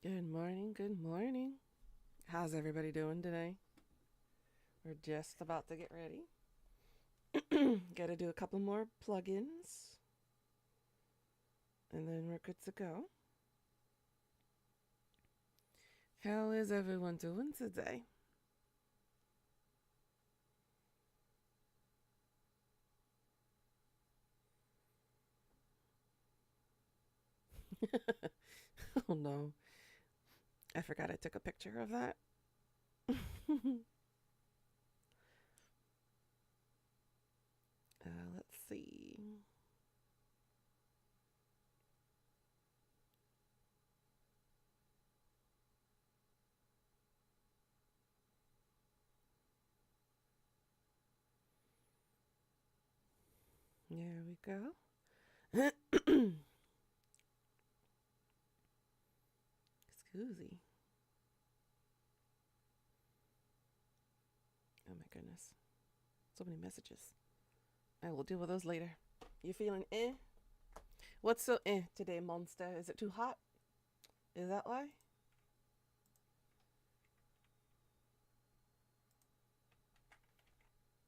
Good morning, good morning. How's everybody doing today? We're just about to get ready. Gotta do a couple more plugins, and then we're good to go. How is everyone doing today? Oh no, I forgot I took a picture of that. Let's see. There we go. Excusey. Oh my goodness. So many messages. I will deal with those later. You feeling eh? What's so eh today, monster? Is it too hot? Is that why?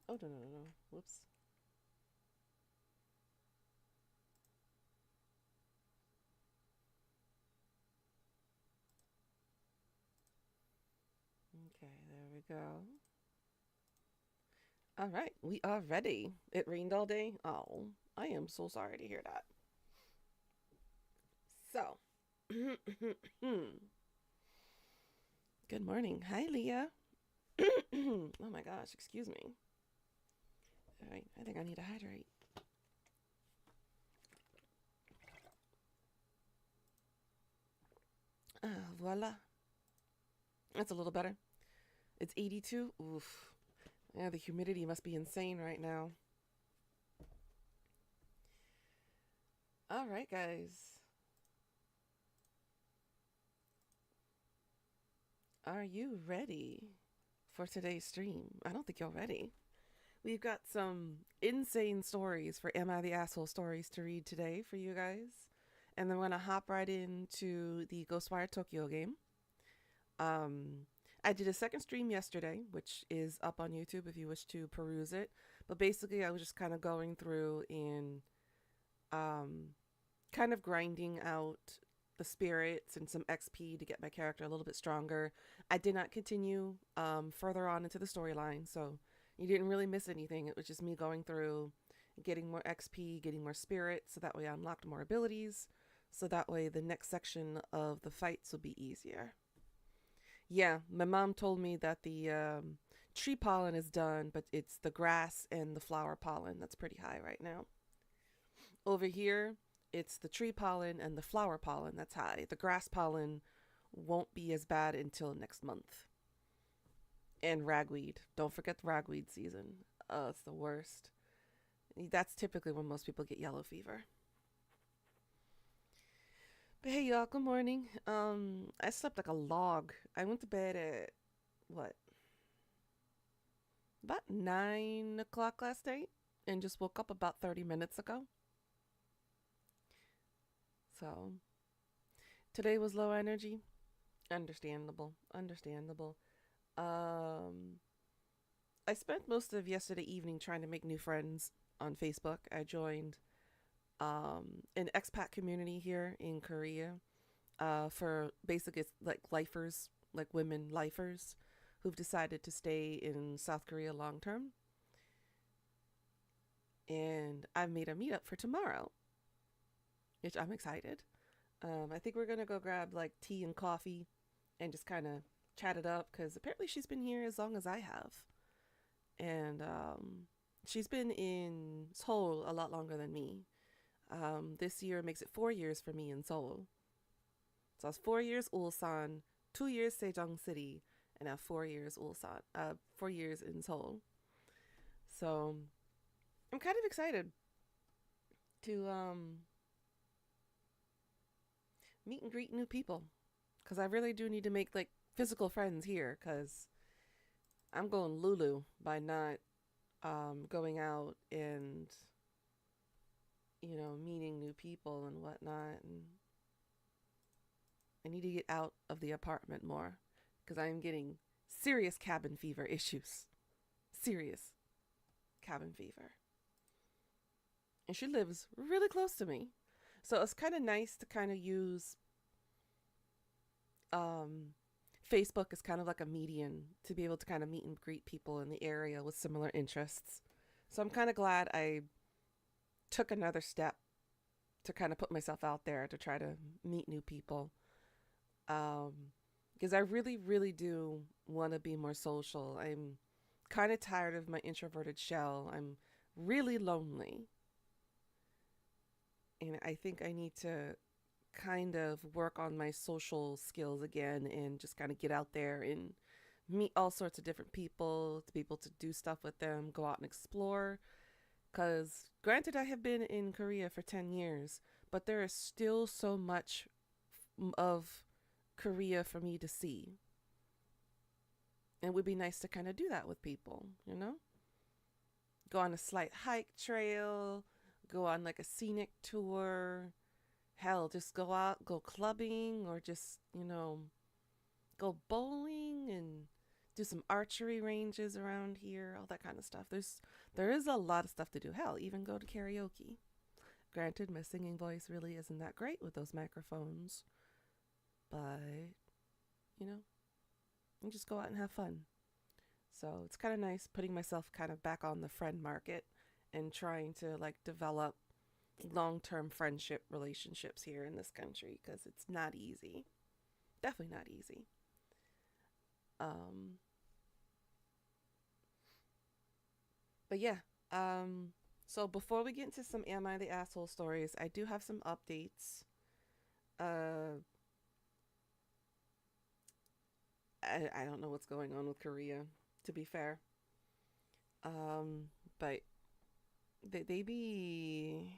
Oh, no, no, no, no. Whoops. Okay, there we go. All right, we are ready. It rained all day. Oh, I am so sorry to hear that. So, good morning. Hi, Leah. Oh my gosh, excuse me. All right, I think I need to hydrate. Voila. That's a little better. It's 82. Oof. Yeah, the humidity must be insane right now. All right, guys. Are you ready for today's stream? I don't think you're ready. We've got some insane stories for Am I the Asshole stories to read today for you guys. And then we're going to hop right into the Ghostwire Tokyo game. I did a second stream yesterday, which is up on YouTube if you wish to peruse it. But basically, I was just kind of going through and um, kind of grinding out the spirits and some XP to get my character a little bit stronger. I did not continue further on into the storyline, so you didn't really miss anything. It was just me going through, getting more XP, getting more spirits, so that way I unlocked more abilities, so that way the next section of the fights will be easier. Yeah, my mom told me that the tree pollen is done, but it's the grass and the flower pollen that's pretty high right now. Over here, it's the tree pollen and the flower pollen that's high. The grass pollen won't be as bad until next month. And ragweed. Don't forget the ragweed season. Oh, it's the worst. That's typically when most people get yellow fever. But hey, y'all, good morning. I slept like a log. I went to bed at what? About 9 o'clock last night and just woke up about 30 minutes ago. So today was low energy. Understandable. Understandable. Um, I spent most of yesterday evening trying to make new friends on Facebook. I joined an expat community here in Korea for basically it's like lifers, like women lifers who've decided to stay in South Korea long term. And I've made a meetup for tomorrow, which I'm excited. I think we're gonna go grab like tea and coffee and just kind of chat it up because apparently she's been here as long as I have. And she's been in Seoul a lot longer than me. This year makes it 4 years for me in Seoul. So I was 4 years Ulsan, 2 years Sejong City, and now 4 years Ulsan. 4 years in Seoul. So I'm kind of excited to meet and greet new people because I really do need to make like physical friends here because I'm going Lulu by not going out and meeting new people and whatnot. And I need to get out of the apartment more because I am getting serious cabin fever issues. Serious cabin fever. And she lives really close to me. So it's kind of nice to kind of use um, Facebook as kind of like a median to be able to kind of meet and greet people in the area with similar interests. So I'm kind of glad I took another step to kind of put myself out there to try to meet new people. Um, because I really, really do want to be more social. I'm kind of tired of my introverted shell. I'm really lonely. And I think I need to kind of work on my social skills again and just kind of get out there and meet all sorts of different people, to be able to do stuff with them, go out and explore. Because, granted, I have been in Korea for 10 years, but there is still so much of Korea for me to see. And it would be nice to kind of do that with people, you know? Go on a slight hike trail, go on like a scenic tour. Hell, just go out, go clubbing, or just, go bowling and do some archery ranges around here, all that kind of stuff. There is a lot of stuff to do. Hell, even go to karaoke. Granted, my singing voice really isn't that great with those microphones, but you just go out and have fun. So it's kind of nice putting myself kind of back on the friend market and trying to like develop long-term friendship relationships here in this country because it's not easy. Definitely not easy. Um, but yeah. So before we get into some Am I the Asshole stories, I do have some updates. Uh, I don't know what's going on with Korea, to be fair. But they be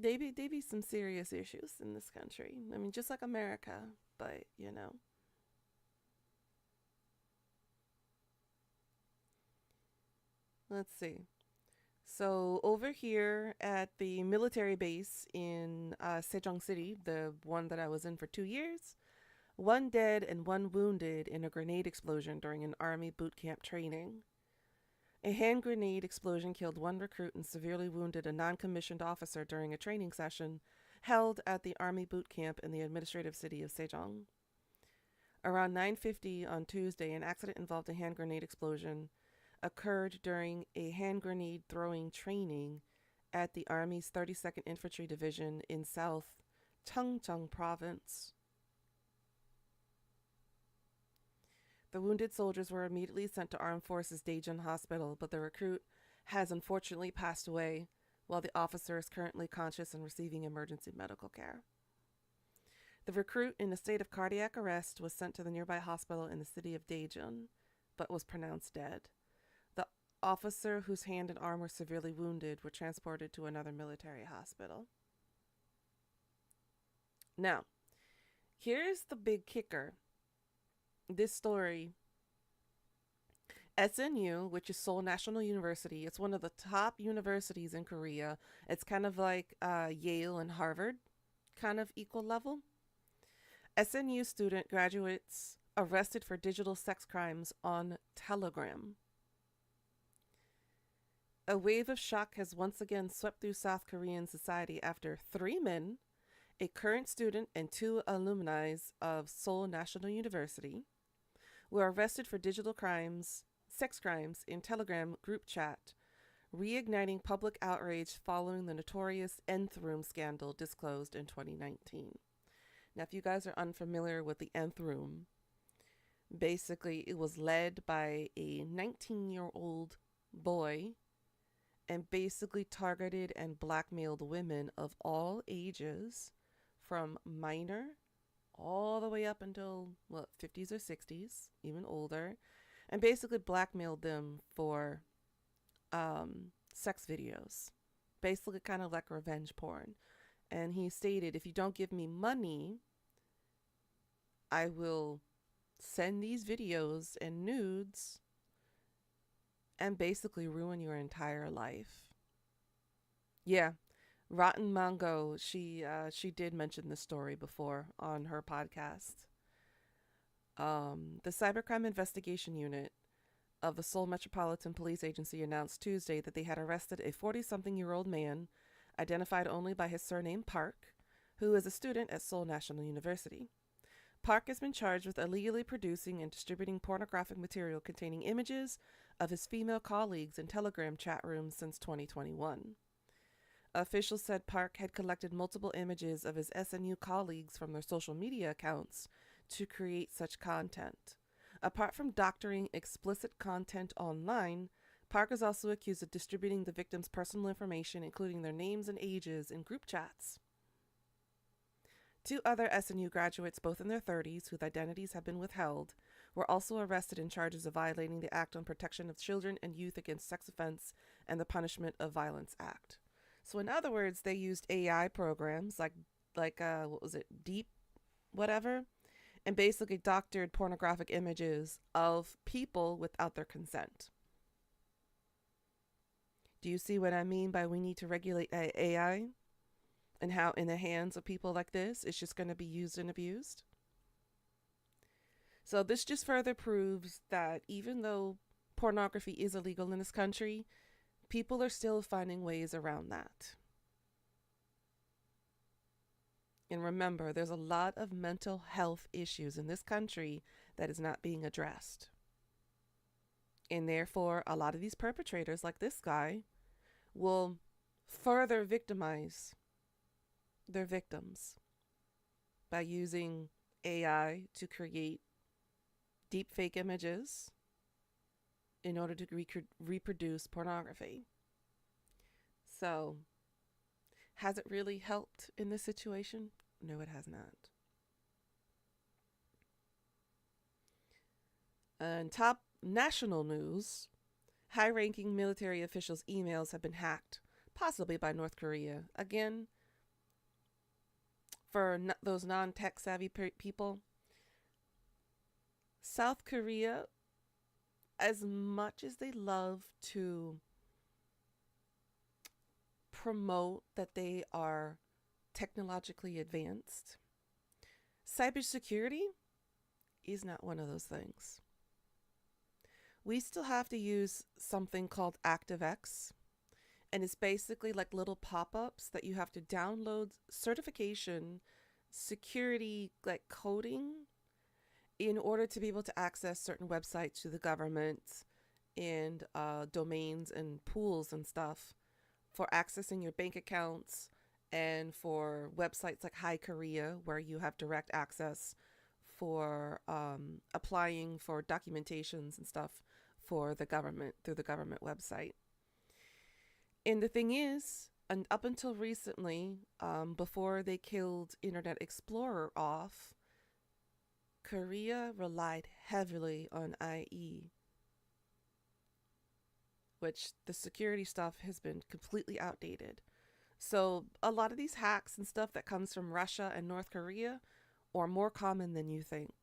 they be some serious issues in this country. I mean, just like America, but let's see. So over here at the military base in Sejong City, the one that I was in for 2 years, one dead and one wounded in a grenade explosion during an army boot camp training. A hand grenade explosion killed one recruit and severely wounded a non-commissioned officer during a training session held at the Army boot camp in the administrative city of Sejong. Around 9:50 on Tuesday, an accident involved a hand grenade explosion occurred during a hand grenade throwing training at the Army's 32nd Infantry Division in South Cheongcheong Province. The wounded soldiers were immediately sent to Armed Forces Daejeon Hospital, but the recruit has unfortunately passed away, while the officer is currently conscious and receiving emergency medical care. The recruit, in a state of cardiac arrest, was sent to the nearby hospital in the city of Daejeon, but was pronounced dead. The officer, whose hand and arm were severely wounded, were transported to another military hospital. Now, here's the big kicker. This story, SNU, which is Seoul National University, it's one of the top universities in Korea. It's kind of like Yale and Harvard, kind of equal level. SNU student graduates arrested for digital sex crimes on Telegram. A wave of shock has once again swept through South Korean society after 3 men, a current student and 2 alumni of Seoul National University, were arrested for digital crimes, sex crimes in Telegram group chat, reigniting public outrage following the notorious Nth Room scandal disclosed in 2019. Now, if you guys are unfamiliar with the Nth Room, basically it was led by a 19-year-old boy and basically targeted and blackmailed women of all ages, from minor all the way up until, 50s or 60s, even older, and basically blackmailed them for sex videos. Basically kind of like revenge porn. And he stated, if you don't give me money, I will send these videos and nudes and basically ruin your entire life. Yeah, Rotten Mango. She did mention this story before on her podcast. The Cybercrime Investigation Unit of the Seoul Metropolitan Police Agency announced Tuesday that they had arrested a 40-something-year-old man, identified only by his surname Park, who is a student at Seoul National University. Park has been charged with illegally producing and distributing pornographic material containing images of his female colleagues in Telegram chat rooms since 2021. Officials said Park had collected multiple images of his SNU colleagues from their social media accounts to create such content. Apart from doctoring explicit content online, Park is also accused of distributing the victims' personal information, including their names and ages, in group chats. Two other SNU graduates, both in their 30s, whose identities have been withheld, were also arrested in charges of violating the Act on Protection of Children and Youth Against Sex Offense and the Punishment of Violence Act. So in other words, they used AI programs like what was it, Deep whatever, and basically doctored pornographic images of people without their consent. Do you see what I mean by we need to regulate AI? And how in the hands of people like this, it's just going to be used and abused? So this just further proves that even though pornography is illegal in this country, people are still finding ways around that. And remember, there's a lot of mental health issues in this country that is not being addressed. And therefore, a lot of these perpetrators, like this guy, will further victimize their victims by using AI to create deep fake images in order to reproduce pornography. So, has it really helped in this situation? No, it has not. And top national news, high-ranking military officials' emails have been hacked, possibly by North Korea. Again, for those non-tech savvy people, South Korea, as much as they love to promote that they are technologically advanced, cybersecurity is not one of those things. We still have to use something called ActiveX, and it's basically like little pop-ups that you have to download certification, security, like coding, in order to be able to access certain websites to the government and domains and pools and stuff for accessing your bank accounts, and for websites like Hi Korea, where you have direct access for applying for documentations and stuff for the government through the government website. And the thing is, and up until recently, before they killed Internet Explorer off, Korea relied heavily on IE, which the security stuff has been completely outdated. So a lot of these hacks and stuff that comes from Russia and North Korea are more common than you think,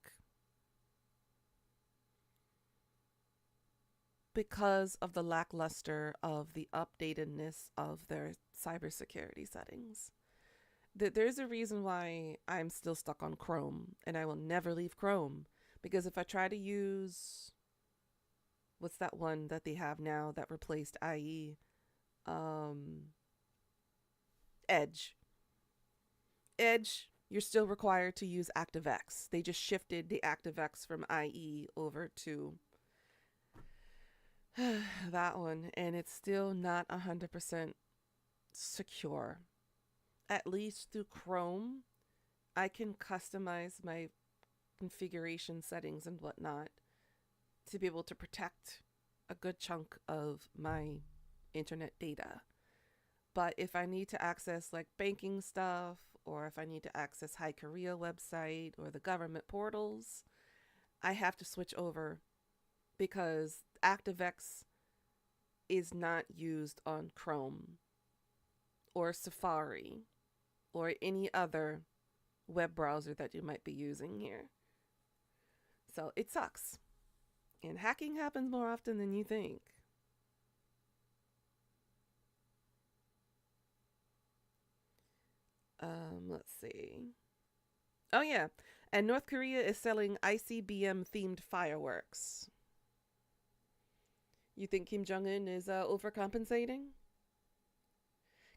because of the lackluster of the updatedness of their cybersecurity settings. There's a reason why I'm still stuck on Chrome, and I will never leave Chrome, because if I try to use, what's that one that they have now that replaced IE? Edge. Edge, you're still required to use ActiveX. They just shifted the ActiveX from IE over to that one, and it's still not 100% secure. At least through Chrome, I can customize my configuration settings and whatnot to be able to protect a good chunk of my internet data. But if I need to access like banking stuff, or if I need to access Hi Korea website or the government portals, I have to switch over, because ActiveX is not used on Chrome or Safari or any other web browser that you might be using here. So it sucks. And hacking happens more often than you think. Let's see. Oh yeah, and North Korea is selling ICBM themed fireworks. You think Kim Jong Un is overcompensating?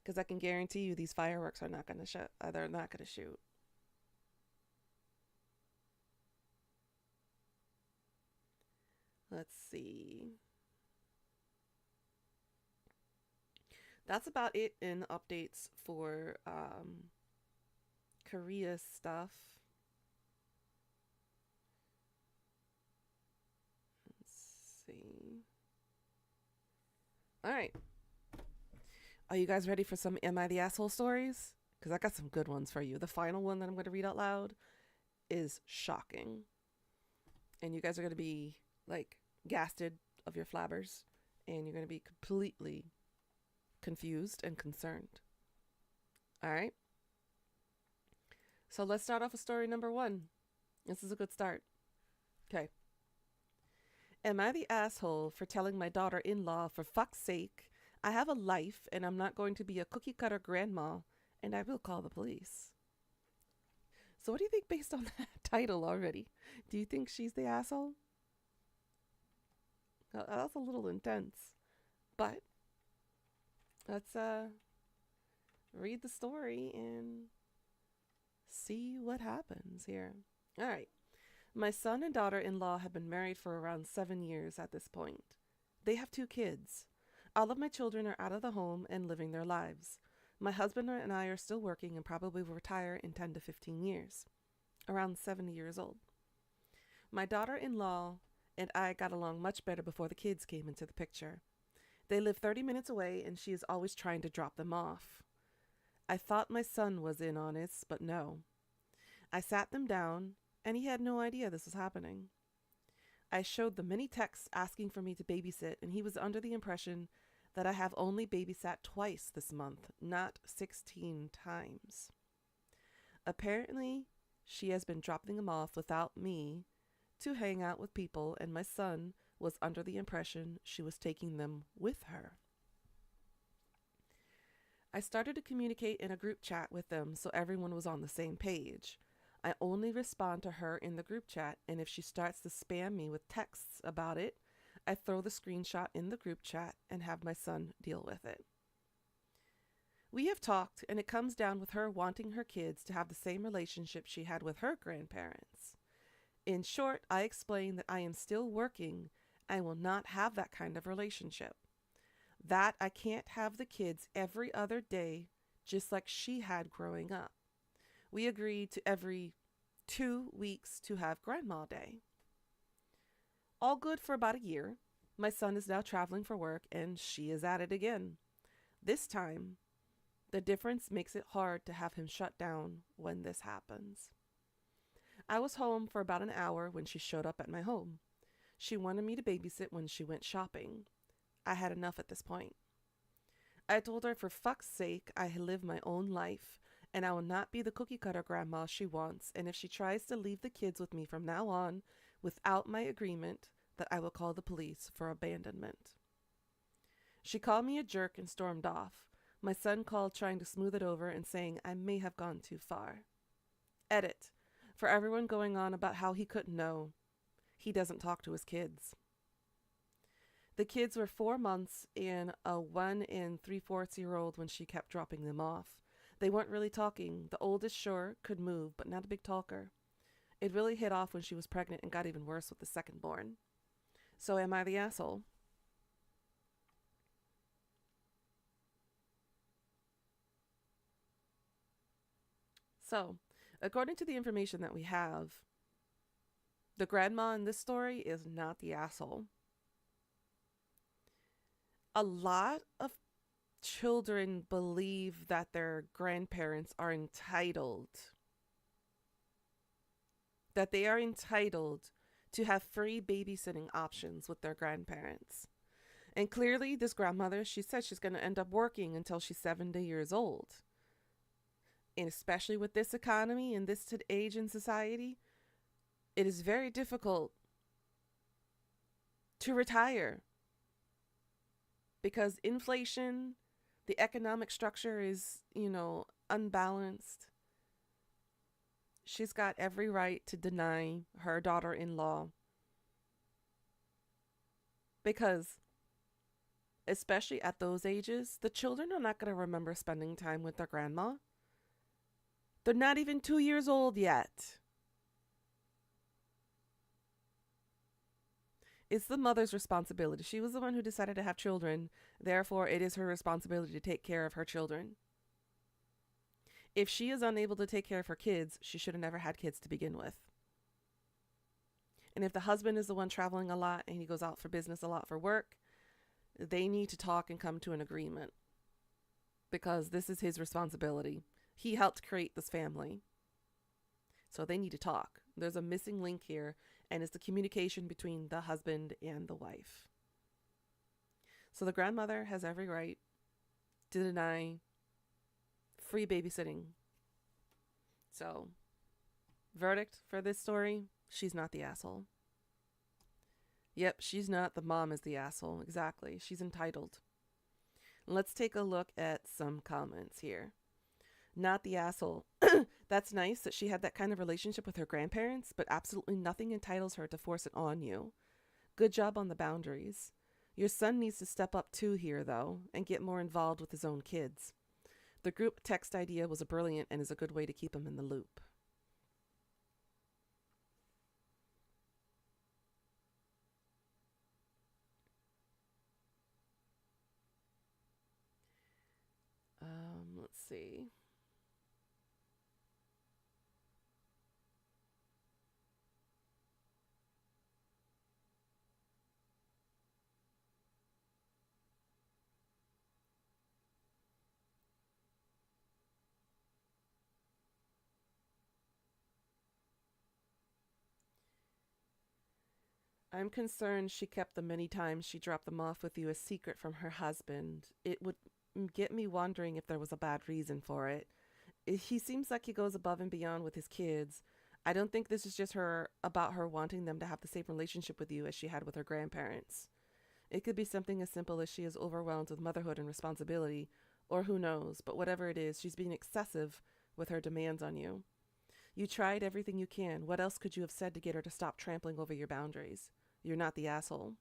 Because I can guarantee you these fireworks are not going to shoot. They're not going to shoot. Let's see. That's about it in updates for Korea stuff. Let's see. All right. Are you guys ready for some Am I the Asshole stories? Because I got some good ones for you. The final one that I'm going to read out loud is shocking. And you guys are going to be like gasted of your flabbers. And you're going to be completely confused and concerned. All right. So let's start off with story number 1. This is a good start. Okay. Am I the asshole for telling my daughter-in-law, for fuck's sake, I have a life and I'm not going to be a cookie cutter grandma and I will call the police? So what do you think based on that title already? Do you think she's the asshole? That's a little intense. But let's read the story and see what happens here. All right. My son and daughter-in-law have been married for around 7 years at this point. They have 2 kids. All of my children are out of the home and living their lives. My husband and I are still working and probably will retire in 10 to 15 years, around 70 years old. My daughter-in-law and I got along much better before the kids came into the picture. They live 30 minutes away and she is always trying to drop them off. I thought my son was in on it, but no. I sat them down and he had no idea this was happening. I showed them many texts asking for me to babysit, and he was under the impression that I have only babysat twice this month, not 16 times. Apparently, she has been dropping them off without me to hang out with people, and my son was under the impression she was taking them with her. I started to communicate in a group chat with them so everyone was on the same page. I only respond to her in the group chat, and if she starts to spam me with texts about it, I throw the screenshot in the group chat and have my son deal with it. We have talked, and it comes down with her wanting her kids to have the same relationship she had with her grandparents. In short, I explain that I am still working and will not have that kind of relationship. That I can't have the kids every other day just like she had growing up. We agreed to every 2 weeks to have Grandma Day. All good for about a year. My son is now traveling for work and she is at it again. This time, the difference makes it hard to have him shut down when this happens. I was home for about an hour when she showed up at my home. She wanted me to babysit when she went shopping. I had enough at this point. I told her for fuck's sake I live my own life and I will not be the cookie cutter grandma she wants, and if she tries to leave the kids with me from now on without my agreement, that I will call the police for abandonment. She called me a jerk and stormed off. My son called trying to smooth it over and saying I may have gone too far. Edit. For everyone going on about how he couldn't know. He doesn't talk to his kids. The kids were 4 months and a 1 3/4-year-old when she kept dropping them off. They weren't really talking. The oldest, sure, could move, but not a big talker. It really hit off when she was pregnant and got even worse with the second born. So am I the asshole? So, according to the information that we have, the grandma in this story is not the asshole. A lot of children believe that their grandparents are entitled, that they are entitled to have free babysitting options with their grandparents. And clearly, this grandmother, she said she's going to end up working until she's 70 years old. And especially with this economy and this age in society, it is very difficult to retire because inflation, the economic structure is, unbalanced. She's got every right to deny her daughter in law because, especially at those ages, the children are not going to remember spending time with their grandma. They're not even 2 years old yet. It's the mother's responsibility. She was the one who decided to have children. Therefore, it is her responsibility to take care of her children. If she is unable to take care of her kids, she should have never had kids to begin with. And if the husband is the one traveling a lot and he goes out for business a lot for work, they need to talk and come to an agreement because this is his responsibility. He helped create this family. So they need to talk. There's a missing link here, and it's the communication between the husband and the wife. So the grandmother has every right to deny free babysitting. So, verdict for this story, she's not the asshole. Yep, she's not. The mom is the asshole. Exactly. She's entitled. Let's take a look at some comments here. Not the asshole. That's nice that she had that kind of relationship with her grandparents, but absolutely nothing entitles her to force it on you. Good job on the boundaries. Your son needs to step up too here, though, and get more involved with his own kids. The group text idea was brilliant and is a good way to keep him in the loop. Let's see. I'm concerned she kept the many times she dropped them off with you a secret from her husband. It would get me wondering if there was a bad reason for it. He seems like he goes above and beyond with his kids. I don't think this is just her about her wanting them to have the same relationship with you as she had with her grandparents. It could be something as simple as she is overwhelmed with motherhood and responsibility, or who knows, but whatever it is, she's being excessive with her demands on you. You tried everything you can. What else could you have said to get her to stop trampling over your boundaries? You're not the asshole.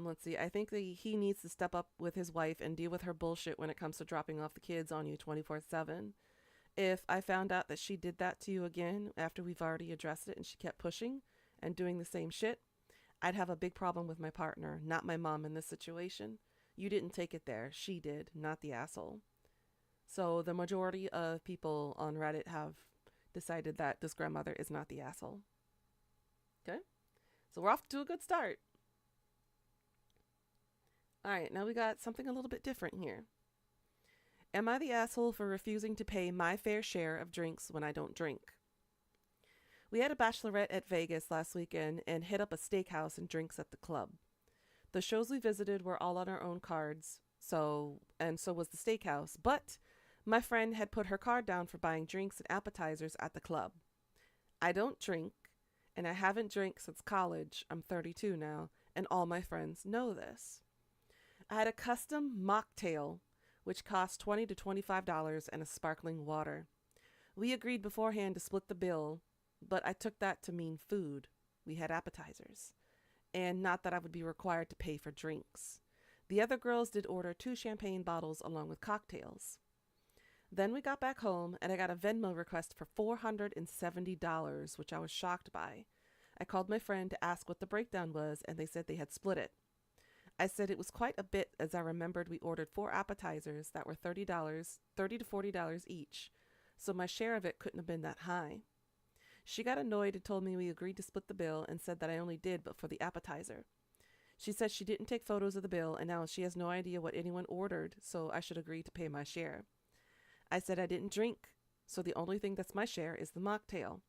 Let's see. I think that he needs to step up with his wife and deal with her bullshit when it comes to dropping off the kids on you 24/7. If I found out that she did that to you again after we've already addressed it and she kept pushing and doing the same shit, I'd have a big problem with my partner, not my mom in this situation. You didn't take it there. She did, not the asshole. So the majority of people on Reddit have decided that this grandmother is not the asshole. Okay? So we're off to a good start. All right, now we got something a little bit different here. Am I the asshole for refusing to pay my fair share of drinks when I don't drink? We had a bachelorette at Vegas last weekend and hit up a steakhouse and drinks at the club. The shows we visited were all on our own cards, so was the steakhouse, but my friend had put her card down for buying drinks and appetizers at the club. I don't drink, and I haven't drank since college. I'm 32 now, and all my friends know this. I had a custom mocktail, which cost $20 to $25, and a sparkling water. We agreed beforehand to split the bill, but I took that to mean food. We had appetizers. And not that I would be required to pay for drinks. The other girls did order 2 champagne bottles along with cocktails. Then we got back home, and I got a Venmo request for $470, which I was shocked by. I called my friend to ask what the breakdown was, and they said they had split it. I said it was quite a bit, as I remembered we ordered 4 appetizers that were $30 to $40 each, so my share of it couldn't have been that high. She got annoyed and told me we agreed to split the bill and said that I only did but for the appetizer. She said she didn't take photos of the bill and now she has no idea what anyone ordered, so I should agree to pay my share. I said I didn't drink, so the only thing that's my share is the mocktail.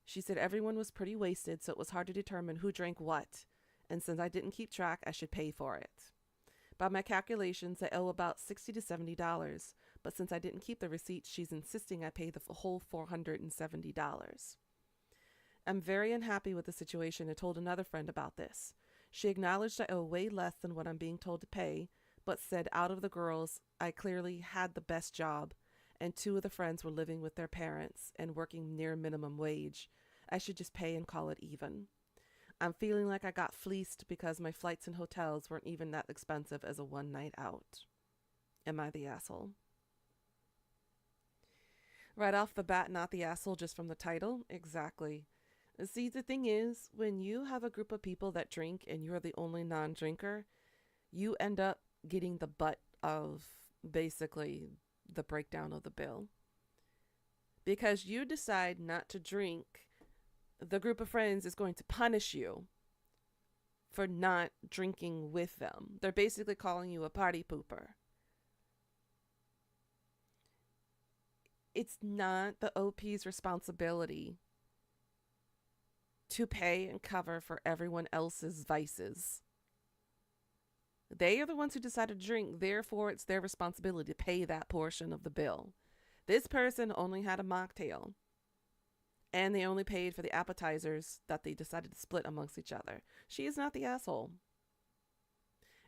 She said everyone was pretty wasted, so it was hard to determine who drank what, and since I didn't keep track, I should pay for it. By my calculations, I owe about $60 to $70, but since I didn't keep the receipts, she's insisting I pay the whole $470. I'm very unhappy with the situation and told another friend about this. She acknowledged I owe way less than what I'm being told to pay, but said out of the girls, I clearly had the best job, and two of the friends were living with their parents and working near minimum wage. I should just pay and call it even. I'm feeling like I got fleeced because my flights and hotels weren't even that expensive as a one night out. Am I the asshole? Right off the bat, not the asshole just from the title? Exactly. See, the thing is, when you have a group of people that drink and you're the only non drinker, you end up getting the butt of basically the breakdown of the bill. Because you decide not to drink, the group of friends is going to punish you for not drinking with them. They're basically calling you a party pooper. It's not the OP's responsibility to pay and cover for everyone else's vices. They are the ones who decided to drink, therefore it's their responsibility to pay that portion of the bill. This person only had a mocktail, and they only paid for the appetizers that they decided to split amongst each other. She is not the asshole.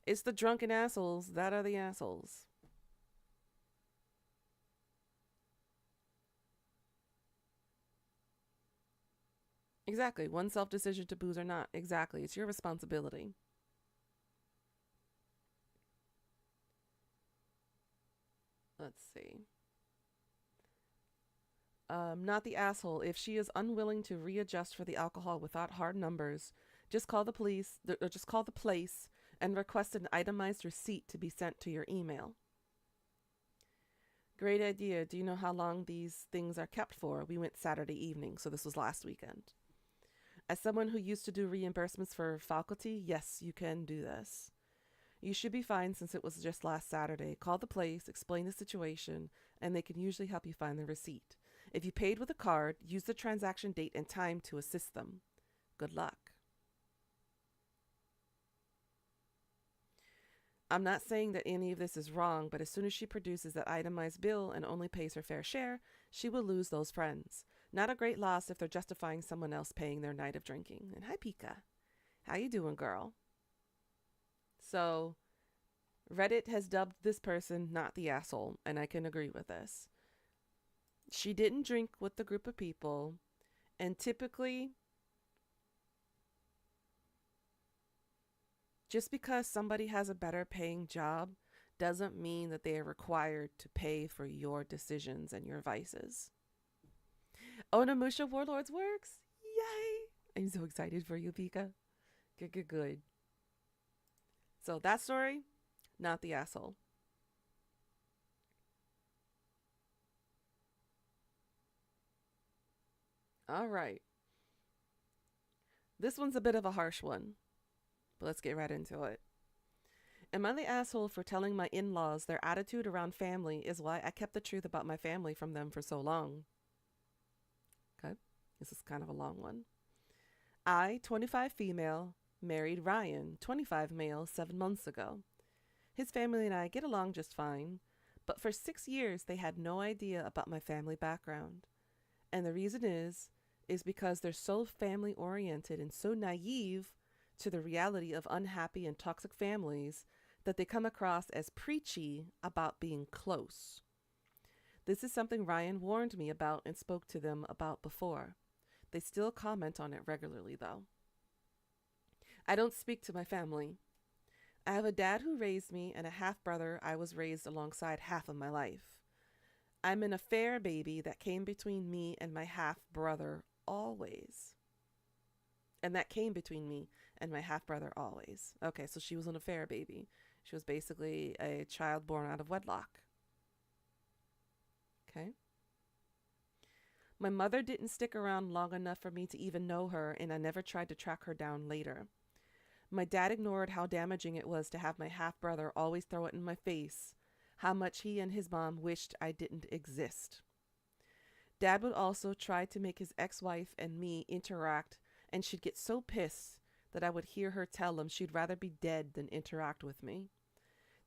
It's the drunken assholes that are the assholes. Exactly. One self-decision to booze or not. Exactly. It's your responsibility. Let's see. Not the asshole. If she is unwilling to readjust for the alcohol without hard numbers, just call the police or just call the place and request an itemized receipt to be sent to your email. Great idea. Do you know how long these things are kept for? We went Saturday evening, so this was last weekend. As someone who used to do reimbursements for faculty, yes, you can do this. You should be fine since it was just last Saturday. Call the place, explain the situation, and they can usually help you find the receipt. If you paid with a card, use the transaction date and time to assist them. Good luck. I'm not saying that any of this is wrong, but as soon as she produces that itemized bill and only pays her fair share, she will lose those friends. Not a great loss if they're justifying someone else paying their night of drinking. And hi, Pika. How you doing, girl? So, Reddit has dubbed this person not the asshole, and I can agree with this. She didn't drink with the group of people, and typically, just because somebody has a better paying job doesn't mean that they are required to pay for your decisions and your vices. Onimusha Warlords works! Yay! I'm so excited for you, Pika. Good. So that story, not the asshole. All right. This one's a bit of a harsh one, but let's get right into it. Am I the asshole for telling my in-laws their attitude around family is why I kept the truth about my family from them for so long? Okay, this is kind of a long one. I, 25 female, married Ryan, 25 male, 7 months ago. His family and I get along just fine, but for 6 years they had no idea about my family background. And the reason is because they're so family oriented and so naive to the reality of unhappy and toxic families that they come across as preachy about being close. This is something Ryan warned me about and spoke to them about before. They still comment on it regularly, though. I don't speak to my family. I have a dad who raised me and a half-brother I was raised alongside half of my life. I'm an affair baby that came between me and my half-brother always. And that came between me and my half-brother always. Okay, so she was an affair baby. She was basically a child born out of wedlock. Okay. My mother didn't stick around long enough for me to even know her, and I never tried to track her down later. My dad ignored how damaging it was to have my half-brother always throw it in my face, how much he and his mom wished I didn't exist. Dad would also try to make his ex-wife and me interact, and she'd get so pissed that I would hear her tell him she'd rather be dead than interact with me.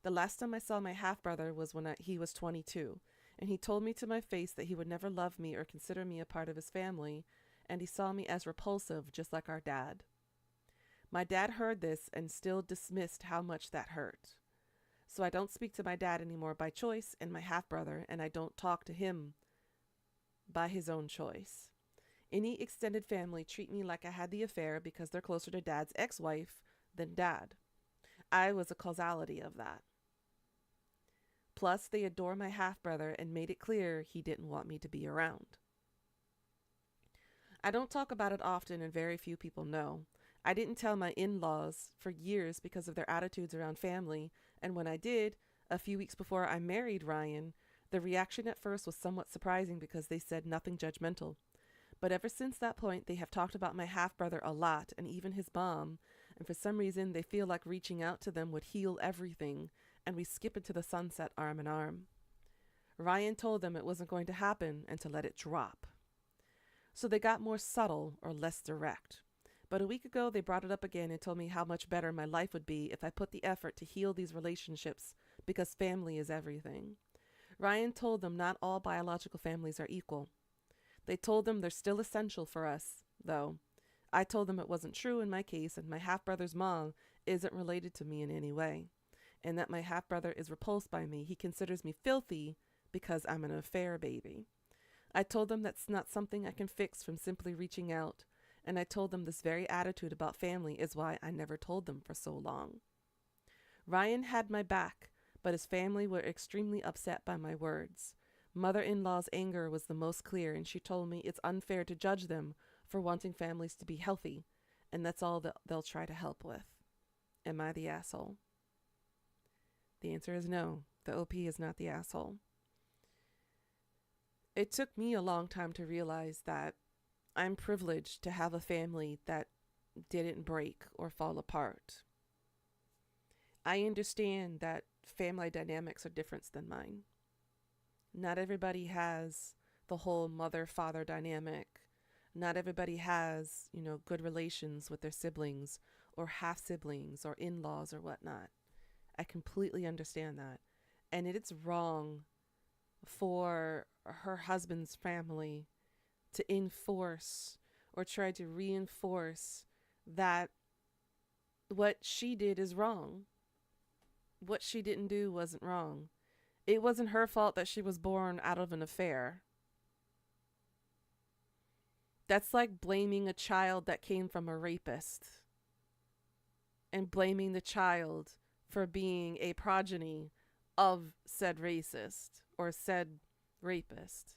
The last time I saw my half-brother was when he was 22, and he told me to my face that he would never love me or consider me a part of his family, and he saw me as repulsive, just like our dad. My dad heard this and still dismissed how much that hurt. So I don't speak to my dad anymore by choice and my half brother, and I don't talk to him by his own choice. Any extended family treat me like I had the affair because they're closer to dad's ex-wife than dad. I was a causality of that. Plus, they adore my half-brother and made it clear he didn't want me to be around. I don't talk about it often and very few people know. I didn't tell my in-laws for years because of their attitudes around family, and when I did, a few weeks before I married Ryan, the reaction at first was somewhat surprising because they said nothing judgmental. But ever since that point, they have talked about my half-brother a lot, and even his mom, and for some reason they feel like reaching out to them would heal everything, and we skip into the sunset arm in arm. Ryan told them it wasn't going to happen and to let it drop. So they got more subtle or less direct. But a week ago, they brought it up again and told me how much better my life would be if I put the effort to heal these relationships because family is everything. Ryan told them not all biological families are equal. They told them they're still essential for us, though. I told them it wasn't true in my case, and my half-brother's mom isn't related to me in any way, and that my half-brother is repulsed by me. He considers me filthy because I'm an affair baby. I told them that's not something I can fix from simply reaching out, and I told them this very attitude about family is why I never told them for so long. Ryan had my back, but his family were extremely upset by my words. Mother-in-law's anger was the most clear, and she told me it's unfair to judge them for wanting families to be healthy, and that's all that they'll try to help with. Am I the asshole? The answer is no. The OP is not the asshole. It took me a long time to realize that I'm privileged to have a family that didn't break or fall apart. I understand that family dynamics are different than mine. Not everybody has the whole mother-father dynamic. Not everybody has, good relations with their siblings or half-siblings or in-laws or whatnot. I completely understand that. And it's wrong for her husband's family to enforce or try to reinforce that what she did is wrong. What she didn't do wasn't wrong. It wasn't her fault that she was born out of an affair. That's like blaming a child that came from a rapist and blaming the child for being a progeny of said racist or said rapist.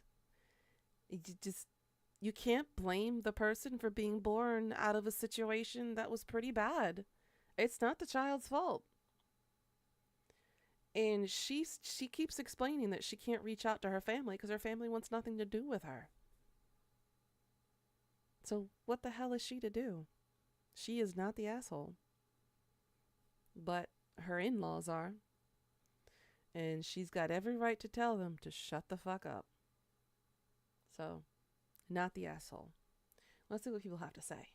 You can't blame the person for being born out of a situation that was pretty bad. It's not the child's fault. And she keeps explaining that she can't reach out to her family because her family wants nothing to do with her. So what the hell is she to do? She is not the asshole. But her in-laws are. And she's got every right to tell them to shut the fuck up. So, not the asshole. Let's see what people have to say.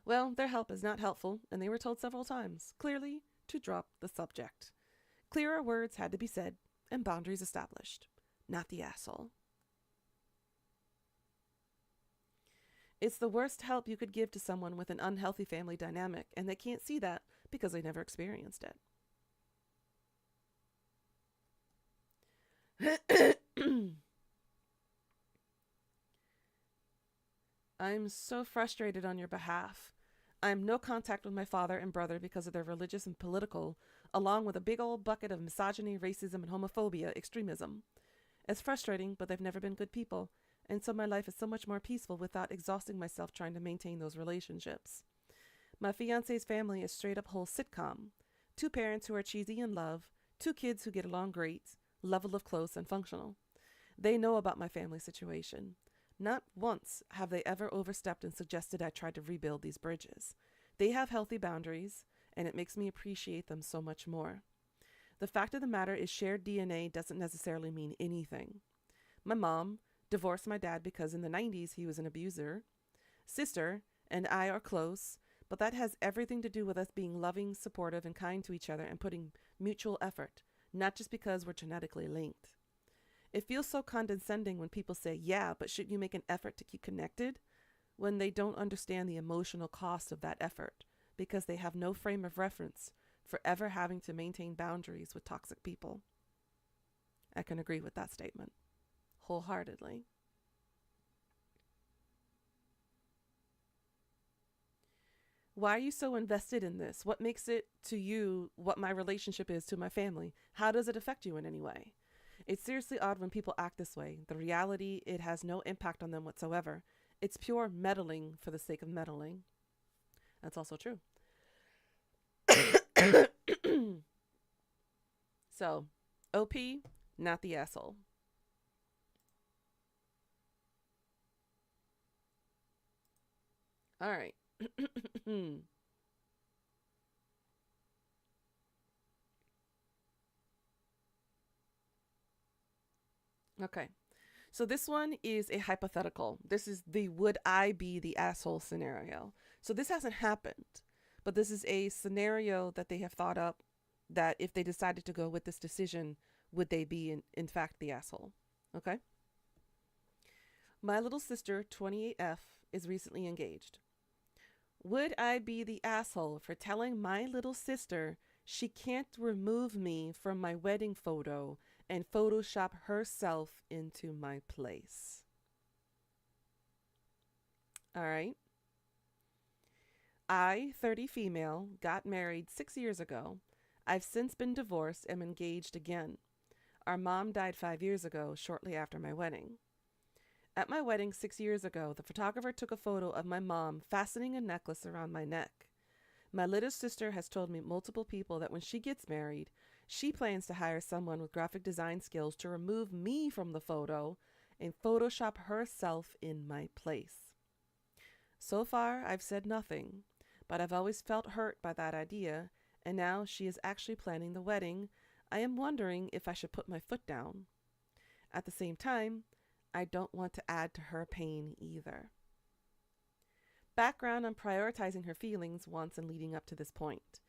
Well, their help is not helpful, and they were told several times, clearly, to drop the subject. Clearer words had to be said, and boundaries established. Not the asshole. It's the worst help you could give to someone with an unhealthy family dynamic, and they can't see that because they never experienced it. I'm so frustrated on your behalf. I have no contact with my father and brother because of their religious and political, along with a big old bucket of misogyny, racism, and homophobia extremism. It's frustrating, but they've never been good people, and so my life is so much more peaceful without exhausting myself trying to maintain those relationships. My fiance's family is straight up whole sitcom. 2 parents who are cheesy in love, 2 kids who get along great, level of close and functional. They know about my family situation. Not once have they ever overstepped and suggested I try to rebuild these bridges. They have healthy boundaries, and it makes me appreciate them so much more. The fact of the matter is shared DNA doesn't necessarily mean anything. My mom divorced my dad because in the 90s he was an abuser. Sister and I are close, but that has everything to do with us being loving, supportive, and kind to each other and putting mutual effort, not just because we're genetically linked. It feels so condescending when people say, yeah, but shouldn't you make an effort to keep connected? When they don't understand the emotional cost of that effort because they have no frame of reference for ever having to maintain boundaries with toxic people. I can agree with that statement wholeheartedly. Why are you so invested in this? What makes it to you what my relationship is to my family? How does it affect you in any way? It's seriously odd when people act this way. The reality, it has no impact on them whatsoever. It's pure meddling for the sake of meddling. That's also true. So, OP, not the asshole. All right. Okay. So this one is a hypothetical. This is the would I be the asshole scenario. So this hasn't happened, but this is a scenario that they have thought up that if they decided to go with this decision, would they be in fact the asshole? Okay. My little sister, 28F, is recently engaged. Would I be the asshole for telling my little sister she can't remove me from my wedding photo and Photoshop herself into my place? All right. I, 30 female, got married 6 years ago. I've since been divorced and engaged again. Our mom died 5 years ago, shortly after my wedding. At my wedding 6 years ago, the photographer took a photo of my mom fastening a necklace around my neck. My little sister has told me multiple people that when she gets married, she plans to hire someone with graphic design skills to remove me from the photo and Photoshop herself in my place. So far, I've said nothing, but I've always felt hurt by that idea, and now she is actually planning the wedding. I am wondering if I should put my foot down. At the same time, I don't want to add to her pain either. Background on prioritizing her feelings once and leading up to this point.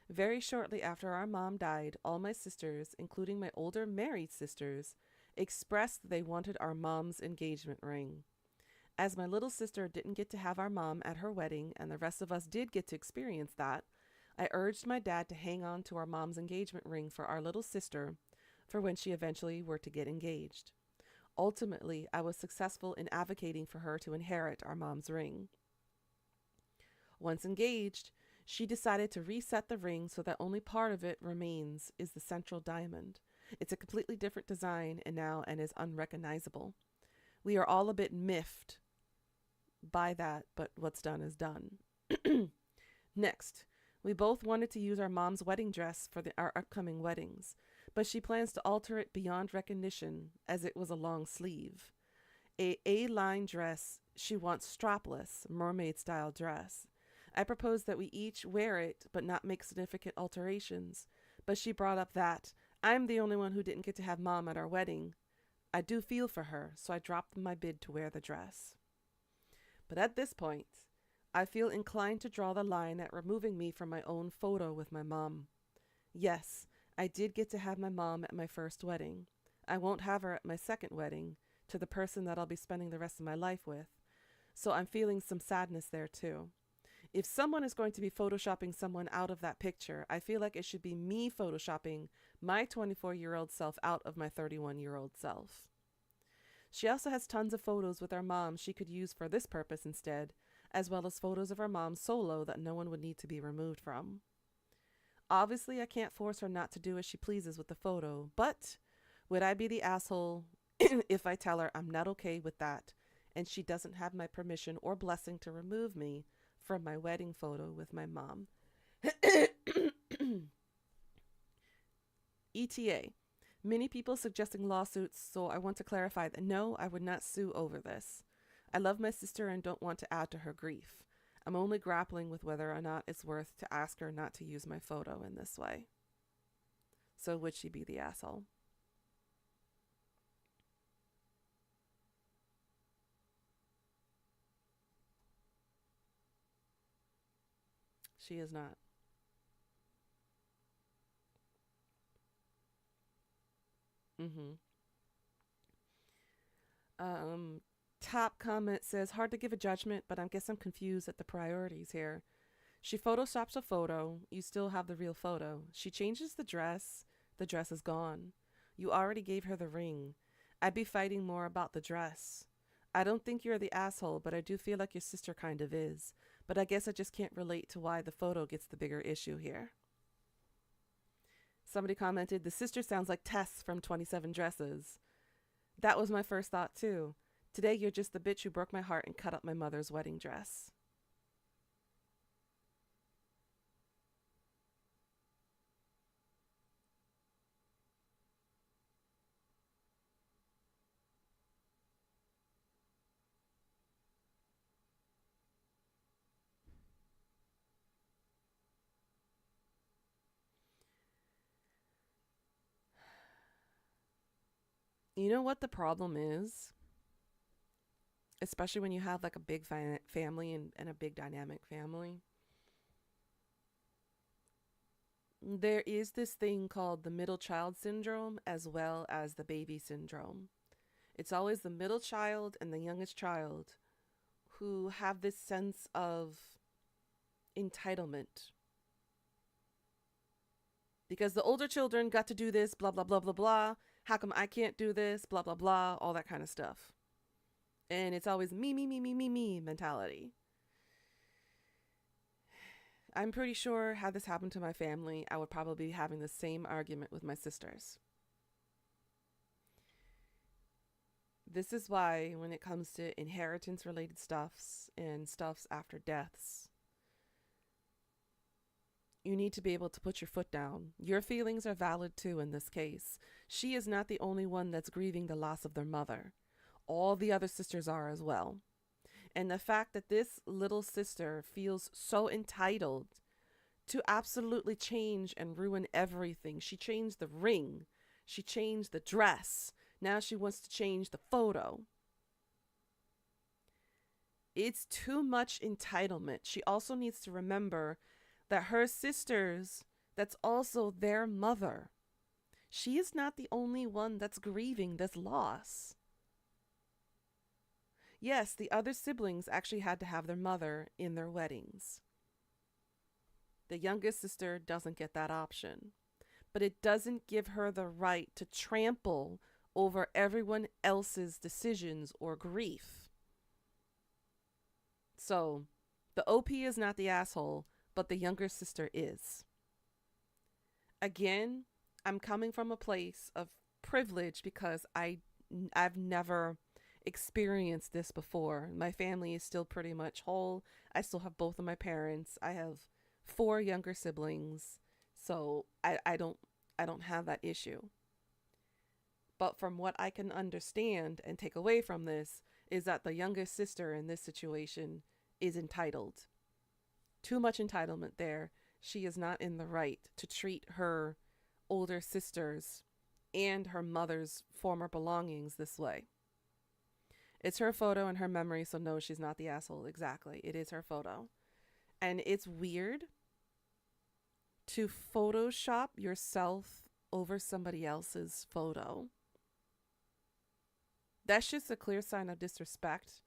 Very shortly after our mom died, all my sisters, including my older married sisters, expressed they wanted our mom's engagement ring. As my little sister didn't get to have our mom at her wedding and the rest of us did get to experience that, I urged my dad to hang on to our mom's engagement ring for our little sister for when she eventually were to get engaged. Ultimately, I was successful in advocating for her to inherit our mom's ring. Once engaged, she decided to reset the ring so that only part of it remains is the central diamond. It's a completely different design and is unrecognizable. We are all a bit miffed by that, but what's done is done. Next, we both wanted to use our mom's wedding dress for our upcoming weddings, but she plans to alter it beyond recognition as it was a long sleeve. A A-line dress, she wants strapless, mermaid-style dress. I proposed that we each wear it but not make significant alterations, but she brought up that I'm the only one who didn't get to have mom at our wedding. I do feel for her, so I dropped my bid to wear the dress. But at this point, I feel inclined to draw the line at removing me from my own photo with my mom. Yes, I did get to have my mom at my first wedding. I won't have her at my second wedding, to the person that I'll be spending the rest of my life with. So I'm feeling some sadness there too. If someone is going to be photoshopping someone out of that picture, I feel like it should be me photoshopping my 24-year-old self out of my 31-year-old self. She also has tons of photos with our mom she could use for this purpose instead, as well as photos of our mom solo that no one would need to be removed from. Obviously, I can't force her not to do as she pleases with the photo, but would I be the asshole if I tell her I'm not okay with that and she doesn't have my permission or blessing to remove me from my wedding photo with my mom? ETA. Many people suggesting lawsuits, so I want to clarify that no, I would not sue over this. I love my sister and don't want to add to her grief. I'm only grappling with whether or not it's worth to ask her not to use my photo in this way. So would she be the asshole? She is not. Mm-hmm. Um, Top comment says, hard to give a judgment, but I guess I'm confused at the priorities here. She photoshops a photo. You still have the real photo. She changes the dress. The dress is gone. You already gave her the ring. I'd be fighting more about the dress. I don't think you're the asshole, but I do feel like your sister kind of is. But I guess I just can't relate to why the photo gets the bigger issue here. Somebody commented, the sister sounds like Tess from 27 Dresses. That was my first thought, too. Today, you're just the bitch who broke my heart and cut up my mother's wedding dress. You know what the problem is? Especially when you have like a big family and a big dynamic family. There is this thing called the middle child syndrome as well as the baby syndrome. It's always the middle child and the youngest child who have this sense of entitlement because the older children got to do this, blah, blah, blah, blah, blah. How come I can't do this, blah, blah, blah, all that kind of stuff. And it's always me, me, me, me, me, me mentality. I'm pretty sure had this happened to my family, I would probably be having the same argument with my sisters. This is why when it comes to inheritance related stuffs and stuffs after deaths, you need to be able to put your foot down. Your feelings are valid too in this case. She is not the only one that's grieving the loss of their mother. All the other sisters are as well. And the fact that this little sister feels so entitled to absolutely change and ruin everything. She changed the ring. She changed the dress. Now she wants to change the photo. It's too much entitlement. She also needs to remember that her sisters, that's also their mother. She is not the only one that's grieving this loss. Yes, the other siblings actually had to have their mother in their weddings. The youngest sister doesn't get that option, but it doesn't give her the right to trample over everyone else's decisions or grief. So, the OP is not the asshole, but the younger sister is. Again, I'm coming from a place of privilege because I've never experienced this before. My family is still pretty much whole. I still have both of my parents. I have 4 younger siblings. So I don't have that issue. But from what I can understand and take away from this is that the youngest sister in this situation is entitled. Too much entitlement there. She is not in the right to treat her older sisters and her mother's former belongings this way. It's her photo and her memory, so no, she's not the asshole. Exactly. It is her photo. And it's weird to Photoshop yourself over somebody else's photo. That's just a clear sign of disrespect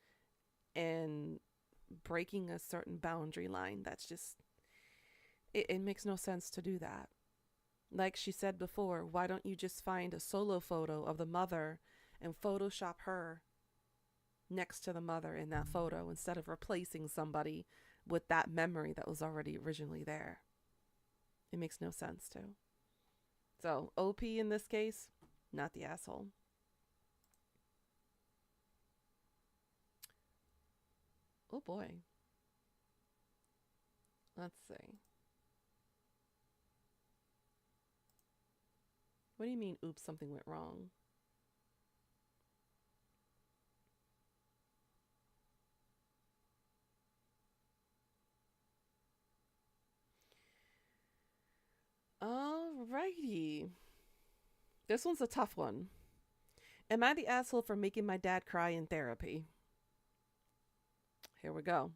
and breaking a certain boundary line. That's just, it makes no sense to do that. Like she said before, why don't you just find a solo photo of the mother and Photoshop her next to the mother in that photo instead of replacing somebody with that memory that was already originally there? It makes no sense to. So OP in this case, not the asshole. Oh boy. Let's see. What do you mean, oops, something went wrong? Alrighty. This one's a tough one. Am I the asshole for making my dad cry in therapy? Here we go.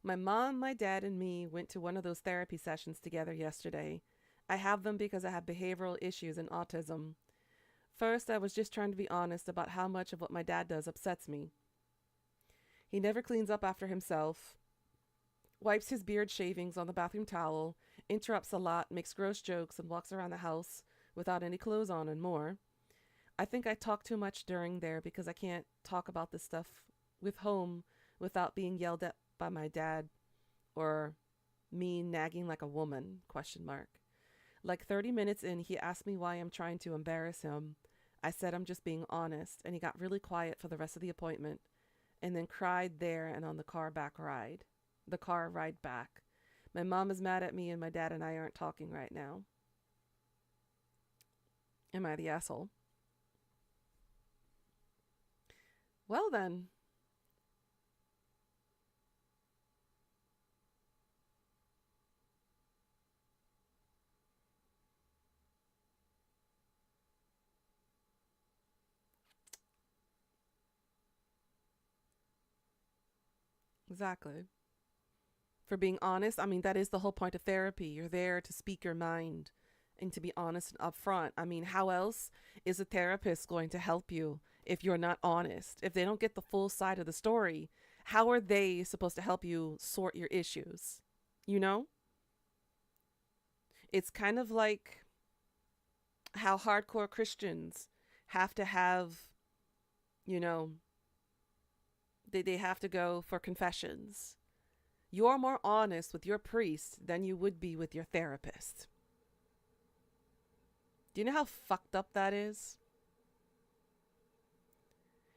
My mom, my dad, and me went to one of those therapy sessions together yesterday. I have them because I have behavioral issues and autism. First, I was just trying to be honest about how much of what my dad does upsets me. He never cleans up after himself, wipes his beard shavings on the bathroom towel, interrupts a lot, makes gross jokes, and walks around the house without any clothes on and more. I think I talk too much during there because I can't talk about this stuff with home without being yelled at by my dad or me nagging like a woman, question mark. Like 30 minutes in, he asked me why I'm trying to embarrass him. I said I'm just being honest, and he got really quiet for the rest of the appointment and then cried there and on the car ride back. My mom is mad at me and my dad and I aren't talking right now. Am I the asshole? Well then. Exactly. For being honest, I mean, that is the whole point of therapy. You're there to speak your mind and to be honest and upfront. I mean, how else is a therapist going to help you if you're not honest? If they don't get the full side of the story, how are they supposed to help you sort your issues? You know? It's kind of like how hardcore Christians have to have, you know, they have to go for confessions. You're more honest with your priest than you would be with your therapist. Do you know how fucked up that is?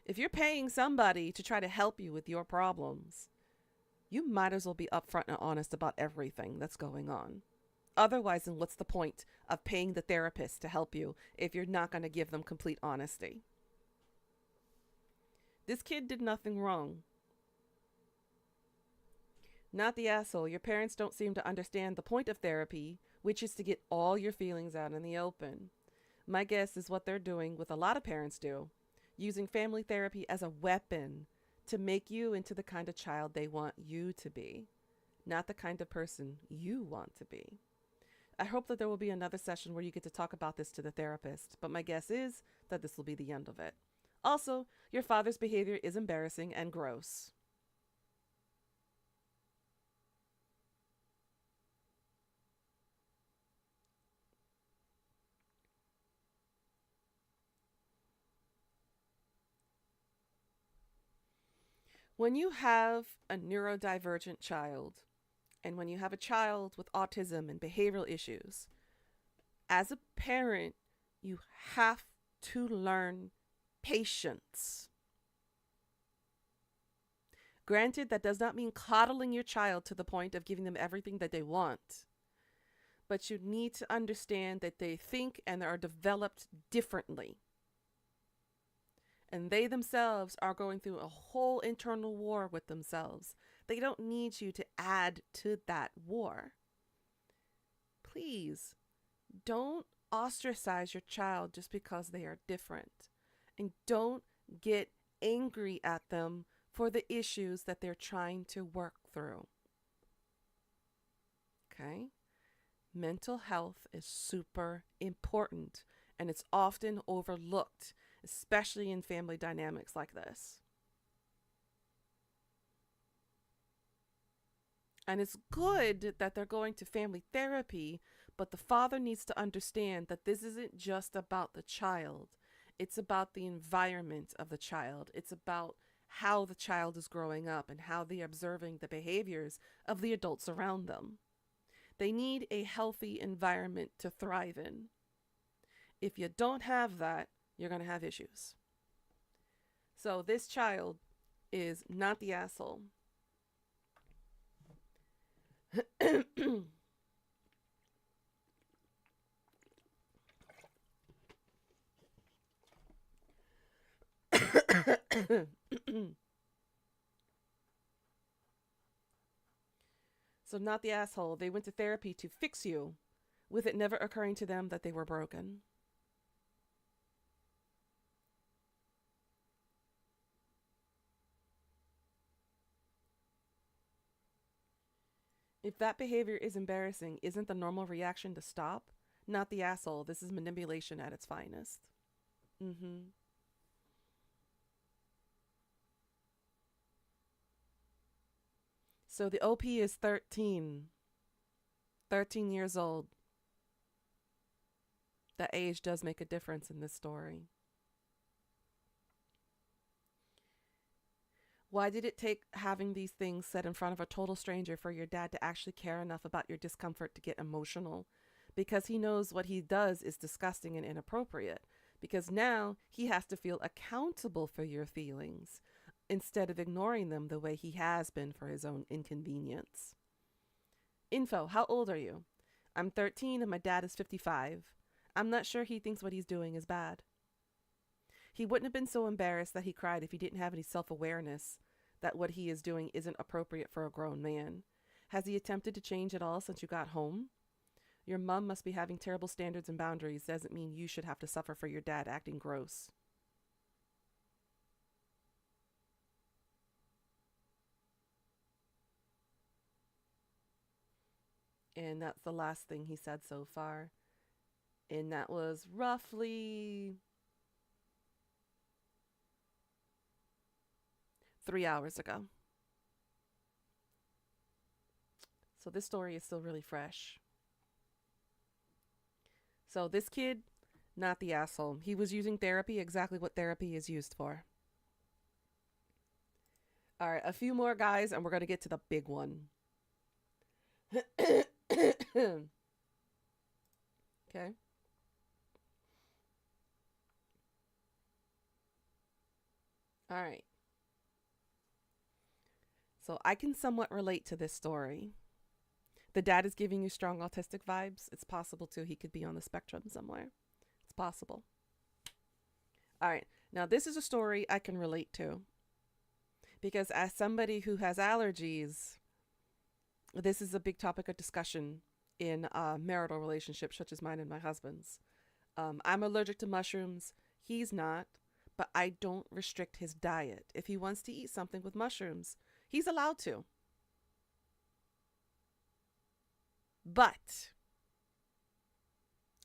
If you're paying somebody to try to help you with your problems, you might as well be upfront and honest about everything that's going on. Otherwise, then what's the point of paying the therapist to help you if you're not going to give them complete honesty? This kid did nothing wrong. Not the asshole. Your parents don't seem to understand the point of therapy, which is to get all your feelings out in the open. My guess is what they're doing, what a lot of parents do, using family therapy as a weapon to make you into the kind of child they want you to be, not the kind of person you want to be. I hope that there will be another session where you get to talk about this to the therapist, but my guess is that this will be the end of it. Also, your father's behavior is embarrassing and gross. When you have a neurodivergent child, and when you have a child with autism and behavioral issues, as a parent, you have to learn patience. Granted, that does not mean coddling your child to the point of giving them everything that they want, but you need to understand that they think and are developed differently. And they themselves are going through a whole internal war with themselves. They don't need you to add to that war. Please don't ostracize your child just because they are different. And don't get angry at them for the issues that they're trying to work through. Okay? Mental health is super important and it's often overlooked, especially in family dynamics like this. And it's good that they're going to family therapy, but the father needs to understand that this isn't just about the child. It's about the environment of the child. It's about how the child is growing up and how they're observing the behaviors of the adults around them. They need a healthy environment to thrive in. If you don't have that, you're going to have issues. So this child is not the asshole. So not the asshole. They went to therapy to fix you, with it never occurring to them that they were broken. If that behavior is embarrassing, isn't the normal reaction to stop? Not the asshole. This is manipulation at its finest. Mm-hmm. So the OP is 13. 13 years old. That age does make a difference in this story. Why did it take having these things said in front of a total stranger for your dad to actually care enough about your discomfort to get emotional? Because he knows what he does is disgusting and inappropriate. Because now he has to feel accountable for your feelings instead of ignoring them the way he has been for his own inconvenience. Info: how old are you? I'm 13 and my dad is 55. I'm not sure he thinks what he's doing is bad. He wouldn't have been so embarrassed that he cried if he didn't have any self awareness that what he is doing isn't appropriate for a grown man. Has he attempted to change at all since you got home? Your mom must be having terrible standards and boundaries. Doesn't mean you should have to suffer for your dad acting gross. And that's the last thing he said so far. And that was roughly 3 hours ago. So this story is still really fresh. So this kid, not the asshole. He was using therapy exactly what therapy is used for. All right, a few more guys, and we're going to get to the big one. Okay. All right. So I can somewhat relate to this story. The dad is giving you strong autistic vibes. It's possible too. He could be on the spectrum somewhere. It's possible. All right. Now, this is a story I can relate to because as somebody who has allergies, this is a big topic of discussion in marital relationships, such as mine and my husband's. I'm allergic to mushrooms. He's not, but I don't restrict his diet. If he wants to eat something with mushrooms, he's allowed to. But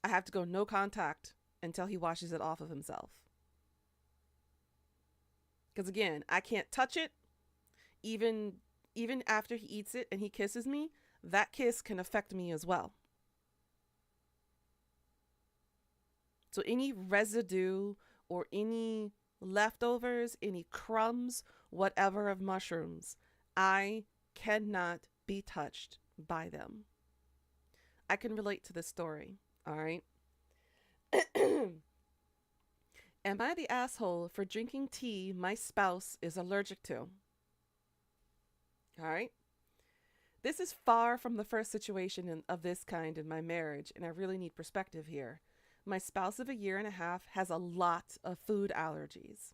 I have to go no contact until he washes it off of himself. Because again, I can't touch it. Even even after he eats it and he kisses me, that kiss can affect me as well. So any residue or any leftovers, any crumbs, whatever of mushrooms, I cannot be touched by them. I can relate to this story. All right. Am I the asshole for drinking tea my spouse is allergic to? All right. This is far from the first situation of this kind in my marriage, and I really need perspective here. My spouse of a year and a half has a lot of food allergies.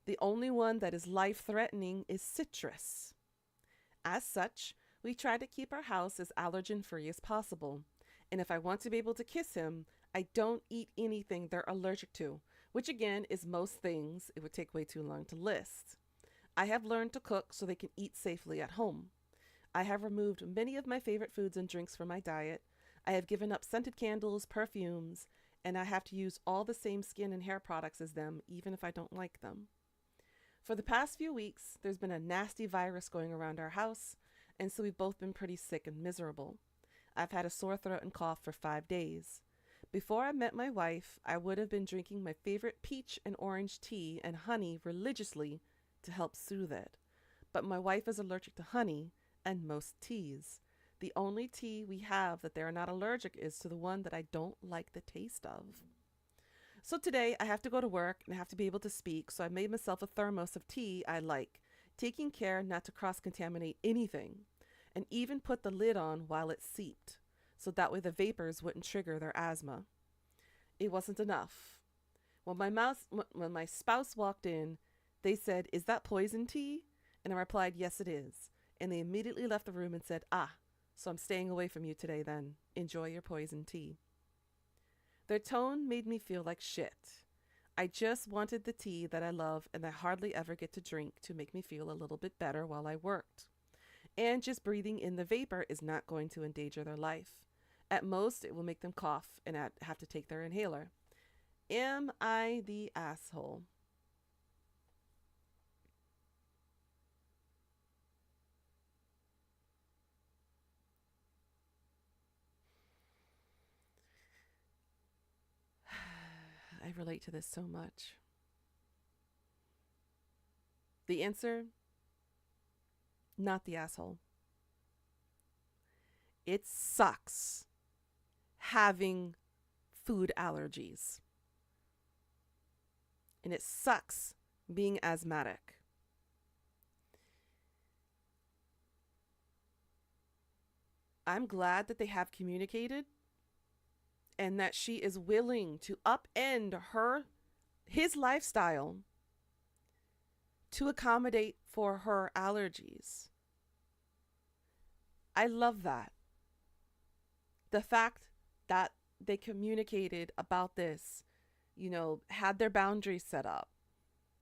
The only one that is life threatening is citrus. As such, we try to keep our house as allergen free as possible. And if I want to be able to kiss him, I don't eat anything they're allergic to, which again is most things. It would take way too long to list. I have learned to cook so they can eat safely at home. I have removed many of my favorite foods and drinks from my diet. I have given up scented candles, perfumes, and I have to use all the same skin and hair products as them, even if I don't like them. For the past few weeks, there's been a nasty virus going around our house, and so we've both been pretty sick and miserable. I've had a sore throat and cough for 5 days. Before I met my wife, I would have been drinking my favorite peach and orange tea and honey religiously to help soothe it. But my wife is allergic to honey and most teas. The only tea we have that they are not allergic is to the one that I don't like the taste of. So today I have to go to work and I have to be able to speak, so I made myself a thermos of tea I like, taking care not to cross-contaminate anything, and even put the lid on while it seeped, so that way the vapors wouldn't trigger their asthma. It wasn't enough. When my spouse walked in, they said, "Is that poison tea?" And I replied, "Yes, it is." And they immediately left the room and said, "Ah, so I'm staying away from you today then. Enjoy your poison tea." Their tone made me feel like shit. I just wanted the tea that I love and I hardly ever get to drink to make me feel a little bit better while I worked. And just breathing in the vapor is not going to endanger their life. At most, it will make them cough and have to take their inhaler. Am I the asshole? I relate to this so much. The answer, not the asshole. It sucks having food allergies. And it sucks being asthmatic. I'm glad that they have communicated and that she is willing to upend his lifestyle to accommodate for her allergies. I love that. The fact that they communicated about this, had their boundaries set up.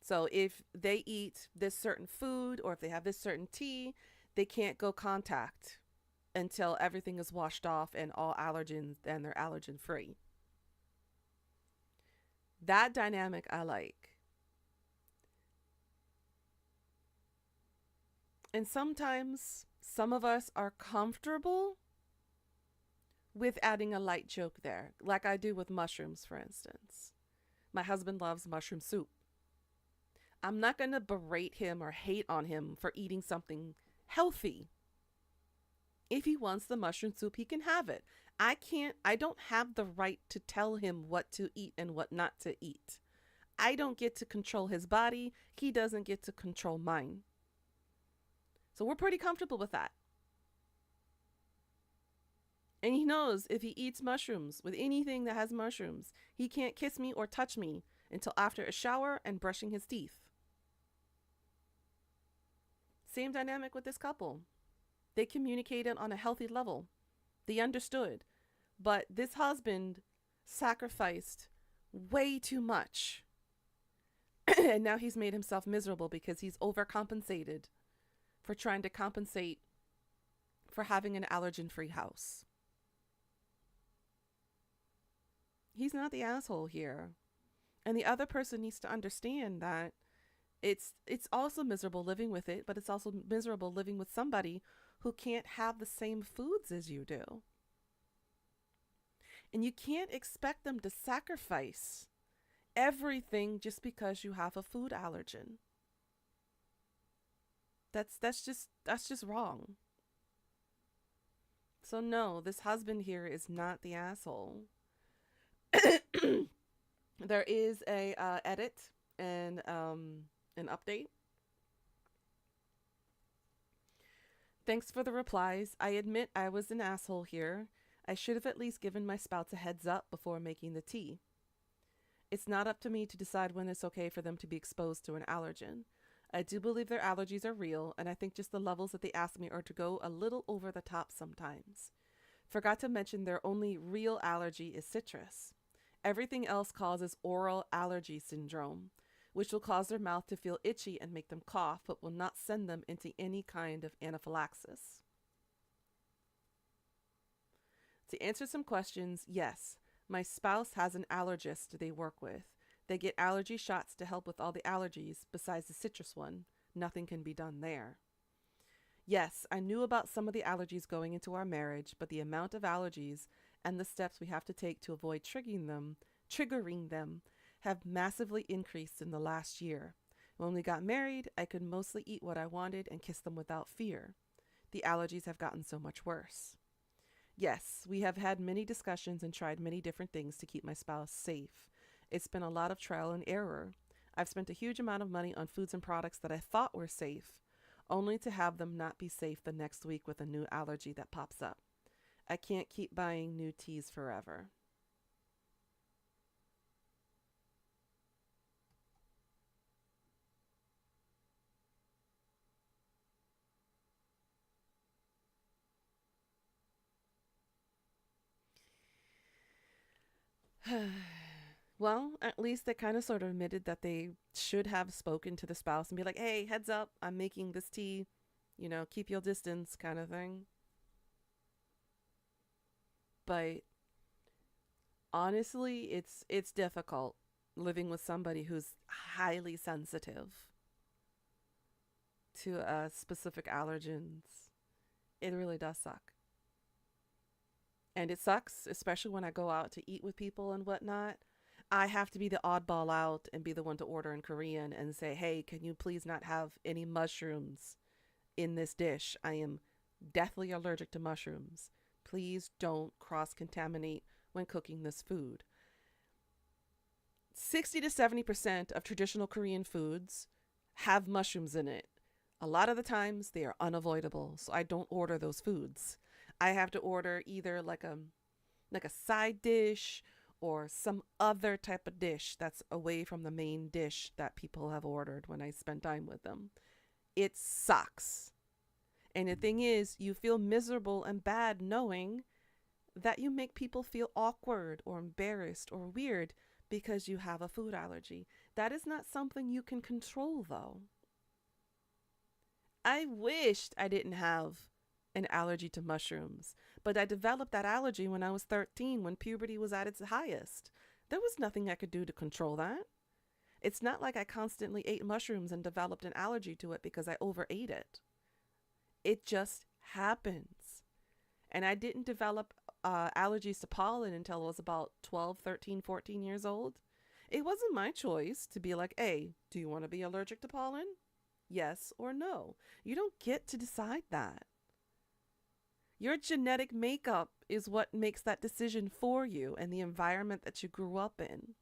So if they eat this certain food or if they have this certain tea, they can't go contact until everything is washed off and all allergens and they're allergen free. That dynamic I like. And sometimes some of us are comfortable with adding a light joke there, like I do with mushrooms, for instance. My husband loves mushroom soup. I'm not going to berate him or hate on him for eating something healthy. If he wants the mushroom soup, he can have it. I don't have the right to tell him what to eat and what not to eat. I don't get to control his body. He doesn't get to control mine. So we're pretty comfortable with that. And he knows if he eats mushrooms with anything that has mushrooms, he can't kiss me or touch me until after a shower and brushing his teeth. Same dynamic with this couple. They communicated on a healthy level. They understood. But this husband sacrificed way too much. And now he's made himself miserable because he's overcompensated for trying to compensate for having an allergen-free house. He's not the asshole here. And the other person needs to understand that it's also miserable living with it, but it's also miserable living with somebody who can't have the same foods as you do. And you can't expect them to sacrifice everything just because you have a food allergen. That's just wrong. So no, this husband here is not the asshole. There is a edit and an update. Thanks for the replies. I admit I was an asshole here. I should have at least given my spouse a heads up before making the tea. It's not up to me to decide when it's okay for them to be exposed to an allergen. I do believe their allergies are real, and I think just the levels that they ask me are to go a little over the top sometimes. Forgot to mention their only real allergy is citrus. Everything else causes oral allergy syndrome, which will cause their mouth to feel itchy and make them cough, but will not send them into any kind of anaphylaxis. To answer some questions, yes, my spouse has an allergist they work with. They get allergy shots to help with all the allergies besides the citrus one. Nothing can be done there. Yes, I knew about some of the allergies going into our marriage, but the amount of allergies and the steps we have to take to avoid triggering them have massively increased in the last year. When we got married, I could mostly eat what I wanted and kiss them without fear. The allergies have gotten so much worse. Yes, we have had many discussions and tried many different things to keep my spouse safe. It's been a lot of trial and error. I've spent a huge amount of money on foods and products that I thought were safe, only to have them not be safe the next week with a new allergy that pops up. I can't keep buying new teas forever. Well, at least they kind of sort of admitted that they should have spoken to the spouse and be like, hey, heads up, I'm making this tea, keep your distance kind of thing. But Honestly, it's difficult living with somebody who's highly sensitive to specific allergens. It really does suck. And it sucks, especially when I go out to eat with people and whatnot. I have to be the oddball out and be the one to order in Korean and say, hey, can you please not have any mushrooms in this dish? I am deathly allergic to mushrooms. Please don't cross contaminate when cooking this food. 60 to 70% of traditional Korean foods have mushrooms in it. A lot of the times they are unavoidable, so I don't order those foods. I have to order either like a side dish or some other type of dish that's away from the main dish that people have ordered when I spend time with them. It sucks. And the thing is, you feel miserable and bad knowing that you make people feel awkward or embarrassed or weird because you have a food allergy. That is not something you can control, though. I wished I didn't have an allergy to mushrooms, but I developed that allergy when I was 13, when puberty was at its highest. There was nothing I could do to control that. It's not like I constantly ate mushrooms and developed an allergy to it because I overate it. It just happens. And I didn't develop allergies to pollen until I was about 12, 13, 14 years old. It wasn't my choice to be like, hey, do you want to be allergic to pollen? Yes or no. You don't get to decide that. Your genetic makeup is what makes that decision for you and the environment that you grew up in.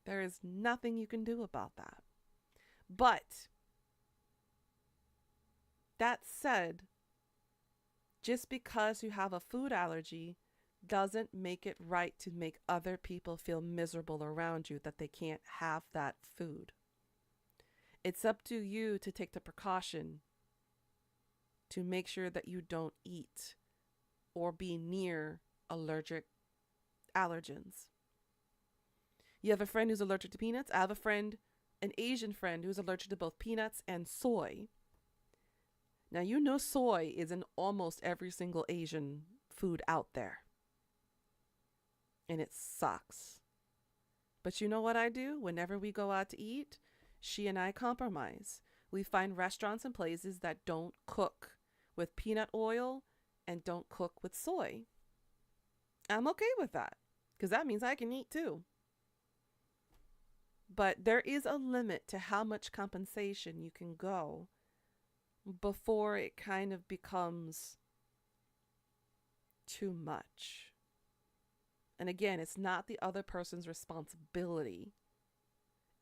There is nothing you can do about that. But that said, just because you have a food allergy doesn't make it right to make other people feel miserable around you that they can't have that food. It's up to you to take the precaution to make sure that you don't eat or be near allergic allergens. You have a friend who's allergic to peanuts. I have a friend, an Asian friend, who's allergic to both peanuts and soy. Now, you know soy is in almost every single Asian food out there. And it sucks. But you know what I do? Whenever we go out to eat, she and I compromise. We find restaurants and places that don't cook with peanut oil and don't cook with soy. I'm okay with that because that means I can eat too. But there is a limit to how much compensation you can go before it kind of becomes too much. And again, it's not the other person's responsibility.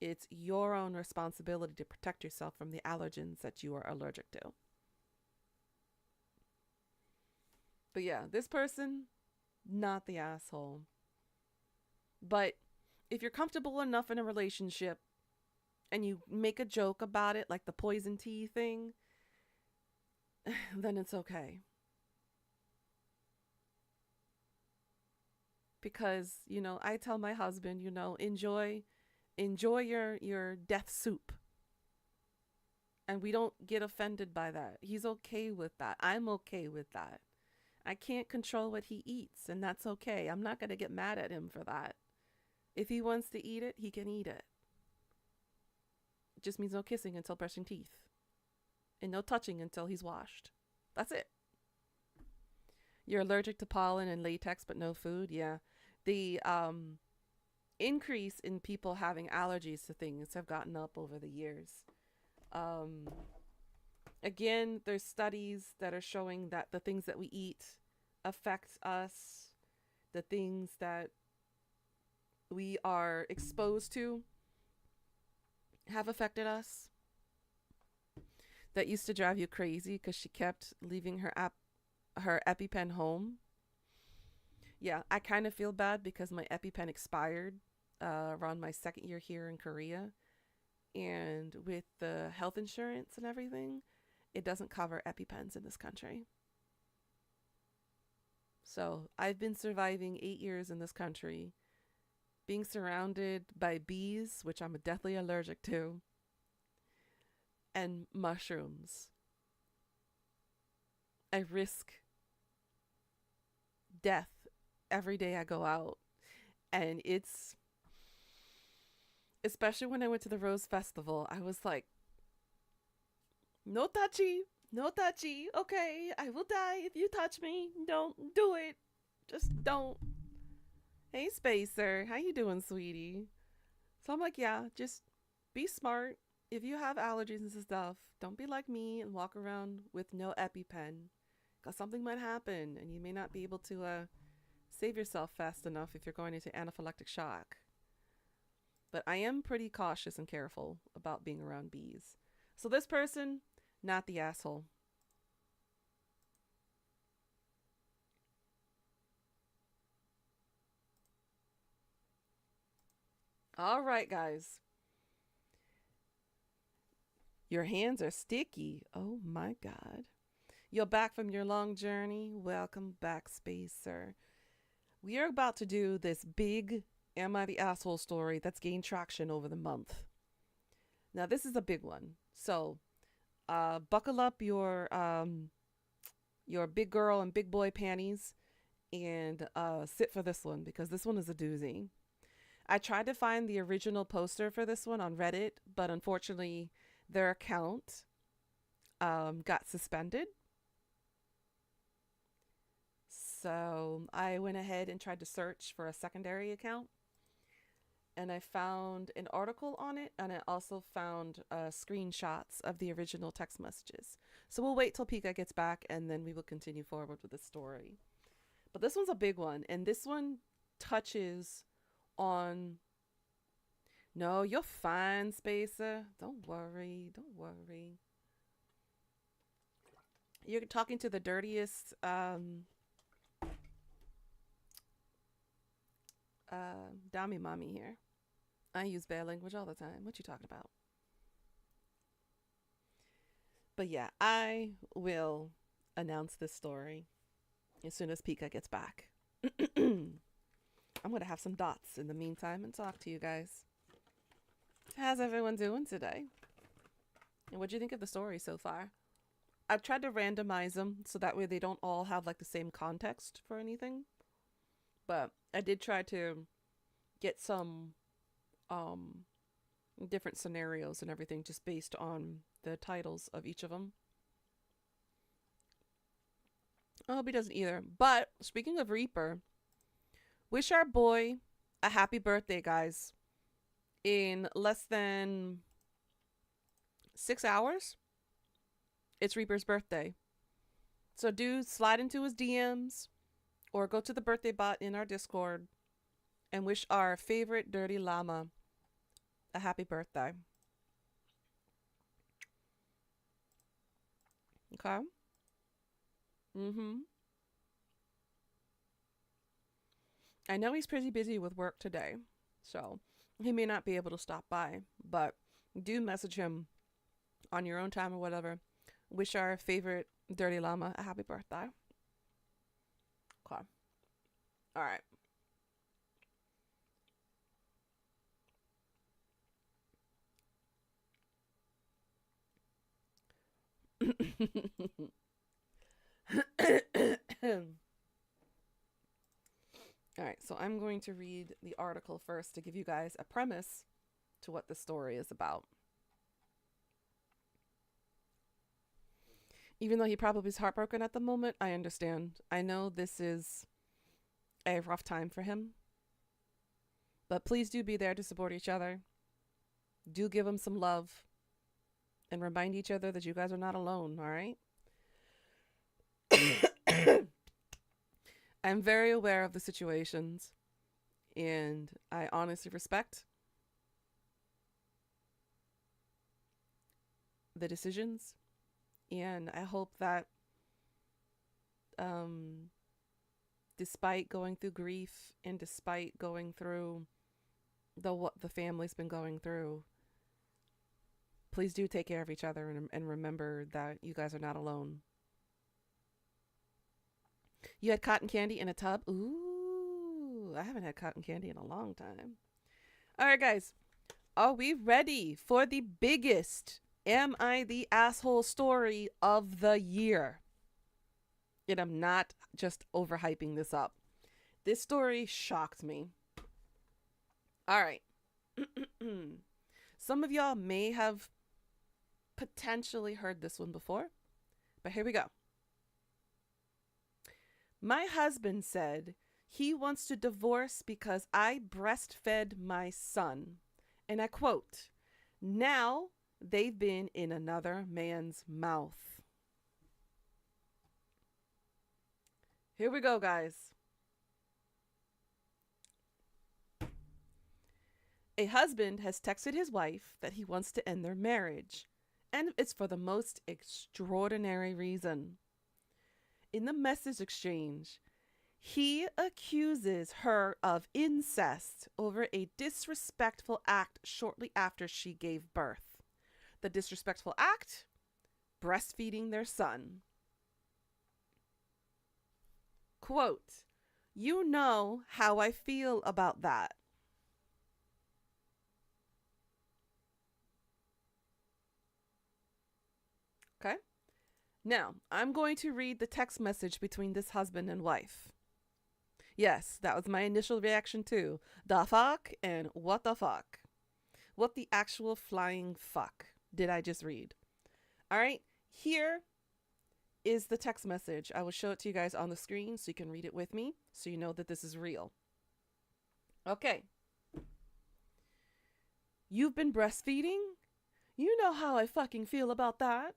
It's your own responsibility to protect yourself from the allergens that you are allergic to. But yeah, this person, not the asshole. But if you're comfortable enough in a relationship and you make a joke about it, like the poison tea thing, then it's okay. Because, I tell my husband, enjoy your death soup. And we don't get offended by that. He's okay with that. I'm okay with that. I can't control what he eats, and that's okay. I'm not going to get mad at him for that. If he wants to eat it, he can eat it. It just means no kissing until brushing teeth. And no touching until he's washed. That's it. You're allergic to pollen and latex, but no food? Yeah. The increase in people having allergies to things have gotten up over the years. Again, there's studies that are showing that the things that we eat affect us. The things that we are exposed to have affected us. That used to drive you crazy because she kept leaving her EpiPen home. Yeah, I kind of feel bad because my EpiPen expired around my second year here in Korea. And with the health insurance and everything, it doesn't cover EpiPens in this country. So I've been surviving 8 years in this country, being surrounded by bees, which I'm deathly allergic to, and mushrooms. I risk death every day I go out. And it's, especially when I went to the Rose Festival, I was like, no touchy, no touchy. Okay, I will die if you touch me. Don't do it. Just don't. Hey, Spacer. How you doing, sweetie? So I'm like, yeah, just be smart. If you have allergies and stuff, don't be like me and walk around with no EpiPen. Because something might happen and you may not be able to save yourself fast enough if you're going into anaphylactic shock. But I am pretty cautious and careful about being around bees. So this person, not the asshole. All right, guys. Your hands are sticky. Oh my God. You're back from your long journey. Welcome back, Spacer. We are about to do this big Am I the Asshole story that's gained traction over the month. Now, this is a big one. So, buckle up your big girl and big boy panties and sit for this one because this one is a doozy. I tried to find the original poster for this one on Reddit, but unfortunately, their account got suspended. So I went ahead and tried to search for a secondary account. And I found an article on it, and I also found screenshots of the original text messages. So we'll wait till Pika gets back, and then we will continue forward with the story. But this one's a big one, and this one touches on... No, you're fine, Spacer. Don't worry. Don't worry. You're talking to the dirtiest Dami mommy here. I use bad language all the time. What you talking about? But yeah, I will announce this story as soon as Pika gets back. I'm going to have some dots in the meantime and talk to you guys. How's everyone doing today? And what do you think of the story so far? I've tried to randomize them so that way they don't all have like the same context for anything. But I did try to get some different scenarios and everything just based on the titles of each of them. I hope he doesn't either. But speaking of Reaper, wish our boy a happy birthday, guys. In less than 6 hours, it's Reaper's birthday. So do slide into his DMs or go to the birthday bot in our Discord and wish our favorite dirty llama a happy birthday. Okay? I know he's pretty busy with work today, so he may not be able to stop by, but do message him on your own time or whatever. Wish our favorite dirty llama a happy birthday. Okay. All right. All right, so I'm going to read the article first to give you guys a premise to what the story is about. Even though he probably is heartbroken at the moment, I understand. I know this is a rough time for him. But please do be there to support each other. Do give him some love. And remind each other that you guys are not alone, all right? I'm very aware of the situations. And I honestly respect the decisions. And I hope that despite going through grief and despite going through what the family's been going through, please do take care of each other and remember that you guys are not alone. You had cotton candy in a tub? Ooh, I haven't had cotton candy in a long time. All right, guys. Are we ready for the biggest Am I the Asshole story of the year? And I'm not just overhyping this up. This story shocked me. All right. Some of y'all may have potentially heard this one before, but here we go. My husband said he wants to divorce because I breastfed my son. And I quote, now they've been in another man's mouth. Here we go, guys. A husband has texted his wife that he wants to end their marriage, and it's for the most extraordinary reason. In the message exchange, he accuses her of incest over a disrespectful act shortly after she gave birth. The disrespectful act? Breastfeeding their son. Quote, you know how I feel about that. Okay? Now, I'm going to read the text message between this husband and wife. Yes, that was my initial reaction too. The fuck and what the fuck? What the actual flying fuck did I just read? All right, here is the text message. I will show it to you guys on the screen so you can read it with me so you know that this is real. Okay. You've been breastfeeding? You know how I fucking feel about that.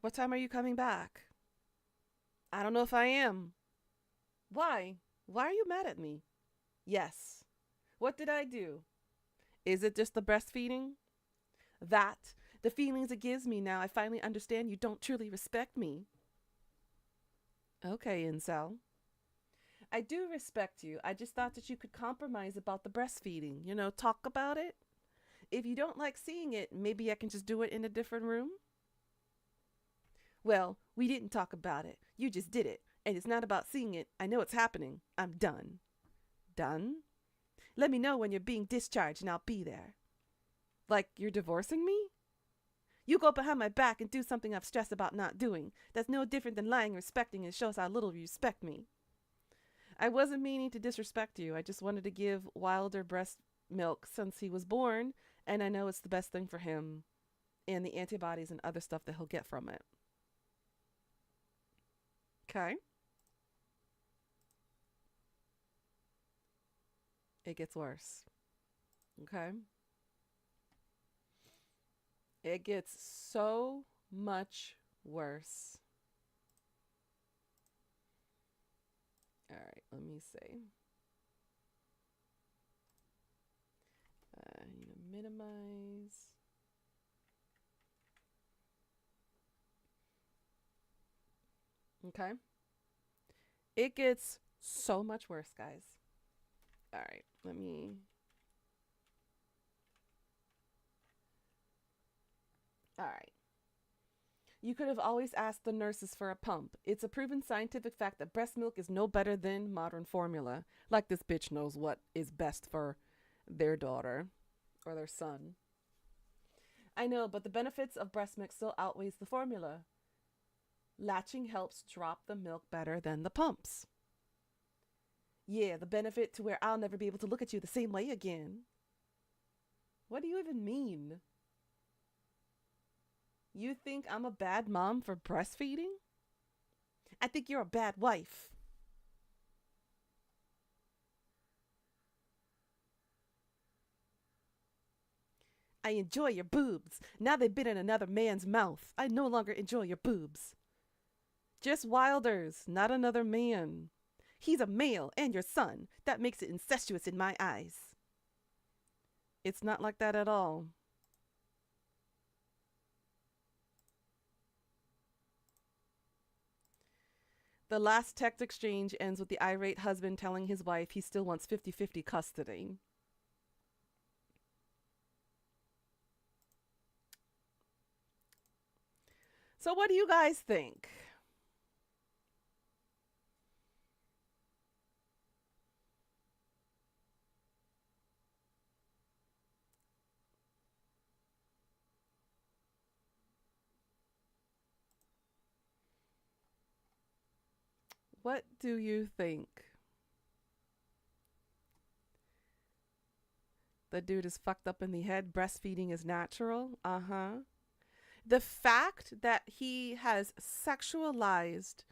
What time are you coming back? I don't know if I am. Why? Why are you mad at me? Yes. What did I do? Is it just the breastfeeding? That, the feelings it gives me now, I finally understand you don't truly respect me. Okay, incel. I do respect you. I just thought that you could compromise about the breastfeeding. You know, talk about it. If you don't like seeing it, maybe I can just do it in a different room. Well, we didn't talk about it. You just did it. And it's not about seeing it. I know it's happening. I'm done. Done? Let me know when you're being discharged and I'll be there. Like you're divorcing me? You go behind my back and do something I've stressed about not doing. That's no different than lying and respecting, and shows how little you respect me. I wasn't meaning to disrespect you. I just wanted to give Wilder breast milk since he was born, and I know it's the best thing for him and the antibodies and other stuff that he'll get from it. Okay. It gets worse. Okay. It gets so much worse. All right, let me see. I need to minimize. Okay. It gets so much worse, guys. All right, let me. All right. You could have always asked the nurses for a pump. It's a proven scientific fact that breast milk is no better than modern formula. Like this bitch knows what is best for their daughter or their son. I know, but the benefits of breast milk still outweighs the formula. Latching helps drop the milk better than the pumps. Yeah, the benefit to where I'll never be able to look at you the same way again. What do you even mean? You think I'm a bad mom for breastfeeding? I think you're a bad wife. I enjoy your boobs. Now they've been in another man's mouth. I no longer enjoy your boobs. Just Wilder's, not another man. He's a male and your son. That makes it incestuous in my eyes. It's not like that at all. The last text exchange ends with the irate husband telling his wife he still wants 50-50 custody. So what do you guys think? What do you think? The dude is fucked up in the head. Breastfeeding is natural. Uh huh. The fact that he has sexualized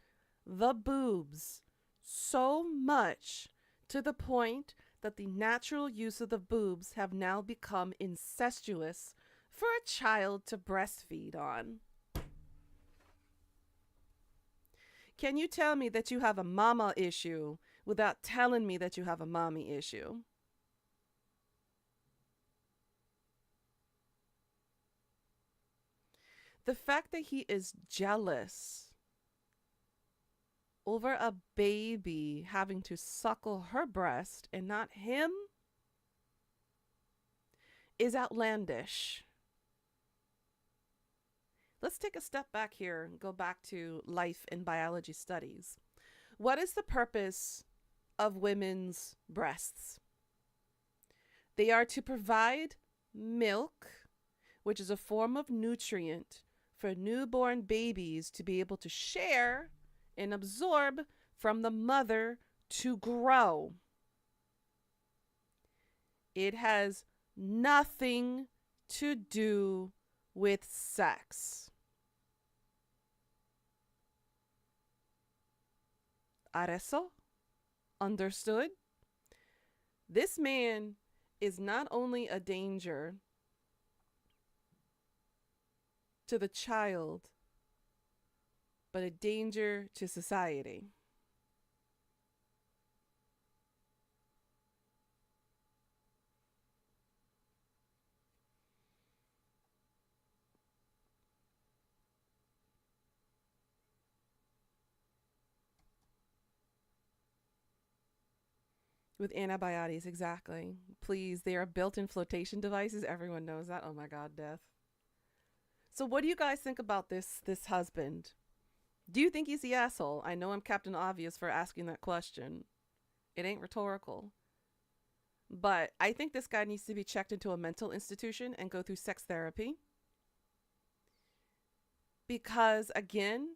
the boobs so much to the point that the natural use of the boobs have now become incestuous for a child to breastfeed on. Can you tell me that you have a mama issue without telling me that you have a mommy issue? The fact that he is jealous over a baby having to suckle her breast and not him is outlandish. Let's take a step back here and go back to life and biology studies. What is the purpose of women's breasts? They are to provide milk, which is a form of nutrient for newborn babies to be able to share and absorb from the mother to grow. It has nothing to do with sex. Areso? Understood? This man is not only a danger to the child, but a danger to society. With antibiotics, exactly. Please, they are built-in flotation devices. Everyone knows that. Oh my God, death. So what do you guys think about this husband? Do you think he's the asshole? I know I'm Captain Obvious for asking that question. It ain't rhetorical. But I think this guy needs to be checked into a mental institution and go through sex therapy. Because again,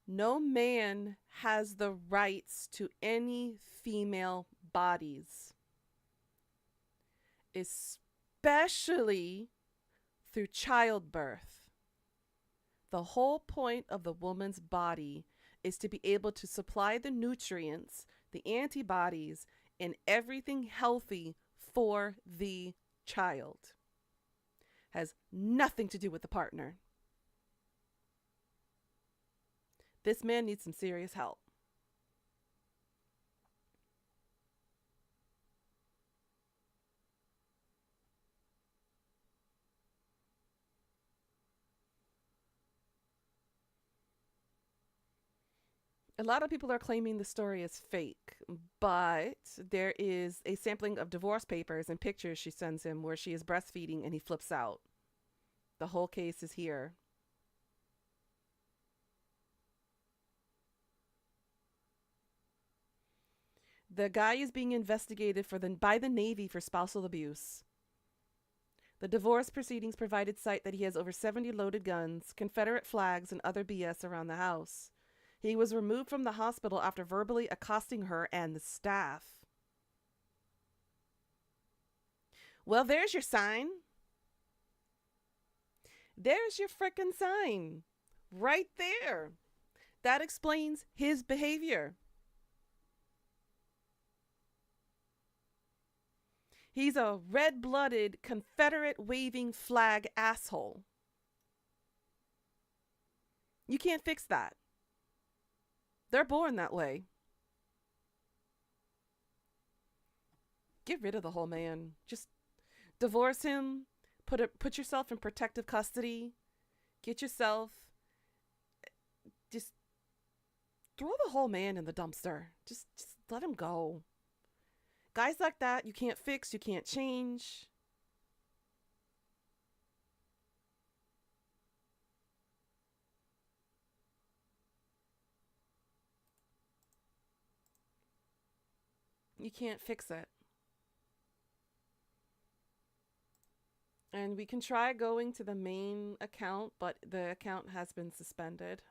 no man has the rights to any female bodies, especially through childbirth. The whole point of the woman's body is to be able to supply the nutrients, the antibodies, and everything healthy for the child. Has nothing to do with the partner. This man needs some serious help. A lot of people are claiming the story is fake, but there is a sampling of divorce papers and pictures she sends him where she is breastfeeding and he flips out. The whole case is here. The guy is being investigated by the Navy for spousal abuse. The divorce proceedings provided cite that he has over 70 loaded guns, Confederate flags, and other BS around the house. He was removed from the hospital after verbally accosting her and the staff. Well, there's your sign. There's your frickin' sign. Right there. That explains his behavior. He's a red-blooded, Confederate waving flag asshole. You can't fix that. They're born that way. Get rid of the whole man. Just divorce him. Put yourself in protective custody. Get yourself. Just throw the whole man in the dumpster. Just let him go. Guys like that, you can't fix, you can't change. You can't fix it. And we can try going to the main account, but the account has been suspended.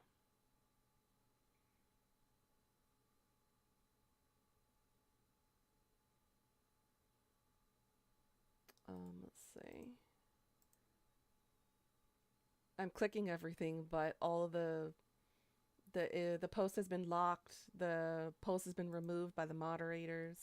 see. I'm clicking everything, but all of the post has been locked. The post has been removed by the moderators.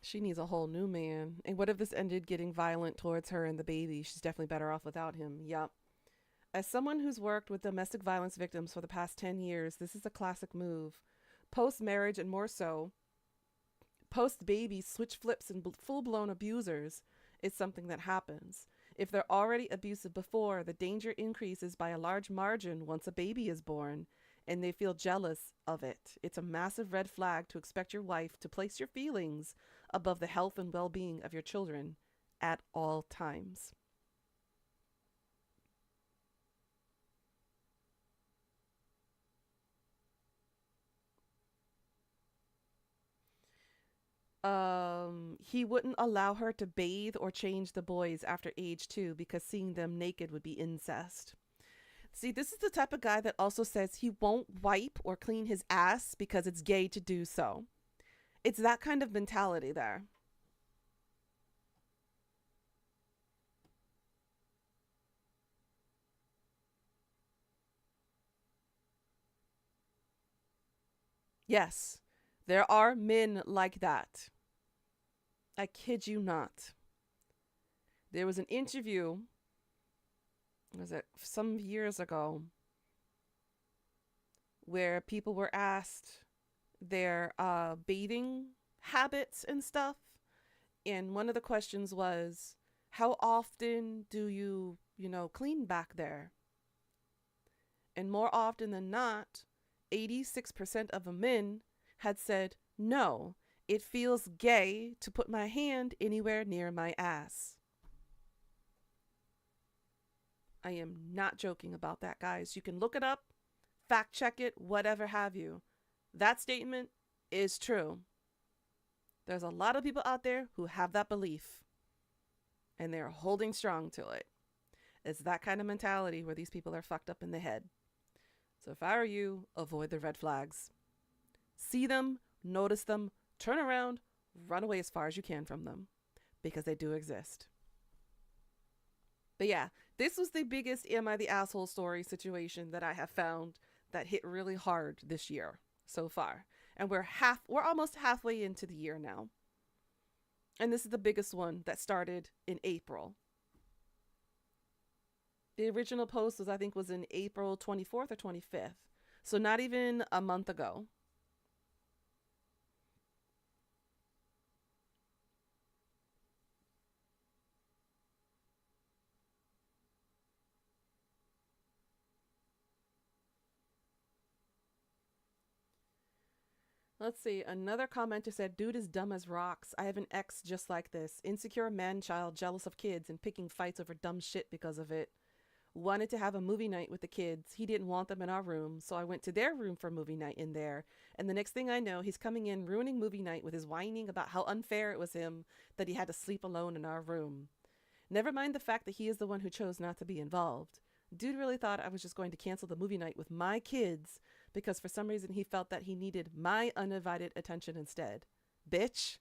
She needs a whole new man. And what if this ended getting violent towards her and the baby? She's definitely better off without him. Yup. As someone who's worked with domestic violence victims for the past 10 years, this is a classic move. Post marriage, and more so, post baby switch flips and full blown abusers is something that happens. If they're already abusive before, the danger increases by a large margin once a baby is born and they feel jealous of it. It's a massive red flag to expect your wife to place your feelings above the health and well being of your children at all times. He wouldn't allow her to bathe or change the boys after age 2 because seeing them naked would be incest. See, this is the type of guy that also says he won't wipe or clean his ass because it's gay to do so. It's that kind of mentality there. Yes, there are men like that. I kid you not. There was an interview, was it some years ago, where people were asked their bathing habits and stuff. And one of the questions was, how often do you clean back there? And more often than not, 86% of the men had said, no, it feels gay to put my hand anywhere near my ass. I am not joking about that, guys. You can look it up, fact check it, whatever have you. That statement is true. There's a lot of people out there who have that belief, and they're holding strong to it. It's that kind of mentality where these people are fucked up in the head. So if I were you, avoid the red flags. See them, notice them, turn around, run away as far as you can from them, because they do exist. But yeah, this was the biggest Am I the Asshole story situation that I have found that hit really hard this year so far. And we're almost halfway into the year now. And this is the biggest one that started in April. The original post was, I think, was in April 24th or 25th. So not even a month ago. Let's see. Another commenter said, dude is dumb as rocks. I have an ex just like this. Insecure man child, jealous of kids, and picking fights over dumb shit because of it. Wanted to have a movie night with the kids. He didn't want them in our room, so I went to their room for movie night in there. And the next thing I know, he's coming in, ruining movie night with his whining about how unfair it was him that he had to sleep alone in our room. Never mind the fact that he is the one who chose not to be involved. Dude really thought I was just going to cancel the movie night with my kids because for some reason he felt that he needed my undivided attention instead. Bitch.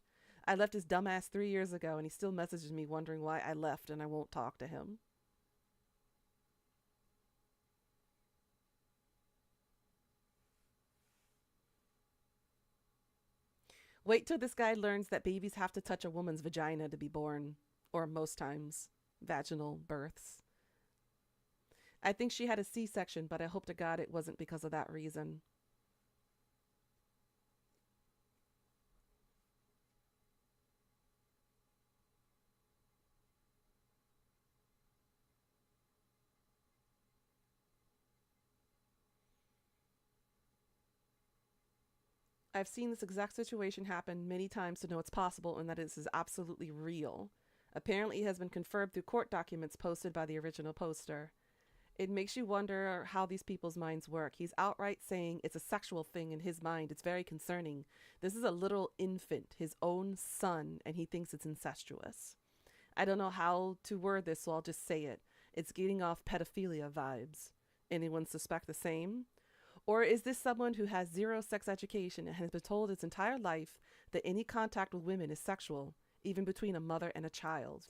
I left his dumbass 3 years ago and he still messages me wondering why I left and I won't talk to him. Wait till this guy learns that babies have to touch a woman's vagina to be born, or most times, vaginal births. I think she had a C-section, but I hope to God it wasn't because of that reason. I've seen this exact situation happen many times to know it's possible and that this is absolutely real. Apparently, it has been confirmed through court documents posted by the original poster. It makes you wonder how these people's minds work. He's outright saying it's a sexual thing in his mind. It's very concerning. This is a little infant, his own son, and he thinks it's incestuous. I don't know how to word this, so I'll just say it. It's getting off pedophilia vibes. Anyone suspect the same? Or is this someone who has zero sex education and has been told its entire life that any contact with women is sexual, even between a mother and a child?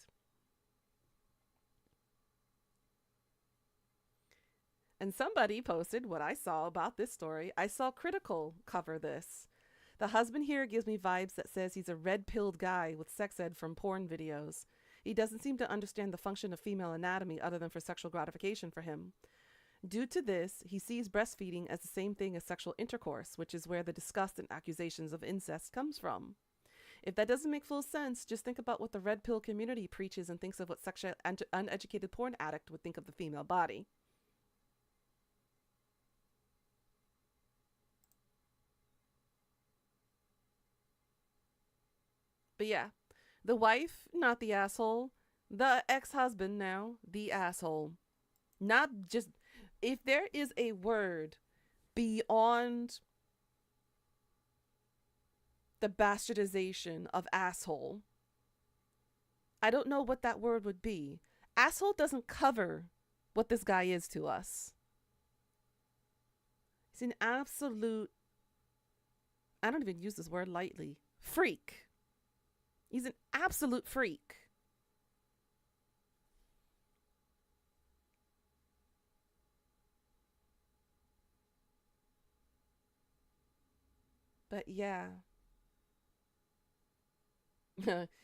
And somebody posted what I saw about this story. I saw Critical cover this. The husband here gives me vibes that says he's a red-pilled guy with sex ed from porn videos. He doesn't seem to understand the function of female anatomy other than for sexual gratification for him. Due to this, he sees breastfeeding as the same thing as sexual intercourse, which is where the disgust and accusations of incest comes from. If that doesn't make full sense, just think about what the red pill community preaches and thinks of what sexual uneducated porn addict would think of the female body. But yeah, the wife, not the asshole. The ex-husband now, the asshole. Not just, if there is a word beyond the bastardization of asshole, I don't know what that word would be. Asshole doesn't cover what this guy is to us. He's an absolute, I don't even use this word lightly, freak. He's an absolute freak. But yeah.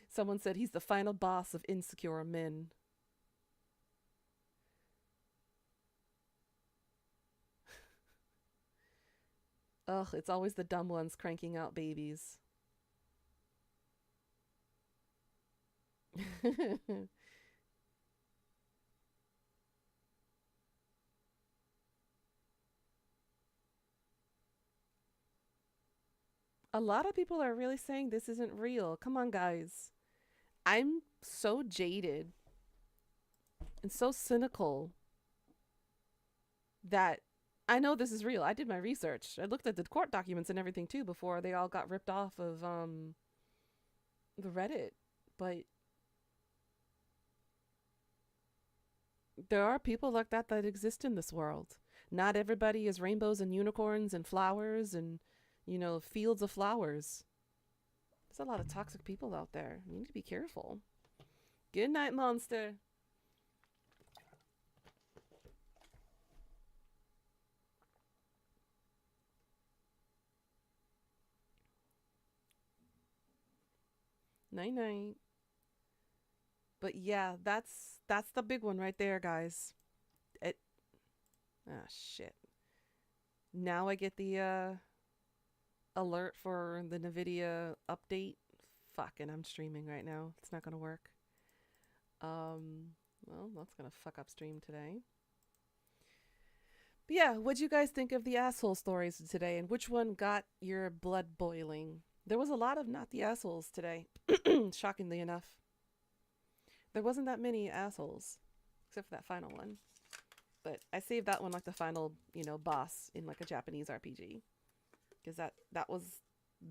Someone said he's the final boss of insecure men. Ugh, it's always the dumb ones cranking out babies. A lot of people are really saying this isn't real. Come on, guys. I'm so jaded and so cynical that I know this is real. I did my research. I looked at the court documents and everything too before they all got ripped off of the Reddit. But there are people like that exist in this world. Not everybody is rainbows and unicorns and flowers and, you know, fields of flowers. There's a lot of toxic people out there. You need to be careful. Good night, monster. Night night. But yeah, that's the big one right there, guys. It shit. Now I get the alert for the NVIDIA update. Fuck, and I'm streaming right now. It's not gonna work. Well, that's gonna fuck up stream today. But yeah, what'd you guys think of the asshole stories today, and which one got your blood boiling? There was a lot of not the assholes today, shockingly enough. There wasn't that many assholes, except for that final one. But I saved that one like the final, you know, boss in like a Japanese RPG. Because that was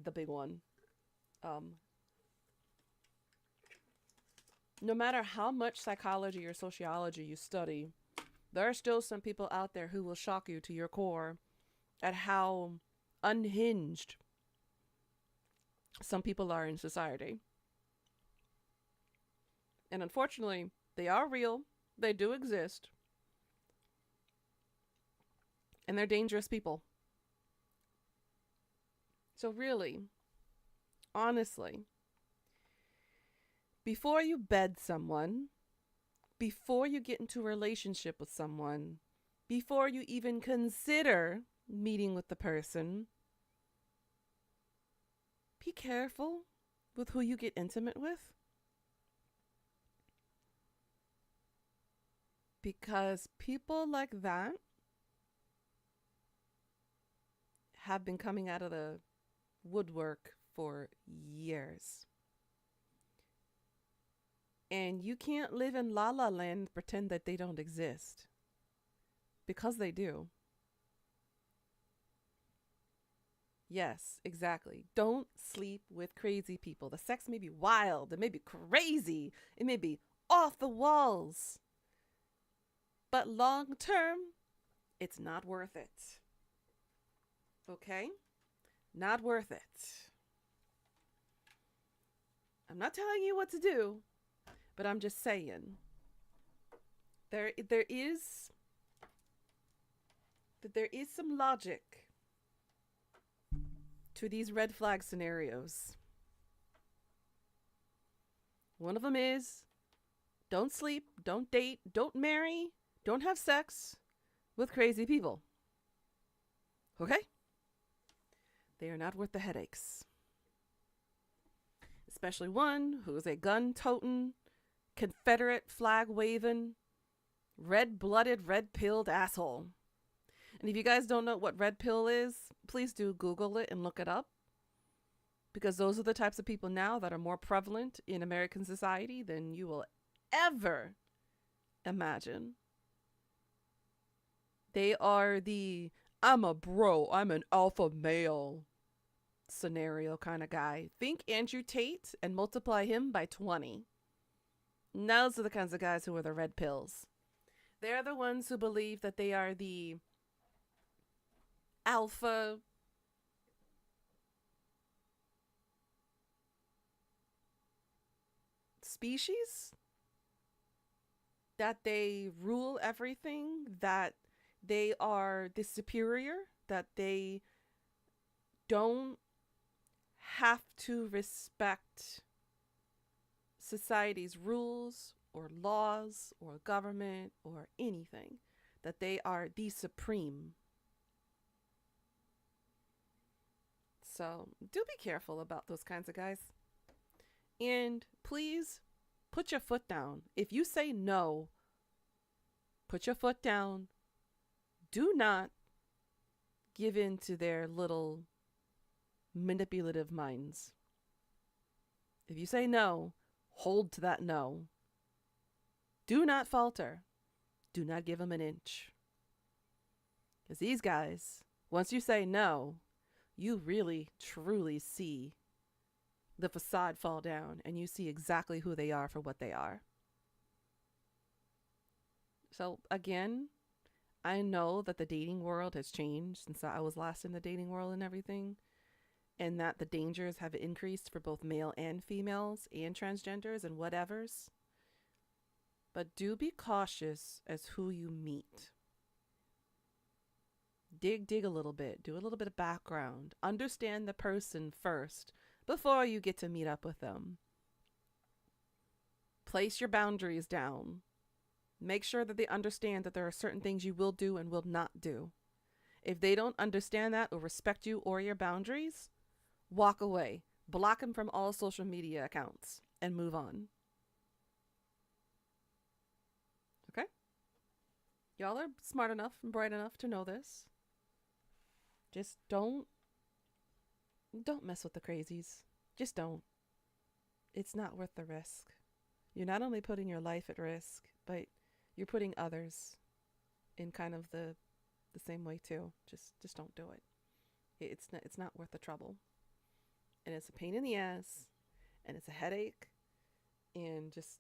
the big one. No matter how much psychology or sociology you study, there are still some people out there who will shock you to your core at how unhinged some people are in society. And unfortunately, they are real. They do exist. And they're dangerous people. So really, honestly, before you bed someone, before you get into a relationship with someone, before you even consider meeting with the person, be careful with who you get intimate with. Because people like that have been coming out of the woodwork for years. And you can't live in La La Land and pretend that they don't exist. because they do. Yes, exactly. Don't sleep with crazy people. The sex may be wild, it may be crazy, it may be off the walls, but long term, it's not worth it. Okay? Not worth it. I'm not telling you what to do, but I'm just saying there is some logic to these red flag scenarios. One of them is don't sleep, don't date, don't marry, don't have sex with crazy people. Okay? They are not worth the headaches. Especially one who's a gun-toting, Confederate flag-waving, red-blooded, red-pilled asshole. And if you guys don't know what red pill is, please do Google it and look it up. Because those are the types of people now that are more prevalent in American society than you will ever imagine. They are the I'm a bro, I'm an alpha male scenario kind of guy. Think Andrew Tate and multiply him by 20. Those are the kinds of guys who are the red pills. They're the ones who believe that they are the alpha species, that they rule everything, that they are the superior, that they don't have to respect society's rules or laws or government or anything, that they are the supreme. So do be careful about those kinds of guys. And please put your foot down. If you say no, put your foot down. Do not give in to their little manipulative minds. If you say no, hold to that no. Do not falter. Do not give them an inch. Because these guys, once you say no, you really, truly see the facade fall down and you see exactly who they are for what they are. So again, I know that the dating world has changed since I was last in the dating world and everything, and that the dangers have increased for both male and females and transgenders and whatevers. But do be cautious as who you meet. Dig a little bit. Do a little bit of background. Understand the person first before you get to meet up with them. Place your boundaries down. Make sure that they understand that there are certain things you will do and will not do. If they don't understand that or respect you or your boundaries, walk away. Block them from all social media accounts and move on. Okay? Y'all are smart enough and bright enough to know this. Just don't mess with the crazies. Just don't. It's not worth the risk. You're not only putting your life at risk, but you're putting others in kind of the same way too. Just don't do it. It's not worth the trouble. And it's a pain in the ass, and it's a headache, and just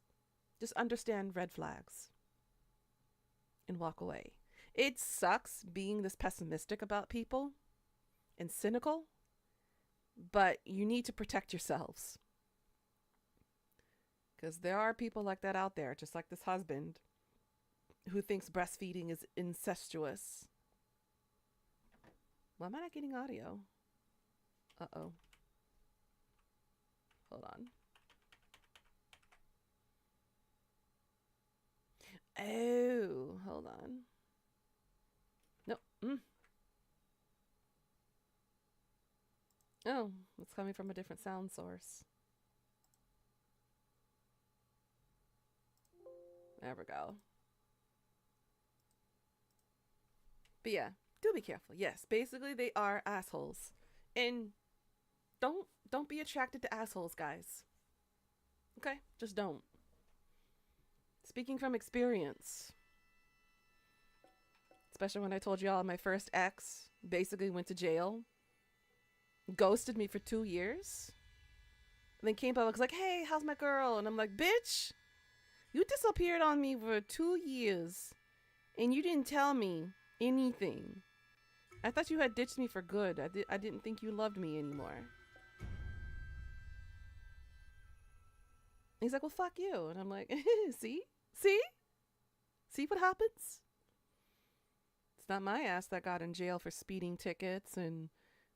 understand red flags and walk away. It sucks being this pessimistic about people and cynical, but you need to protect yourselves. Because there are people like that out there, just like this husband who thinks breastfeeding is incestuous. Why am I not getting audio? Uh-oh. Hold on. Oh, hold on. Nope. Oh, it's coming from a different sound source. There we go. But yeah, do be careful. Yes, basically they are assholes. And don't be attracted to assholes, guys. Okay? Just don't. Speaking from experience. Especially when I told y'all my first ex basically went to jail, ghosted me for 2 years, and then came back and was like, hey, how's my girl? And I'm like, bitch, you disappeared on me for 2 years and you didn't tell me anything. I thought you had ditched me for good. I didn't think you loved me anymore. He's like, well, fuck you. And I'm like, see? See? See what happens? It's not my ass that got in jail for speeding tickets and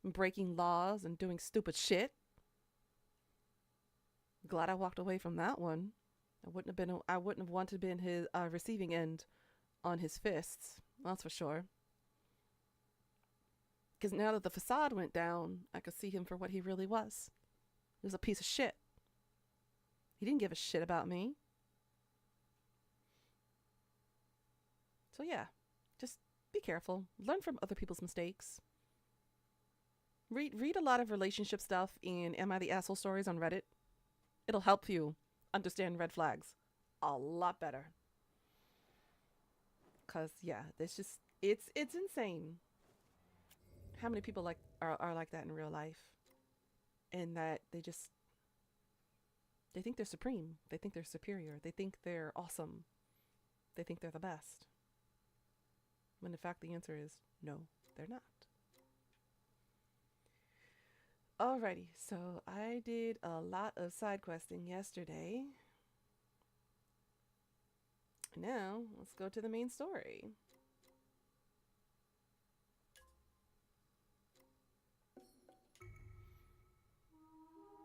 breaking laws and doing stupid shit. Glad I walked away from that one. I wouldn't have wanted to be in his receiving end on his fists. That's for sure. Because now that the facade went down, I could see him for what he really was. He was a piece of shit. He didn't give a shit about me. So yeah, just be careful. Learn from other people's mistakes. Read a lot of relationship stuff in Am I the Asshole stories on Reddit. It'll help you understand red flags a lot better. Cause yeah, it's insane how many people are like that in real life, and that they think they're supreme, they think they're superior, they think they're awesome, they think they're the best, when in fact the answer is no, they're not. Alrighty, so I did a lot of side questing yesterday. Now let's go to the main story.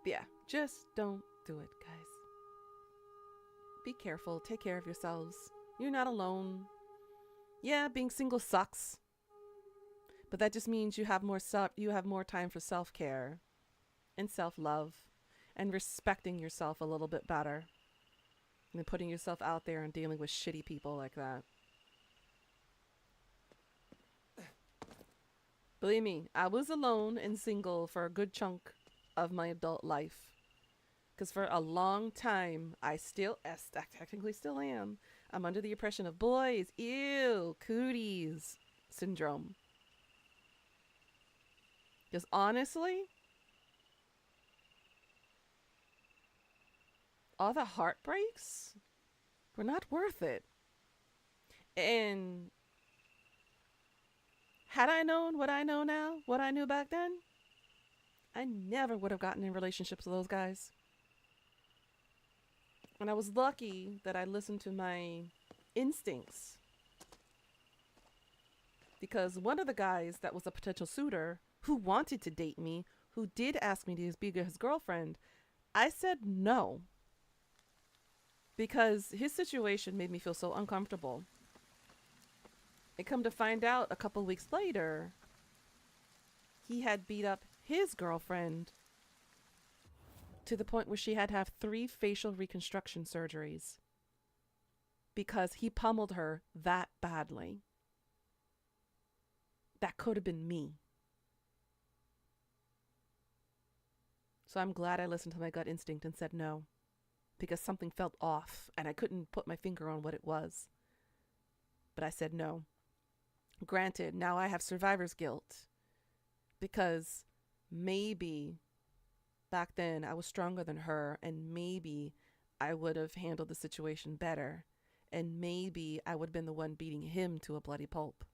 Yeah, just don't do it, guys. Be careful. Take care of yourselves. You're not alone. Yeah, being single sucks, but that just means you have more time for self-care and self-love and respecting yourself a little bit better than putting yourself out there and dealing with shitty people like that. Believe me, I was alone and single for a good chunk of my adult life. Because for a long time, I technically still am. I'm under the oppression of boys, ew, cooties syndrome. Because honestly, all the heartbreaks were not worth it. And had I known what I know now, what I knew back then, I never would have gotten in relationships with those guys. And I was lucky that I listened to my instincts. Because one of the guys that was a potential suitor who wanted to date me, who did ask me to be his girlfriend, I said no. Because his situation made me feel so uncomfortable. And come to find out a couple weeks later, he had beat up his girlfriend to the point where she had to have 3 facial reconstruction surgeries because he pummeled her that badly. That could have been me. So I'm glad I listened to my gut instinct and said no, because something felt off and I couldn't put my finger on what it was. But I said no. Granted, now I have survivor's guilt because maybe back then I was stronger than her, and maybe I would have handled the situation better, and maybe I would have been the one beating him to a bloody pulp,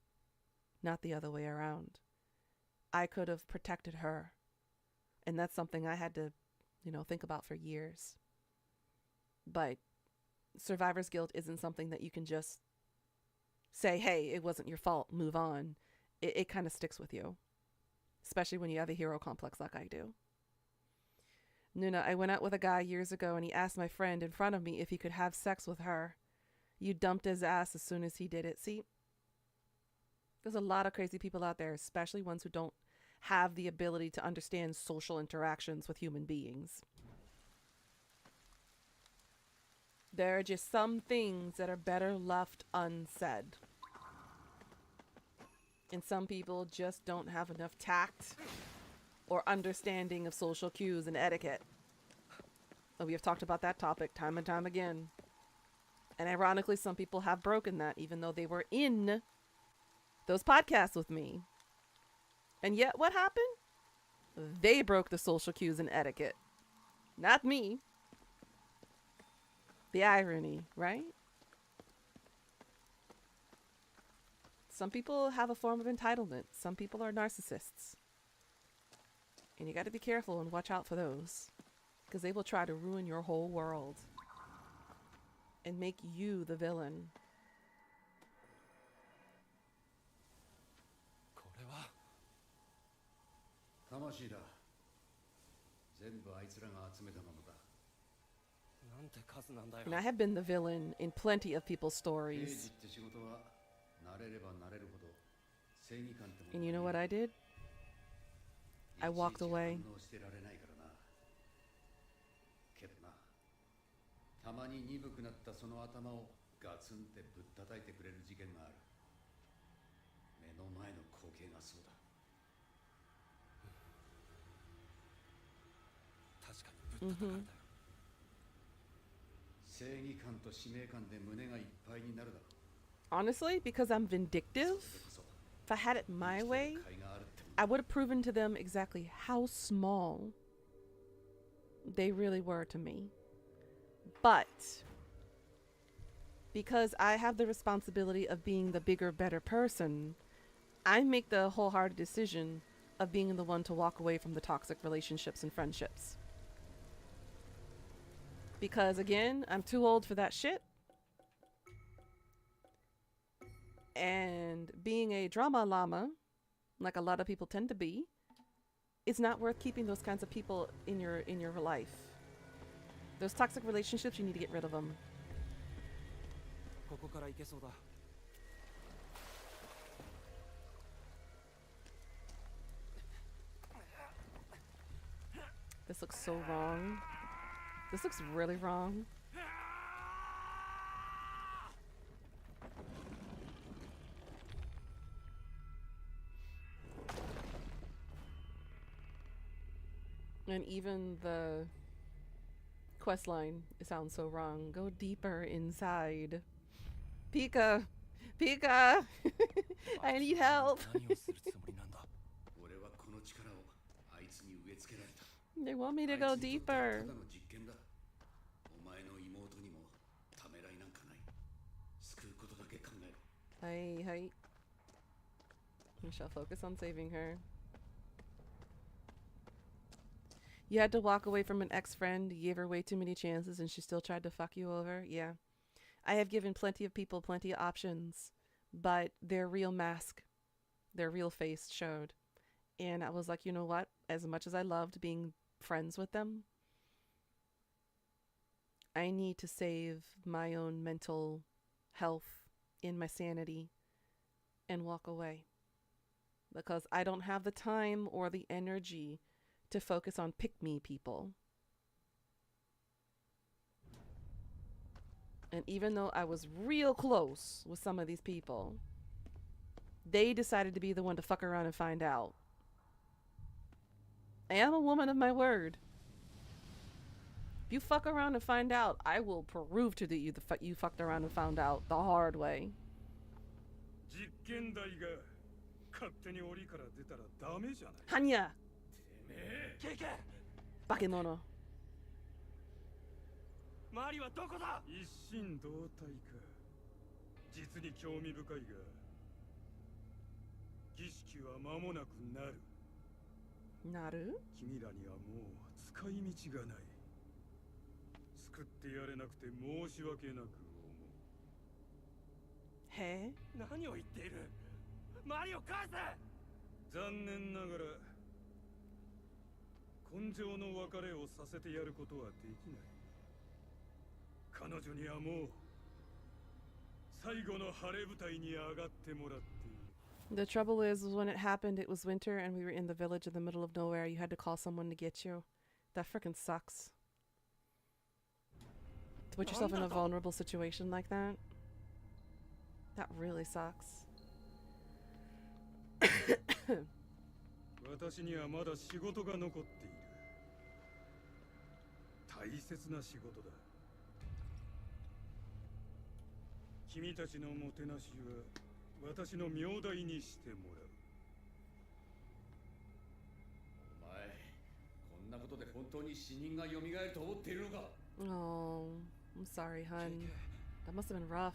not the other way around. I could have protected her, and that's something I had to, think about for years. But survivor's guilt isn't something that you can just say, hey, it wasn't your fault, move on. It kind of sticks with you, especially when you have a hero complex like I do. Nuna, I went out with a guy years ago and he asked my friend in front of me if he could have sex with her. You dumped his ass as soon as he did it. See, there's a lot of crazy people out there, especially ones who don't have the ability to understand social interactions with human beings. There are just some things that are better left unsaid. And some people just don't have enough tact or understanding of social cues and etiquette. And we have talked about that topic time and time again. And ironically, some people have broken that, even though they were in those podcasts with me. And yet, what happened? They broke the social cues and etiquette. Not me. The irony, right? Some people have a form of entitlement. Some people are narcissists. And you got to be careful and watch out for those. Because they will try to ruin your whole world. And make you the villain. これは魂だ。全部あいつらが集めたものだ。なんて数なんだよ。 And I have been the villain in plenty of people's stories. And you know what I did? I walked away. たまに鈍くなったその頭をガツンってぶったたいてくれる事件がある。目の前の光景がそうだ。確かにぶったたかれたよ。正義感と使命感で胸がいっぱいになるだろう。 Honestly, because I'm vindictive, if I had it my way, I would have proven to them exactly how small they really were to me. But because I have the responsibility of being the bigger, better person, I make the wholehearted decision of being the one to walk away from the toxic relationships and friendships. Because again, I'm too old for that shit. And being a drama llama, like a lot of people tend to be, it's not worth keeping those kinds of people in your life. Those toxic relationships, you need to get rid of them. This looks so wrong. This looks really wrong. And even the quest line, it sounds so wrong. Go deeper inside. Pika! Pika! I need help! They want me to go deeper. Hi. We shall focus on saving her. You had to walk away from an ex-friend. You gave her way too many chances and she still tried to fuck you over. Yeah. I have given plenty of people plenty of options, but their real mask, their real face showed. And I was like, you know what? As much as I loved being friends with them, I need to save my own mental health and my sanity and walk away. Because I don't have the time or the energy to focus on pick-me people. And even though I was real close with some of these people, they decided to be the one to fuck around and find out. I am a woman of my word. If you fuck around and find out, I will prove to you you fucked around and found out the hard way. Hanya! Bakemono. マリはどこだ。一心同体か。実に興味深いが、儀式は間もなくなる。なる？君らにはもう使い道がない。救ってやれなくて申し訳なく思う。へ？何を言っている？マリを返せ！残念ながら、根性の別れをさせてやることはできない。彼女にはもう最後の晴れ舞台に上がってもらっている。 The trouble is when it happened, it was winter and we were in the village in the middle of nowhere. You had to call someone to get you. That frickin' sucks. To put yourself in a vulnerable situation like that. That really sucks. 私にはまだ仕事が残っている。大切な仕事だ。君たちのもてなしは私の名代にしてもらう。お前、こんなことで本当に死人が蘇ると思っているのか。 Oh, I'm sorry, hun. That must have been rough.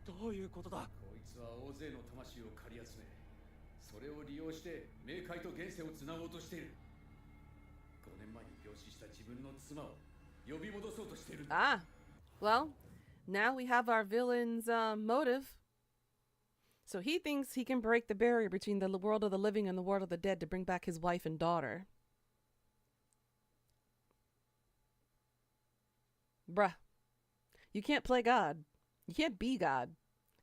どういうことだ。こいつは大勢の魂を借り集め、それを利用して冥界と現世をつなごうとしている。5年前に病死した自分の妻を呼び戻そうとしている。 Ah, well, now we have our villain's motive. So he thinks he can break the barrier between the world of the living and the world of the dead to bring back his wife and daughter. Bruh, you can't play God. You can't be God.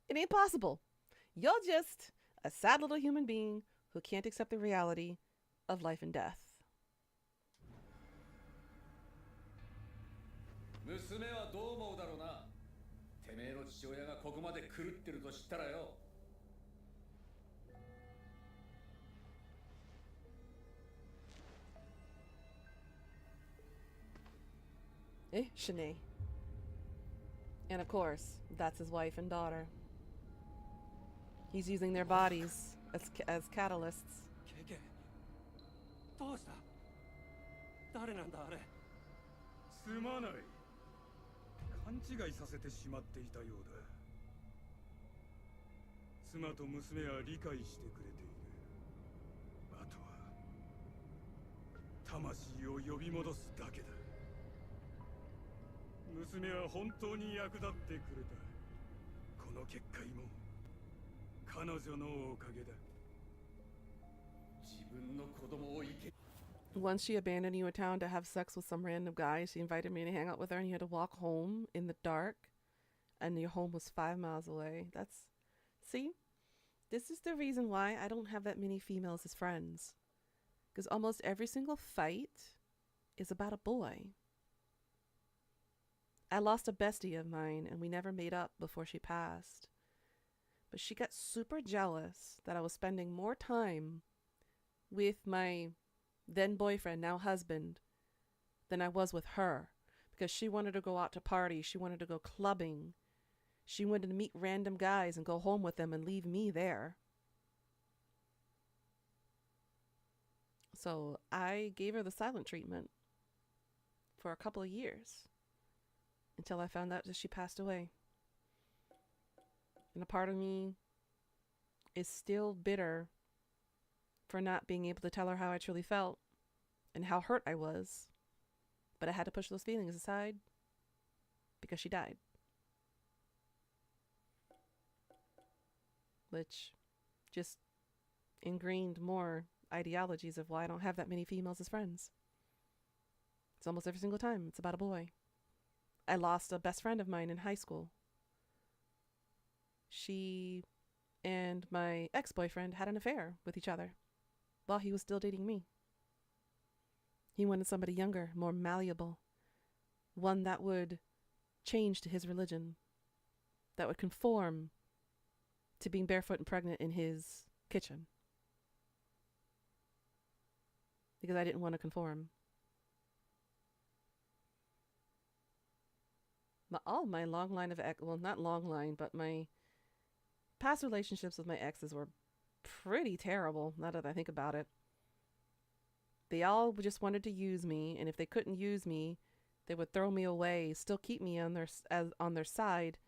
It ain't possible. You're just a sad little human being who can't accept the reality of life and death. 娘はどう思うだろうな。てめえの父親がここまで狂ってると知ったらよ。Shanae. And of course, that's his wife and daughter. He's using their bodies as catalysts. ケケ、どうした。誰なんだあれ。すまない。勘違いさせてしまっていたようだ。妻と娘は理解してくれている。あとは魂を呼び戻すだけだ。娘は本当に役立ってくれた。この結界も彼女のおかげだ。自分の子供を生け。 Once she abandoned you in town to have sex with some random guy, she invited me to hang out with her, and you had to walk home in the dark, and your home was 5 miles away. See? This is the reason why I don't have that many females as friends. Because almost every single fight is about a boy. I lost a bestie of mine, and we never made up before she passed. But she got super jealous that I was spending more time with my then boyfriend, now husband, than I was with her. Because she wanted to go out to parties, she wanted to go clubbing, she wanted to meet random guys and go home with them and leave me there. So I gave her the silent treatment for a couple of years until I found out that she passed away. And a part of me is still bitter for not being able to tell her how I truly felt and how hurt I was. But I had to push those feelings aside because she died. Which just ingrained more ideologies of why I don't have that many females as friends. It's almost every single time it's about a boy. I lost a best friend of mine in high school. She and my ex-boyfriend had an affair with each other while he was still dating me. He wanted somebody younger, more malleable, one that would change to his religion, that would conform to being barefoot and pregnant in his kitchen. Because I didn't want to conform. All my long line of well, not long line, but my past relationships with my exes were pretty terrible, now that I think about it. They all just wanted to use me, and if they couldn't use me, they would throw me away, still keep me on their side,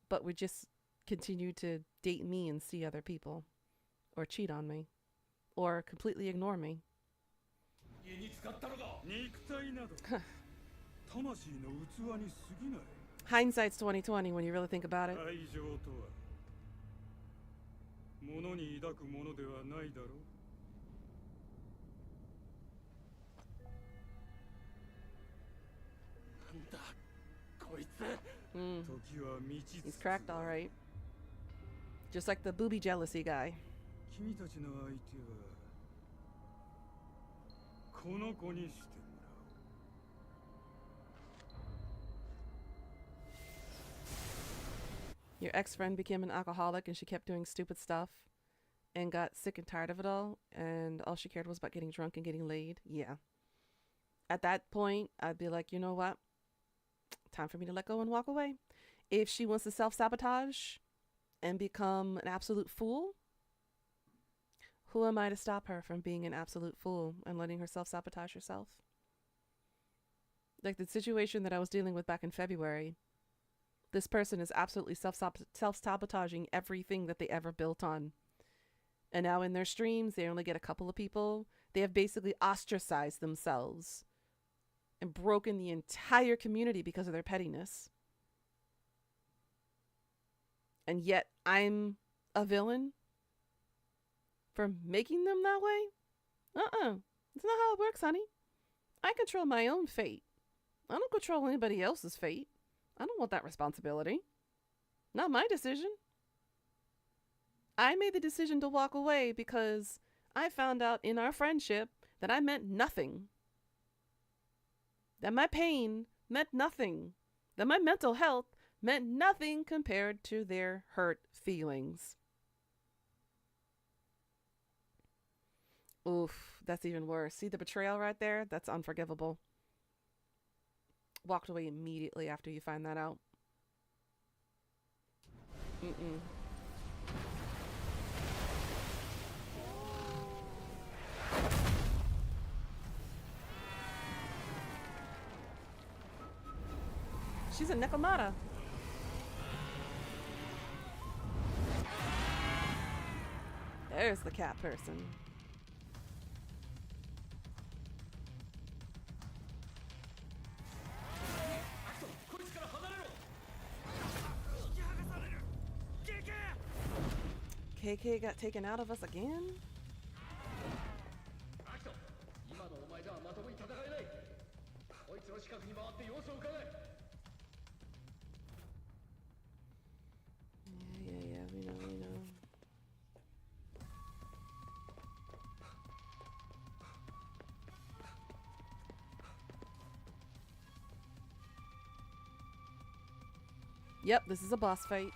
but would just continue to date me and see other people, or cheat on me, or completely ignore me. Hindsight's 2020 when you really think about it. 物に抱くものではないだろう。なんだこいつ。時は満ちつつ。He's cracked all right. Just like the booby jealousy guy. 君たちの相手はこの子にしてもらう。Your ex-friend became an alcoholic and she kept doing stupid stuff and got sick and tired of it all, and all she cared was about getting drunk and getting laid. Yeah. At that point, I'd be like, you know what? Time for me to let go and walk away. If she wants to self-sabotage and become an absolute fool, who am I to stop her from being an absolute fool and letting herself sabotage herself? Like the situation that I was dealing with back in February, this person is absolutely self-sabotaging everything that they ever built on. And now in their streams, they only get a couple of people. They have basically ostracized themselves and broken the entire community because of their pettiness. And yet I'm a villain for making them that way? It's not how it works, honey. I control my own fate. I don't control anybody else's fate. I don't want that responsibility. Not my decision. I made the decision to walk away because I found out in our friendship that I meant nothing. That my pain meant nothing. That my mental health meant nothing compared to their hurt feelings. Oof, that's even worse. See the betrayal right there? That's unforgivable. Walked away immediately after you find that out. She's a Nekomata. There's the cat person. KK got taken out of us again? Yeah, we know. Yep, this is a boss fight.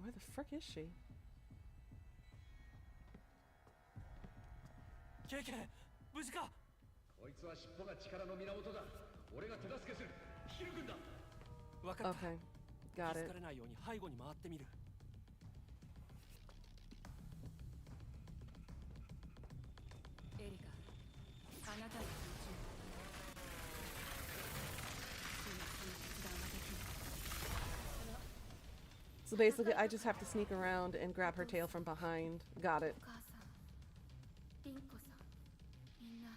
Where the frick is she? KK, 無事か? こいつは尻尾が力の源だ。俺が手助けする。ヒル君だ。分かった。 Okay, got 気づ it. かれないように背後に回ってみる。エリカ、あなたの道を。So basically, I just have to sneak around and grab her tail from behind. Got it. お母さん、リンコさん、みんな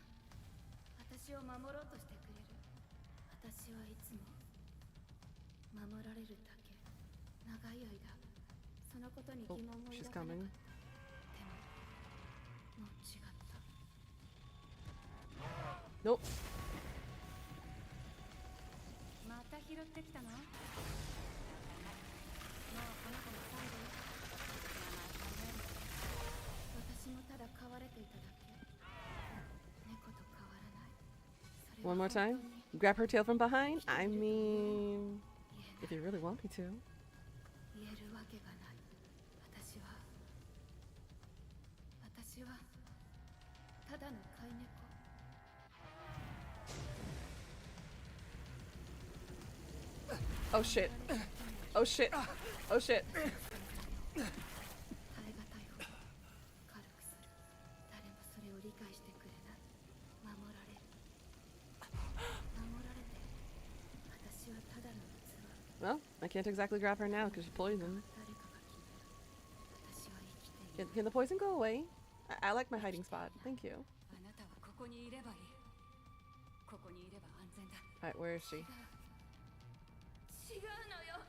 私を守ろうとしてくれる。私はいつも守られるだけ長い間そのことに疑問を抱 She's かなかっ coming. た。でももう違った。 Nope. また拾ってきたの？もうこの子の最後よ。名前考える。私もただ飼われていただけ。猫と変わらない。それは One more 本当 time. に Grab her tail from behind? I mean, if you really want me to. 言えるわけがない。私はただの飼い猫。 Oh shit. Oh shit. Oh shit. 耐え難いほど軽くする。誰もそれを理解してくれない。守られる。守られて。私はただの器。 Well, I can't exactly grab her now because she's poisoned. 誰かが決める。私は生きている。 Can the poison go away? I like my hiding spot. Thank you. あなたはここにいればいい。ここにいれば安全だ。 Alright, where is she? 違うのよ。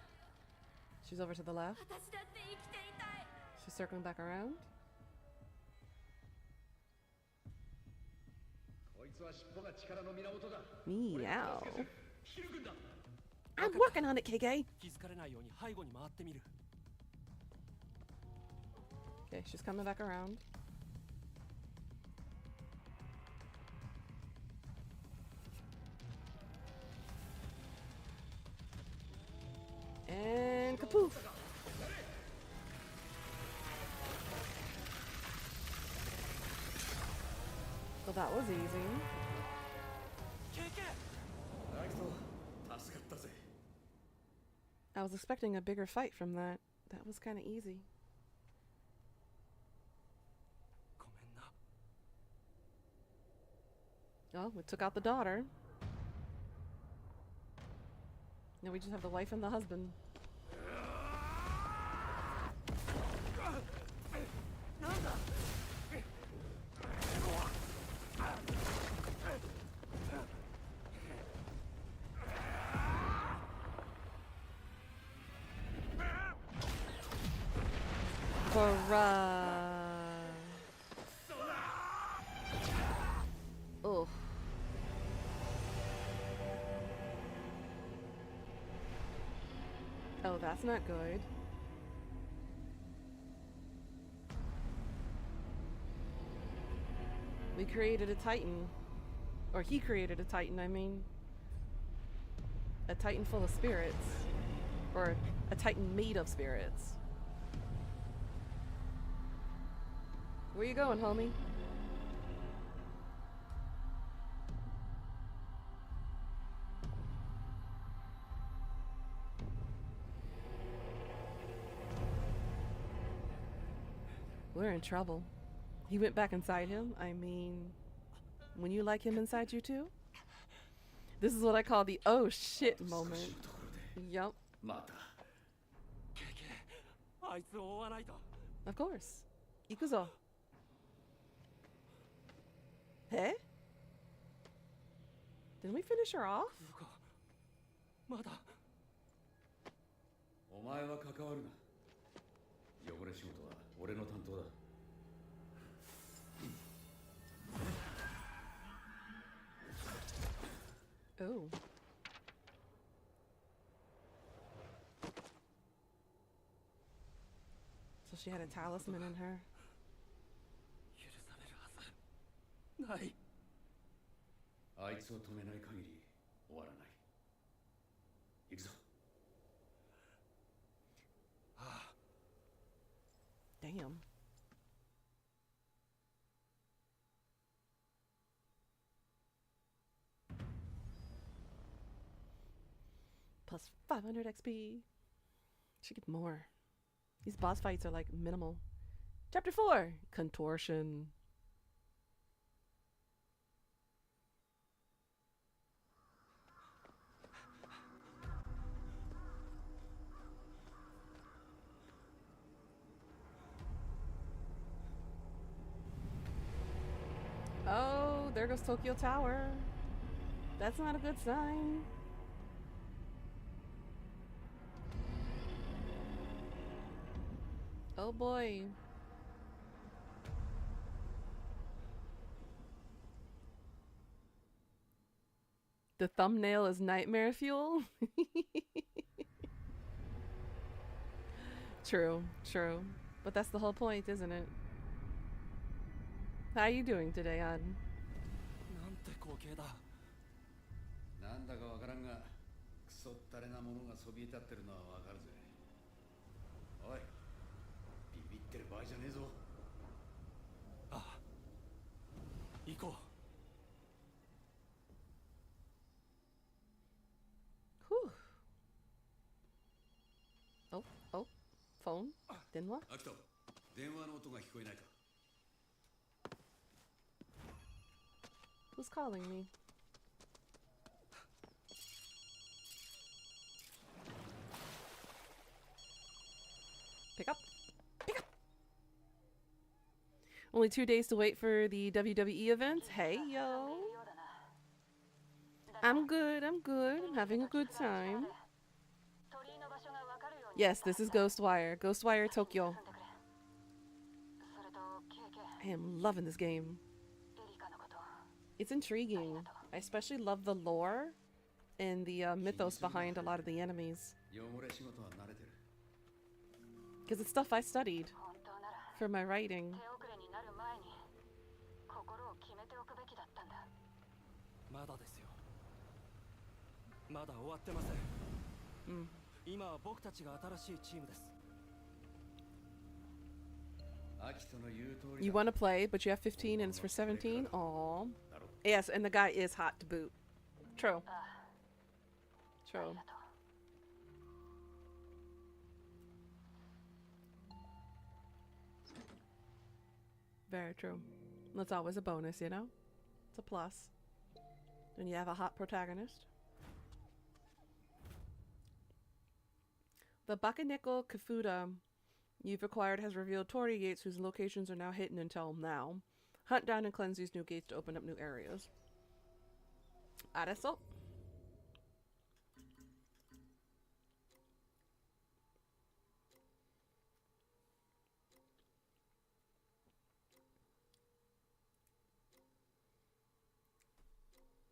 She's over to the left. 私だって生きていたい。 She's circling back around. こいつは尻尾が力の源だ。 Meow. ヒル君だ。 I'm working on it, KK. 気づかれないように背後に回ってみる。 Okay, she's coming back around. And kapoof. Well, that was easy. KK! アキト、助かったぜ。 I was expecting a bigger fight from that. That was kind of easy. ごめんな。 Oh, we took out the daughter. Now we just have the wife and the husband. Oh. Oh, that's not good. We created a Titan. Or he created a Titan, I mean. A Titan full of spirits. Or a Titan made of spirits. Where you going, homie? We're in trouble. He went back inside him. I mean, when you like him inside you too? This is what I call the oh shit moment. Yup. また。ケイケイ、あいつを追わないと。 Of course. Ikuzo. Hey? Didn't we finish her off? 鈴子、まだ。お前は関わるな。汚れ仕事は俺の担当だ。 Oh. So she had a talisman in her. 許されるはずない。あいつを止めない限り終わらない。行くぞ。 Damn. Plus 500 XP. Should get more. These boss fights are like minimal. Chapter 4 Contortion. Oh, there goes Tokyo Tower. That's not a good sign. Oh boy. The thumbnail is nightmare fuel. True, true. But that's the whole point, isn't it? How are you doing today, An? なんて光景だ。なんだかわからんが、クソったれなものがそびえ立ってるのはわかるぜ。おい、ビビってる場合じゃねえぞ。ああ、行こう。 Whew. Oh, oh, phone. Denwa? アキト、電話の音が聞こえないか。 Who's calling me? Pick up. Pick up. Only 2 days to wait for the WWE event. Hey, yo. I'm good. I'm good. I'm having a good time. Yes, this is Ghostwire. Ghostwire Tokyo. I am loving this game. It's intriguing. I especially love the lore and the mythos behind a lot of the enemies. 汚れ仕事は慣れてる。 Because it's stuff I studied for my writing. まだですよ。まだ終わってません。Mm. 今は僕たちが新しいチームです。 アキトの言う通り You だ。 want to play, but you have 15 and it's for 17? Aw. Yes, and the guy is hot to boot. True. True. Very true. That's always a bonus, you know? It's a plus. When you have a hot protagonist. The Bakaneko Kafuda you've acquired has revealed Torii gates whose locations are now hidden until now. Hunt down and cleanse these new gates to open up new areas. Adesso.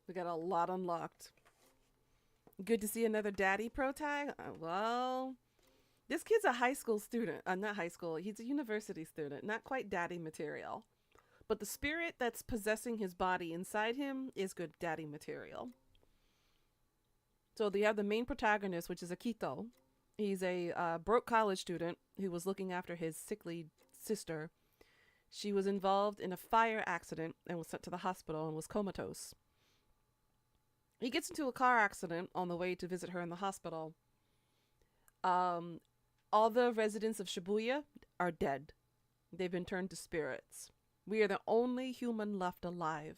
We got a lot unlocked. Good to see another daddy pro tag. Well, this kid's a high school student. Not high school. He's a university student. Not quite daddy material. But the spirit that's possessing his body inside him is good daddy material. So they have the main protagonist, which is Akito. He's a broke college student who was looking after his sickly sister. She was involved in a fire accident and was sent to the hospital and was comatose. He gets into a car accident on the way to visit her in the hospital. All the residents of Shibuya are dead. They've been turned to spirits. We are the only human left alive.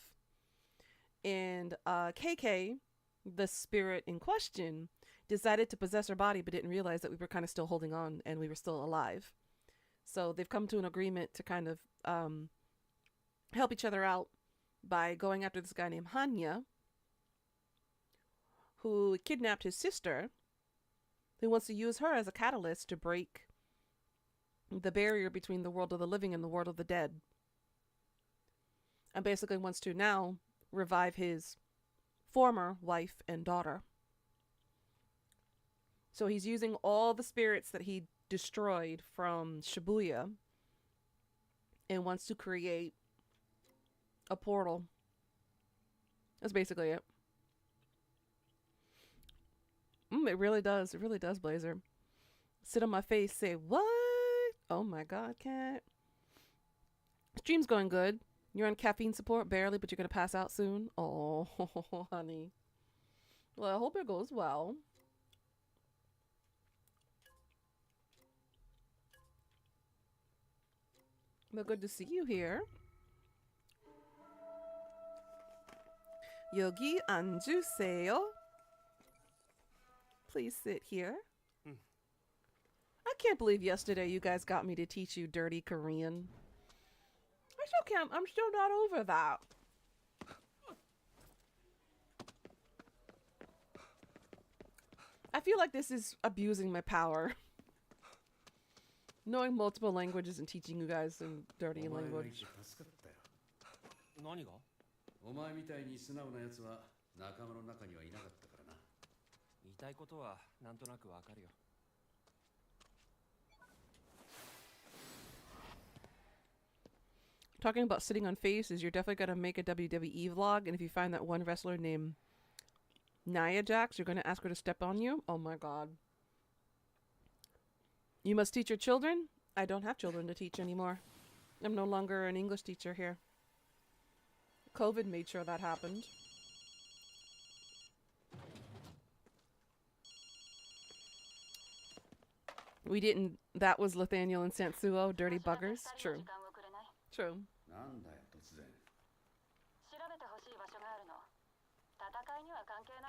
And KK, the spirit in question, decided to possess her body but didn't realize that we were kind of still holding on and we were still alive. So they've come to an agreement to kind of help each other out by going after this guy named Hanya, who kidnapped his sister, who wants to use her as a catalyst to break the barrier between the world of the living and the world of the dead. And basically wants to now revive his former wife and daughter. So he's using all the spirits that he destroyed from Shibuya and wants to create a portal. That's basically it. It really does. It really does, Blazer. Sit on my face, say, what? Oh my God, cat. Stream's going good. You're on caffeine support, barely, but you're going to pass out soon. Oh, honey. Well, I hope it goes well. But good to see you here. Yogi Anjuseo. Please sit here. I can't believe yesterday you guys got me to teach you dirty Korean. I still can't. I'm still not over that. I feel like this is abusing my power. Knowing multiple languages and teaching you guys in dirty language. 何が？お前みたいに素直なやつは仲間の中にはいなかったからな。言いたいことはなんとなくわかるよ。Talking about sitting on faces, you're definitely going to make a WWE vlog, and if you find that one wrestler named Nia Jax, you're going to ask her to step on you. Oh my God. You must teach your children? I don't have children to teach anymore. I'm no longer an English teacher here. COVID made sure that happened. We didn't. That was Nathaniel and Sansuo, dirty buggers. True. True. なんだよ突然。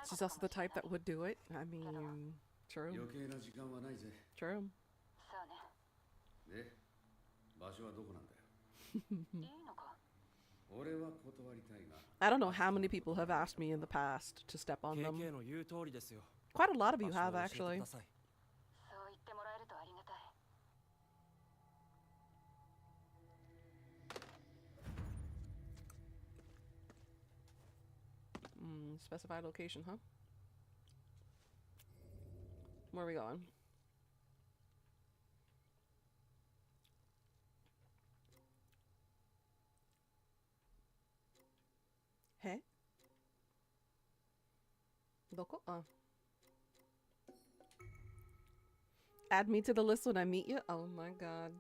She's also the type that would do it. I mean, true. 余計な時間はないぜ。 True. で、場所はどこなんだよ。俺は断りたいが。I don't know how many people have asked me in the past to step on them. KK の言う通りですよ。 Quite a lot of you have, 場所を教えて actually. ください。 Specified location, huh? Where are we going? Hey? Doko? Add me to the list when I meet you? Oh my God.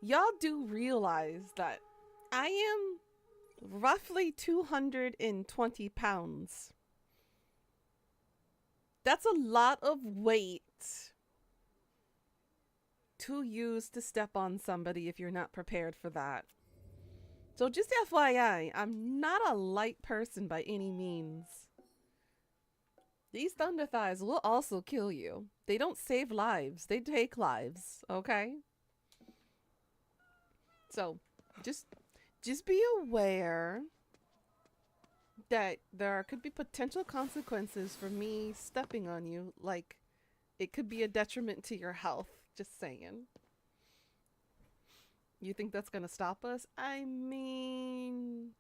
Y'all do realize that I am roughly 220 pounds. That's a lot of weight to use to step on somebody if you're not prepared for that. So just FYI, I'm not a light person by any means. These thunder thighs will also kill you. They don't save lives, they take lives, okay? So just be aware that there could be potential consequences for me stepping on you. Like, it could be a detriment to your health. Just saying. You think that's gonna stop us? I mean,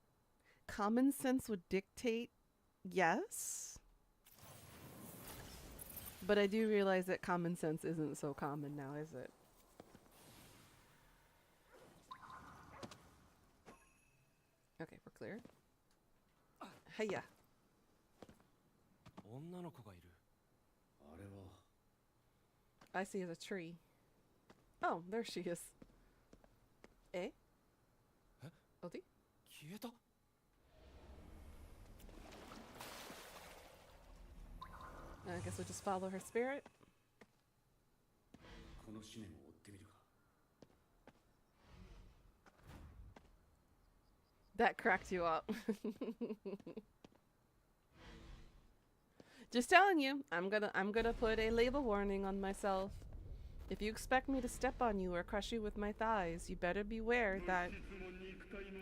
common sense would dictate yes. But I do realize that common sense isn't so common now, is it? Okay, we're clear. Hiya. 女の子がいる。あれは I see as a tree. Oh, there she is. Eh? え? Odi? 消えた? I guess we'll just follow her spirit. この思念を追ってみるか That cracked you up. Just telling you, I'm gonna put a label warning on myself. If you expect me to step on you or crush you with my thighs, you better beware that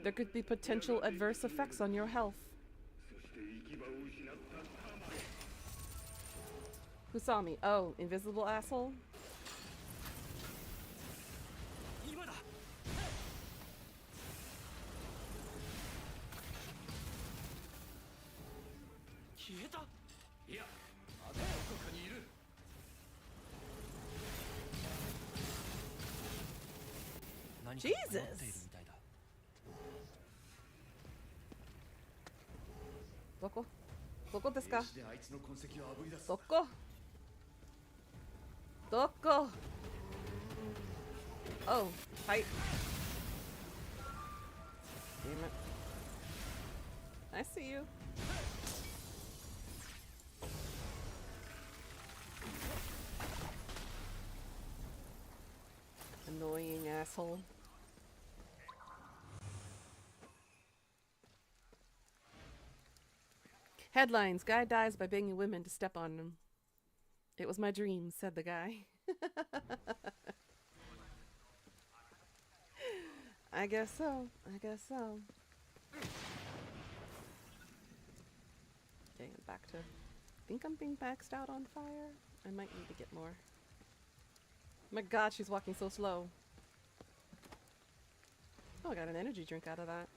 there could be potential adverse effects on your health. Who saw me? Oh, invisible asshole? 今だ! 消えた? いやまだどこかにいる 何かが持っている Jesus! みたいだ。どこ? どこですか?兵士であいつの痕跡をあぶり出すどこ? どこ? Oh, hi. Damn it. I see you. Annoying asshole. Headlines: Guy dies by begging women to step on him. It was my dream, said the guy. I guess so. I guess so. Okay, back to... I think I'm being maxed out on fire. I might need to get more. My god, she's walking so slow. Oh, I got an energy drink out of that.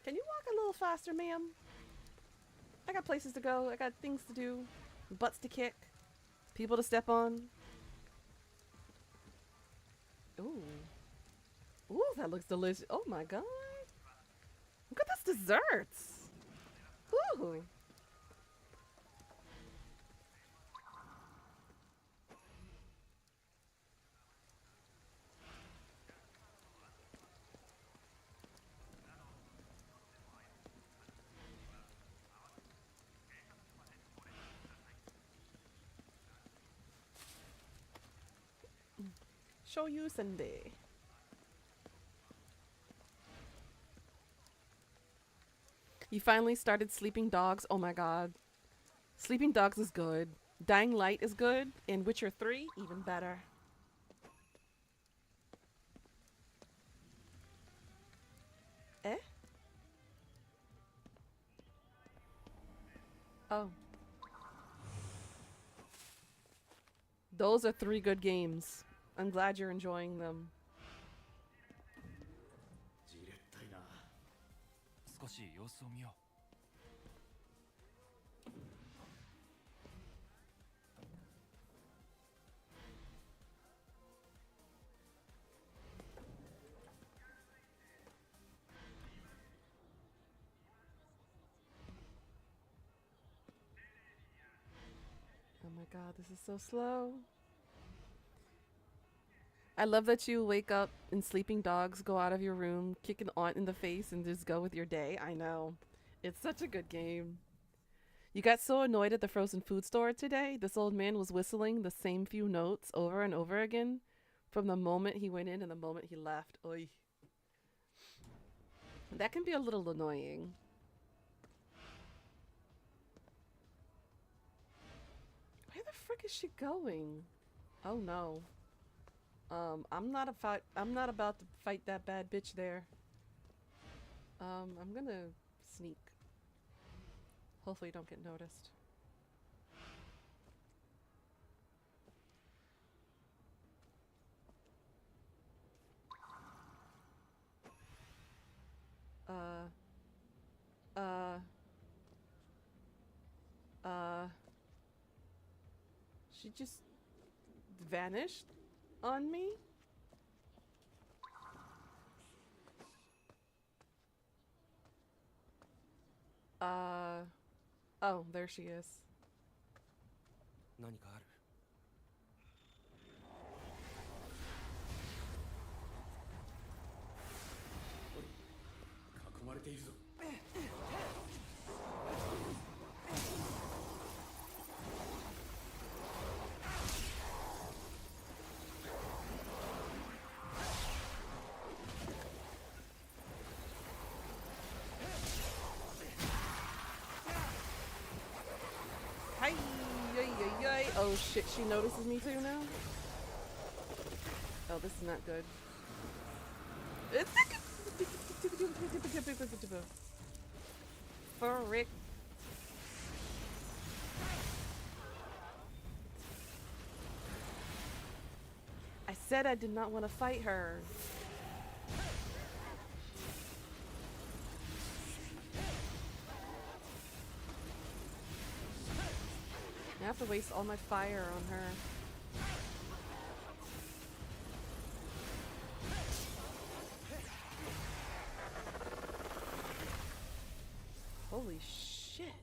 Can you walk a little faster, ma'am? I got places to go. I got things to do. Butts to kick. People to step on. Ooh. Ooh, that looks delicious. Oh my god. Look at this desserts. Ooh. Show you Sunday. You finally started Sleeping Dogs. Oh my god. Sleeping Dogs is good. Dying Light is good. And Witcher 3, even better. Eh? Oh. Those are 3 good games. I'm glad you're enjoying them. じれったいな少し様子を見よう。Oh my god, this is so slow. I love that you wake up and Sleeping Dogs, go out of your room, kick an aunt in the face, and just go with your day. I know. It's such a good game. You got so annoyed at the frozen food store today. This old man was whistling the same few notes over and over again from the moment he went in and the moment he left. Oy. That can be a little annoying. Where the frick is she going? Oh no. I'm not about to fight that bad bitch there. I'm gonna sneak. Hopefully don't get noticed. She just vanished on me? Oh, there she is. 何かある？囲まれているぞ。Hi! Yay, yay, yay. Oh shit, she notices me too now? Oh, this is not good. Frick. I said I did not want to fight her. I have to waste all my fire on her. Holy shit.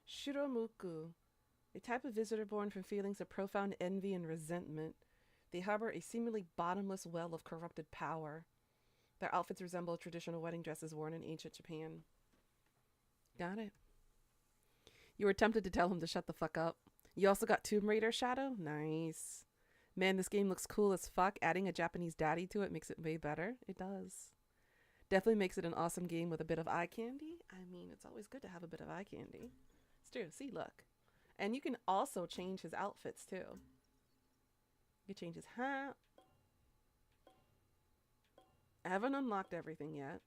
Shiromuku. A type of visitor born from feelings of profound envy and resentment. They harbor a seemingly bottomless well of corrupted power. Their outfits resemble traditional wedding dresses worn in ancient Japan. Got it. You were tempted to tell him to shut the fuck up. You also got Tomb Raider Shadow? Nice. Man, this game looks cool as fuck. Adding a Japanese daddy to it makes it way better. It does. Definitely makes it an awesome game with a bit of eye candy. I mean, it's always good to have a bit of eye candy. It's true. See, look. And you can also change his outfits too. You can change his hat. I haven't unlocked everything yet.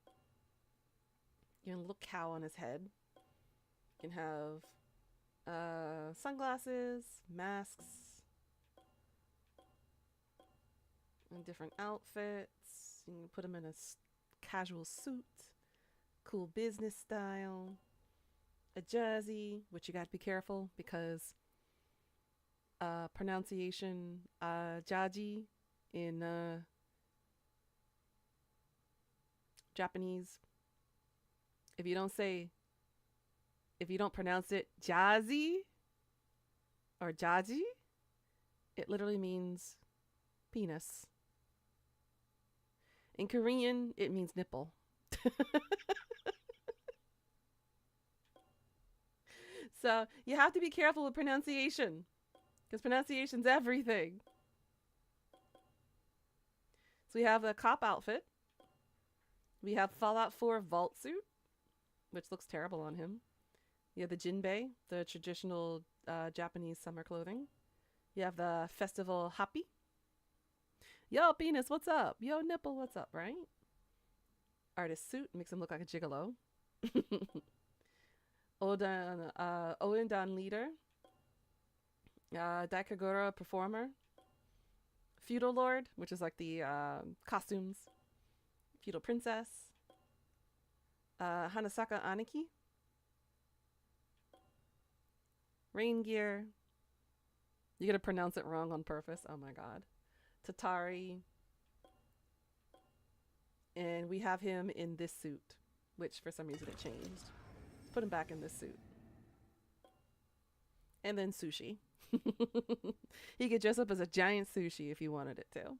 You can look cow on his head. You can have sunglasses, masks, and different outfits. You can put him in a casual suit, cool business style, a jersey, which you got to be careful because pronunciation jaji in Japanese. If you don't pronounce it jazzy or jaji, it literally means penis. In Korean, it means nipple. So you have to be careful with pronunciation because pronunciation's everything. So we have the cop outfit. We have Fallout 4 vault suit, which looks terrible on him. You have the jinbei, the traditional Japanese summer clothing. You have the festival happy. Yo, penis, what's up? Yo, nipple, what's up, right? Artist suit makes him look like a gigolo. Oendan leader. Daikagura performer. Feudal lord, which is like the costumes. Feudal princess. Hanasaka Aniki. Rain gear. You're gonna pronounce it wrong on purpose. Oh my god. Tatari. And we have him in this suit, which for some reason it changed. Let's put him back in this suit. And then sushi. He could dress up as a giant sushi if he wanted it to.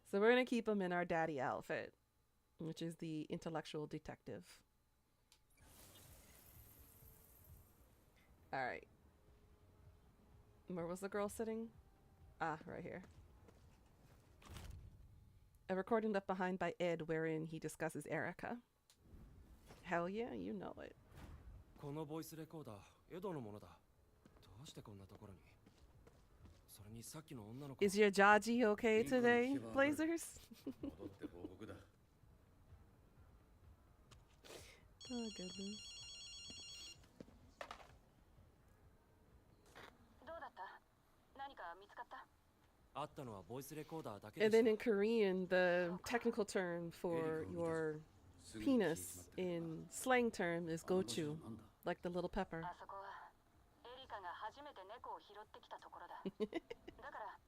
So we're gonna keep him in our daddy outfit, which is the intellectual detective. All right. Where was the girl sitting? Ah, right here. A recording left behind by Ed wherein he discusses Erica. Hell yeah, you know it. このボイスレコーダー、エドのものだ。どうしてこんなところに？それにさっきの女の子。 Is your Jaji okay today, Blazers? 戻って報告だ。 Oh goodness. どうだった？何か見つかった？あったのはボイスレコーダーだけ And で then し in Korean, the technical term for your penis in slang term is gochu, like the little pepper. あそこはエリカが初めて猫を拾ってきたところだ。だから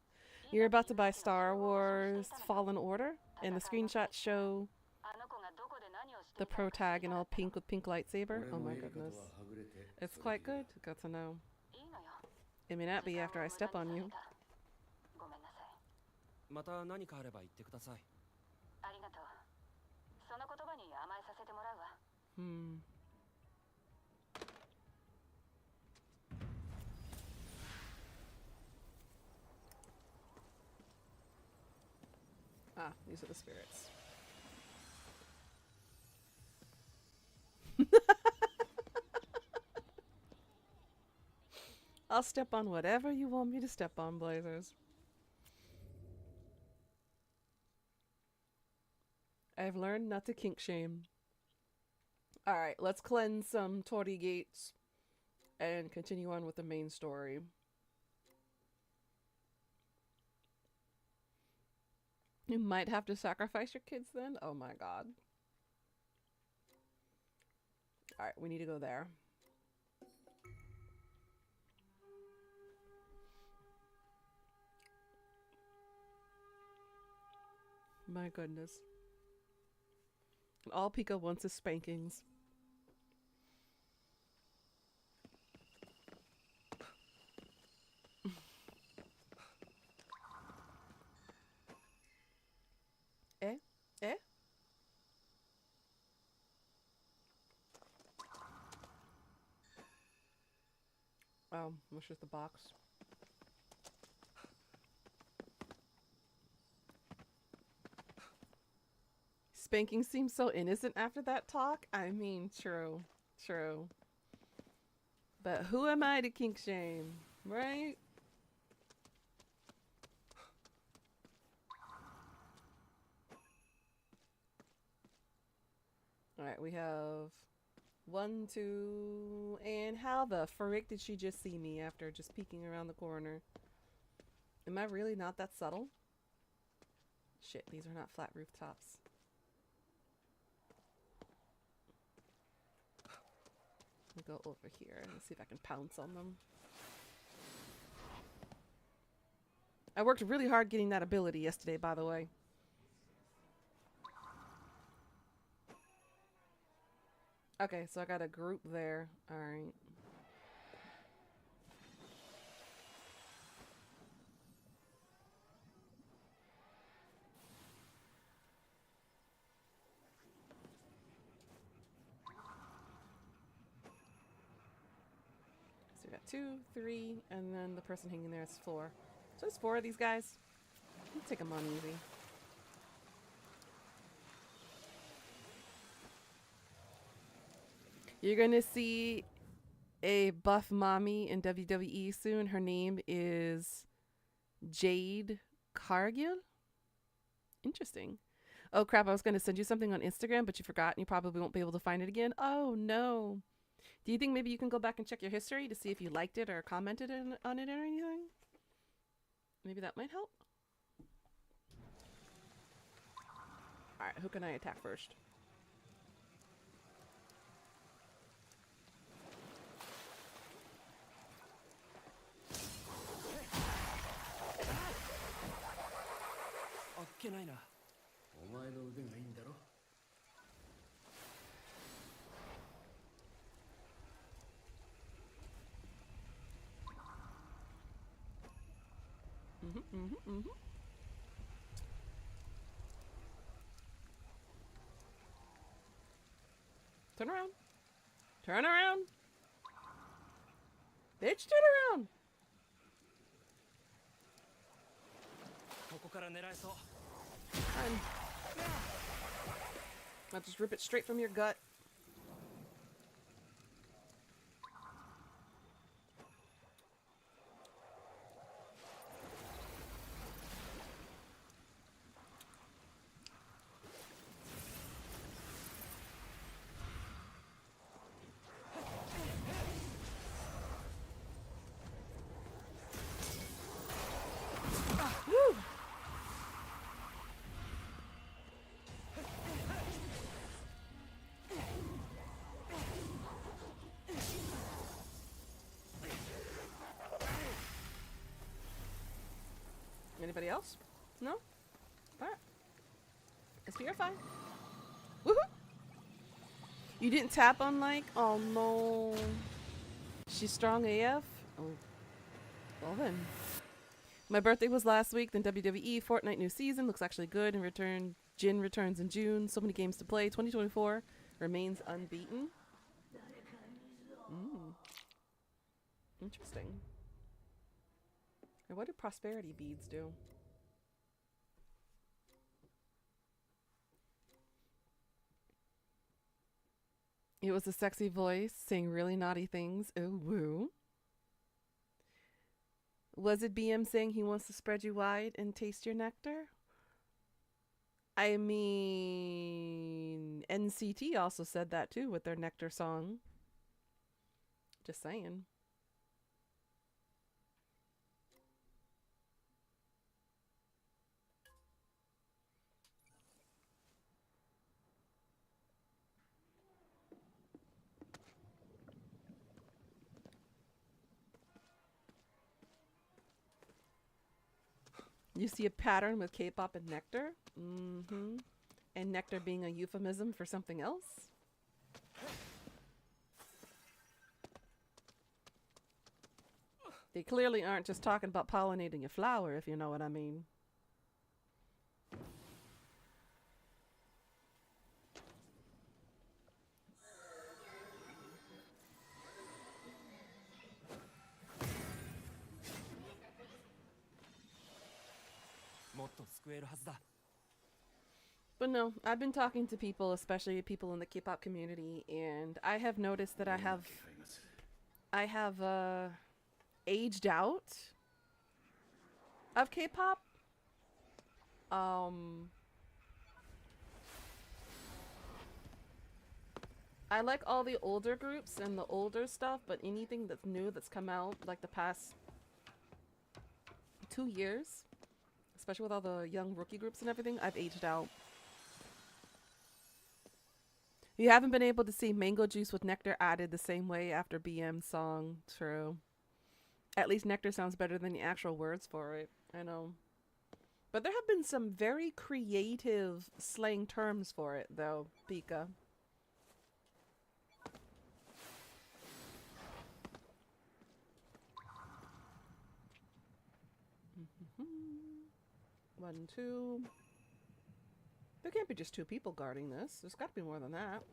You're about to buy Star Wars Fallen Order, and the screenshots show あの子がどこで何をして the いた pro のか tag in all pink with pink lightsaber. Oh my goodness. はぐれて It's quite good. Good to know. いいのよ。 It may not be after I step on you. ごめんなさい。また何かあれば言ってください。ありがとう。その言葉に甘えさせてもらうわ。Hmm. Ah, these are the spirits. I'll step on whatever you want me to step on, Blazers. I've learned not to kink shame. Alright, let's cleanse some Tori gates and continue on with the main story. You might have to sacrifice your kids then? Oh my god. Alright, we need to go there. My goodness. All Pika wants is spankings. Eh? Eh? Oh, that's just the box. Spanking seems so innocent after that talk. I mean, true. True. But who am I to kink shame, right? Alright, we have 1, 2, and how the frick did she just see me after just peeking around the corner? Am I really not that subtle? Shit, these are not flat rooftops. I'll go over here and see if I can pounce on them. I worked really hard getting that ability yesterday, by the way. Okay, so I got a group there. Alright. So we got 2, 3, and then the person hanging there is 4. So there's 4 of these guys. Let's take them on easy. You're gonna see a buff mommy in WWE soon. Her name is Jade Cargill. Interesting. Oh crap, I was gonna send you something on Instagram, but you forgot and you probably won't be able to find it again. Oh no. Do you think maybe you can go back and check your history to see if you liked it or commented on it or anything? Maybe that might help. Alright, who can I attack first?お前の腕がいいんだろ。 Turn around. Turn around. Bitch, turn around. ここから狙えそう。 Fine. I'll just rip it straight from your gut. Woo! Anybody else? No? Alright. SP, you're fine. Woohoo! You didn't tap on like? Oh no. She's strong AF? Oh. Well then. My birthday was last week, then WWE, Fortnite new season, looks actually good, and Jin returns in June, so many games to play, 2024 remains unbeaten. Interesting. And what do prosperity beads do? It was a sexy voice saying really naughty things. Ooh, woo. Was it BM saying he wants to spread you wide and taste your nectar? I mean, NCT also said that too with their nectar song. Just saying. You see a pattern with K-pop and nectar? Mm-hmm. And nectar being a euphemism for something else? They clearly aren't just talking about pollinating a flower, if you know what I mean. But no, I've been talking to people, especially people in the K-pop community, and I have noticed that I have aged out of K-pop. I like all the older groups and the older stuff, but anything that's new that's come out like the past 2 years, especially with all the young rookie groups and everything, I've aged out. You haven't been able to see mango juice with nectar added the same way after BM's song. True. At least nectar sounds better than the actual words for it. I know. But there have been some very creative slang terms for it, though, Pika. One, two. There can't be just 2 people guarding this. There's got to be more than that.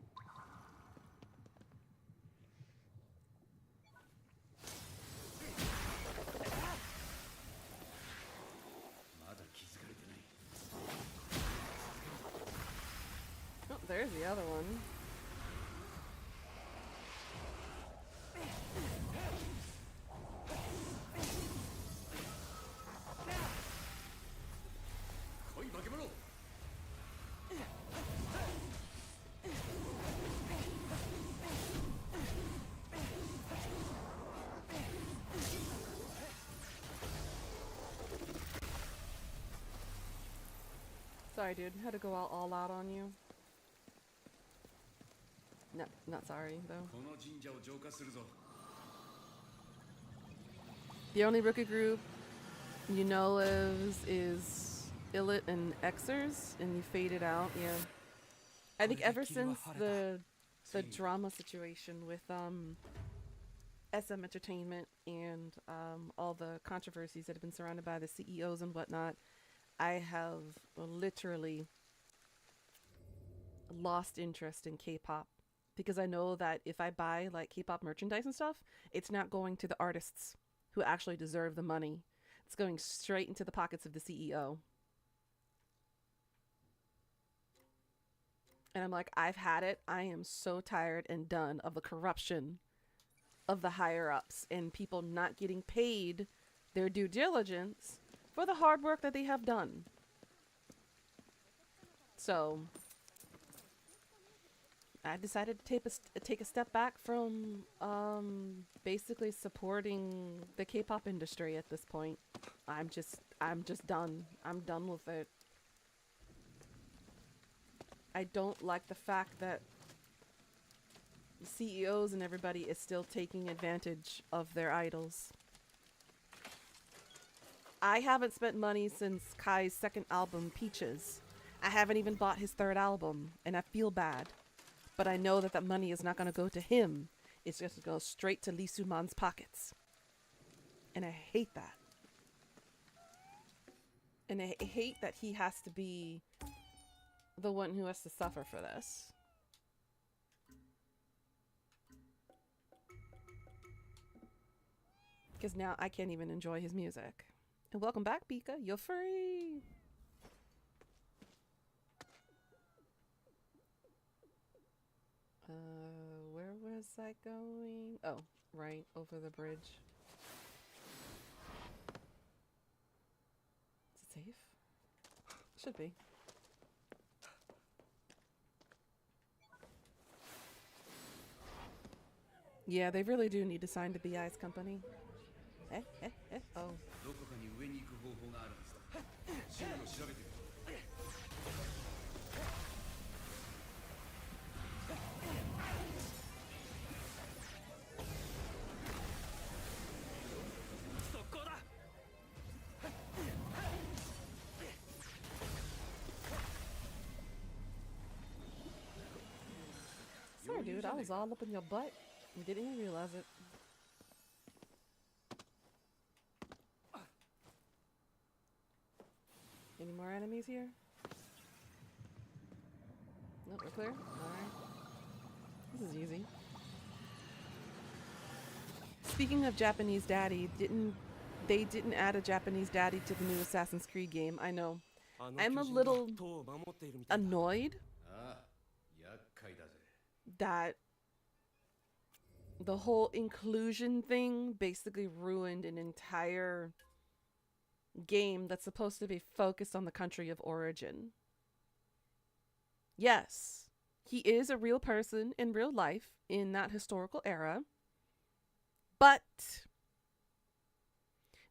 Oh, there's the other one. Sorry, dude. Had to go all out on you. No, not sorry, though. The only rookie group you know is Illit and Xers, and you faded out, yeah. I think ever since the drama situation with SM Entertainment and all the controversies that have been surrounded by the CEOs and whatnot, I have literally lost interest in K-pop because I know that if I buy like K-pop merchandise and stuff, it's not going to the artists who actually deserve the money. It's going straight into the pockets of the CEO. And I'm like, I've had it. I am so tired and done of the corruption of the higher ups and people not getting paid their due diligence for the hard work that they have done. So I decided to take a step back from basically supporting the K-pop industry at this point. I'm just done. I'm done with it. I don't like the fact that CEOs and everybody is still taking advantage of their idols. I haven't spent money since Kai's second album, Peaches. I haven't even bought his third album, and I feel bad. But I know that that money is not going to go to him. It's just going to go straight to Lee Soo-man's pockets. And I hate that. And I hate that he has to be the one who has to suffer for this. Because now I can't even enjoy his music. And welcome back, Pika. You're free. Where was I going? Oh, right over the bridge. Is it safe? Should be. Yeah, they really do need to sign to BI's company. Oh. どこかに上に行く方法があるはずだ。周囲を調べてみろ。Sorry, dude, I was all up in your butt and didn't even realize it. Any more enemies here? Nope, we're clear. Alright. This is easy. Speaking of Japanese daddy, they didn't add a Japanese daddy to the new Assassin's Creed game. I know. I'm a little annoyed ああ、厄介だぜ。 that the whole inclusion thing basically ruined an entire game that's supposed to be focused on the country of origin. Yes, he is a real person in real life in that historical era, but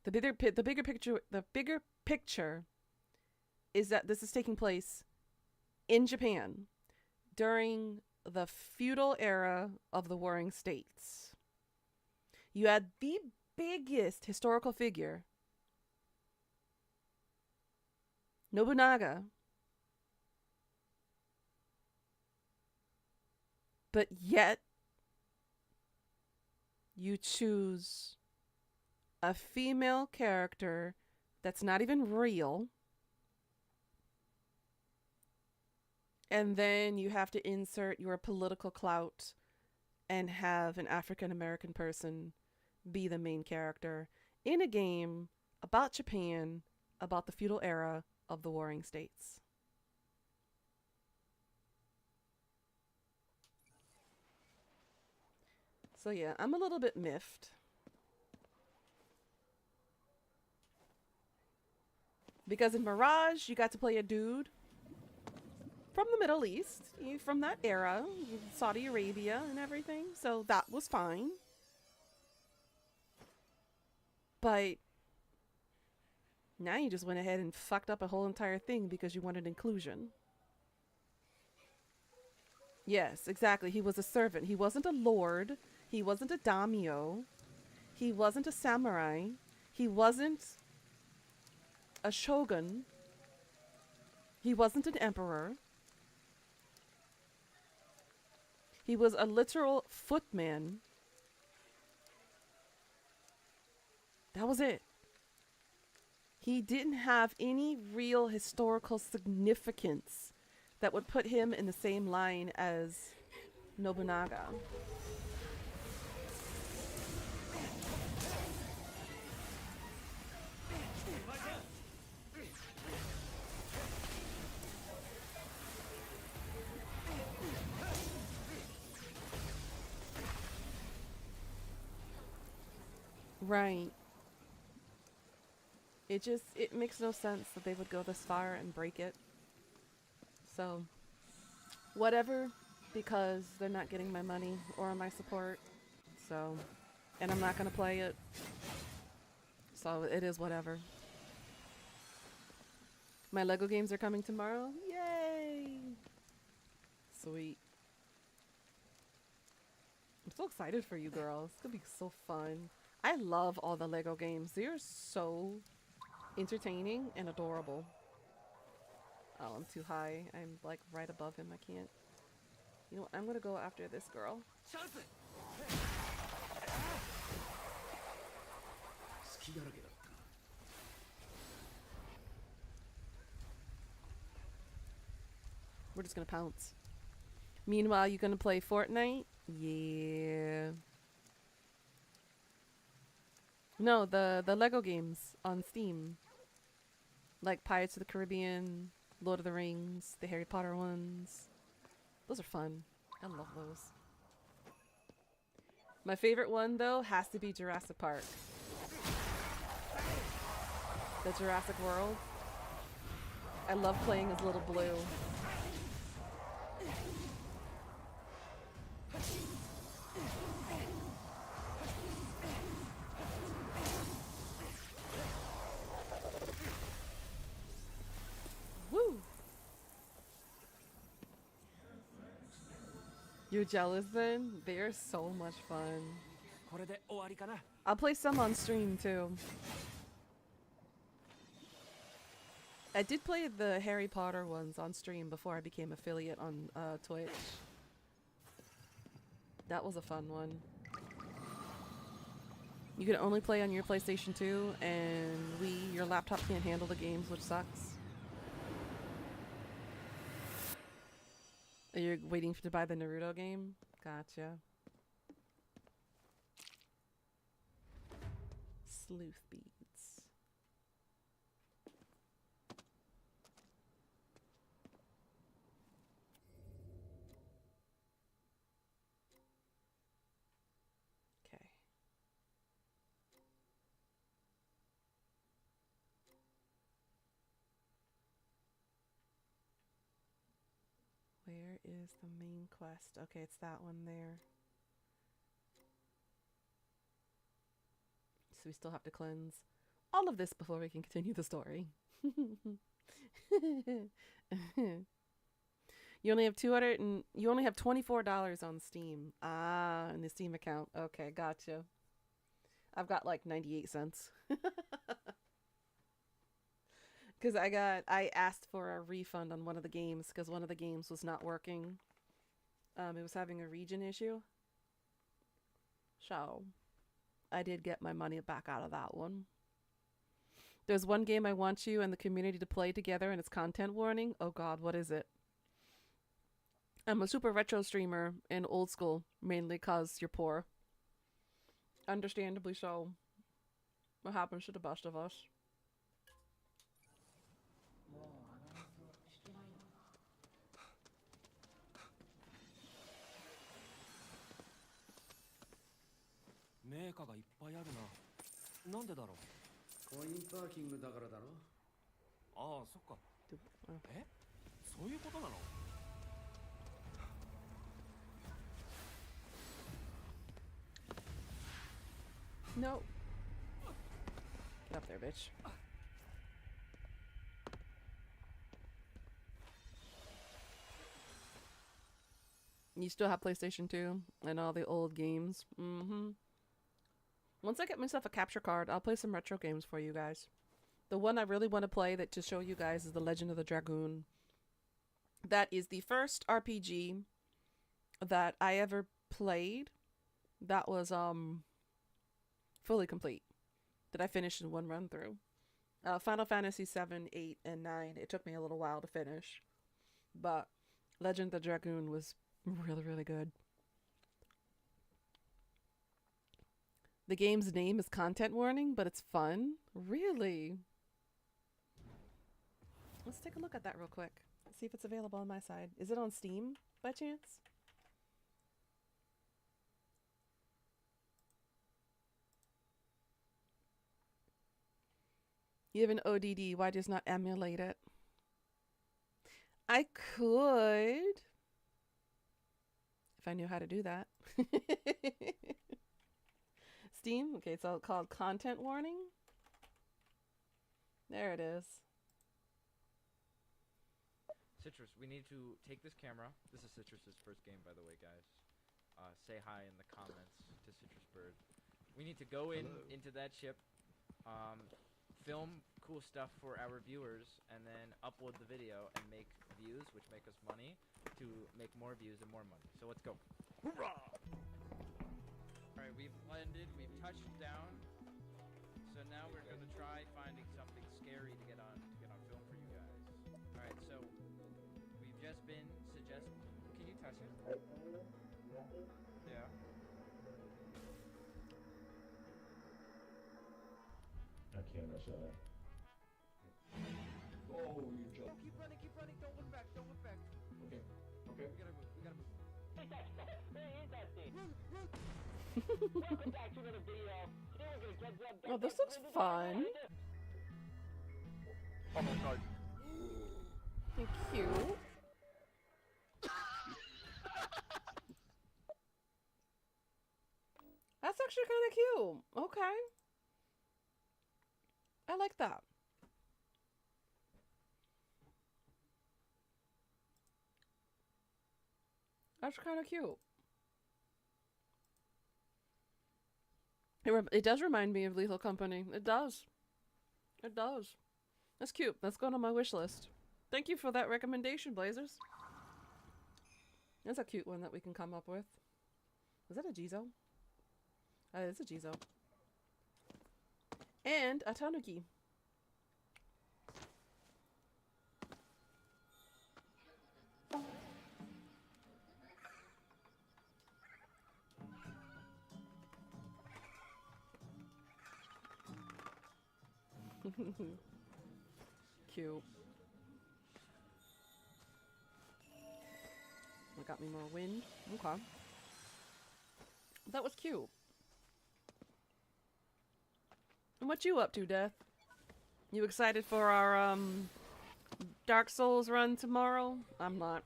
the bigger picture is that this is taking place in Japan during the feudal era of the Warring States. You had the biggest historical figure, Nobunaga, but yet you choose a female character that's not even real, and then you have to insert your political clout and have an African American person be the main character in a game about Japan, about the feudal era of the Warring States. So yeah, I'm a little bit miffed. Because in Mirage, you got to play a dude from the Middle East, from that era, Saudi Arabia and everything. So that was fine. But now you just went ahead and fucked up a whole entire thing because you wanted inclusion. Yes, exactly. He was a servant. He wasn't a lord. He wasn't a daimyo. He wasn't a samurai. He wasn't a shogun. He wasn't an emperor. He was a literal footman. That was it. He didn't have any real historical significance that would put him in the same line as Nobunaga. Right. It makes no sense that they would go this far and break it. So, whatever, because they're not getting my money or my support. So, and I'm not going to play it. So, it is whatever. My Lego games are coming tomorrow. Yay! Sweet. I'm so excited for you girls. It's going to be so fun. I love all the Lego games. They are so entertaining and adorable. Oh, I'm too high. I'm like right above him. I can't. You know what? I'm gonna go after this girl. We're just gonna pounce. Meanwhile, you gonna play Fortnite? Yeah. No, the Lego games on Steam. Like Pirates of the Caribbean, Lord of the Rings, the Harry Potter ones. Those are fun. I love those. My favorite one, though, has to be Jurassic Park. The Jurassic World. I love playing as Little Blue. Woo! You're jealous then? They're so much fun. I'll play some on stream too. I did play the Harry Potter ones on stream before I became affiliate on Twitch. That was a fun one. You can only play on your PlayStation 2 and your laptop can't handle the games, which sucks. You're waiting to buy the Naruto game? Gotcha. Sleuth beads. Okay. Where is the main quest? Okay, it's that one there. So we still have to cleanse all of this before we can continue the story. You only have you only have $24 on Steam. Ah, in the Steam account. Okay, gotcha. I've got like 98 cents. Because I asked for a refund on one of the games because one of the games was not working. It was having a region issue. So, I did get my money back out of that one. There's one game I want you and the community to play together and it's content warning. Oh god, what is it? I'm a super retro streamer and old school, mainly because you're poor. Understandably so. What happens to the best of us? No. Get up there, bitch. You still have PlayStation 2 and all the old games. Mm-hmm. Once I get myself a capture card, I'll play some retro games for you guys. The one I really want to play that to show you guys is The Legend of the Dragoon. That is the first RPG that I ever played that was fully complete. That I finished in one run through. Final Fantasy 7, 8, and 9. It took me a little while to finish. But Legend of the Dragoon was really, really good. The game's name is Content Warning, but it's fun. Really? Let's take a look at that real quick. See if it's available on my side. Is it on Steam by chance? You have an ODD. Why just not emulate it? I could. If I knew how to do that. Steam? Okay, it's all called Content Warning. There it is. Citrus, we need to take this camera. This is Citrus's first game, by the way, guys. Say hi in the comments to Citrus Bird. We need to go into that ship, film cool stuff for our viewers, and then upload the video and make views, which make us money, to make more views and more money. So let's go. Hoorah! Alright, we've landed, we've touched down. So now we're gonna try finding something scary to get on film for you guys. Alright, so we've just been suggested. Can you touch it? Yeah. I can't rush that. Oh, you jumped. Keep running, don't look back, Okay. We gotta move. Welcome back to another video. Today we're gonna get Oh, this looks fun. Oh my god. And cute. That's actually kind of cute. Okay. I like that. That's kind of cute. It does remind me of Lethal Company. It does. It does. That's cute. That's going on my wish list. Thank you for that recommendation, Blazers. That's a cute one that we can come up with. Is that a Jizo? It's a Jizo. And a Tanuki. Cute. That got me more wind. Okay. That was cute. And what you up to, Death? You excited for our Dark Souls run tomorrow? I'm not.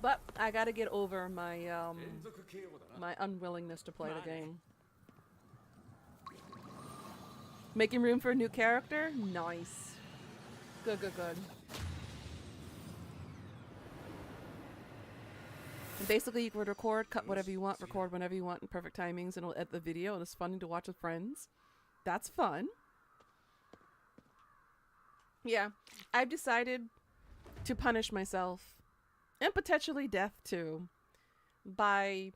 But I gotta get over my my unwillingness to play the game. Making room for a new character? Nice. Good. And basically, you can record, cut whatever you want, record whenever you want in perfect timings, and it'll edit the video, and it's fun to watch with friends. That's fun. Yeah, I've decided to punish myself, and potentially Death too, by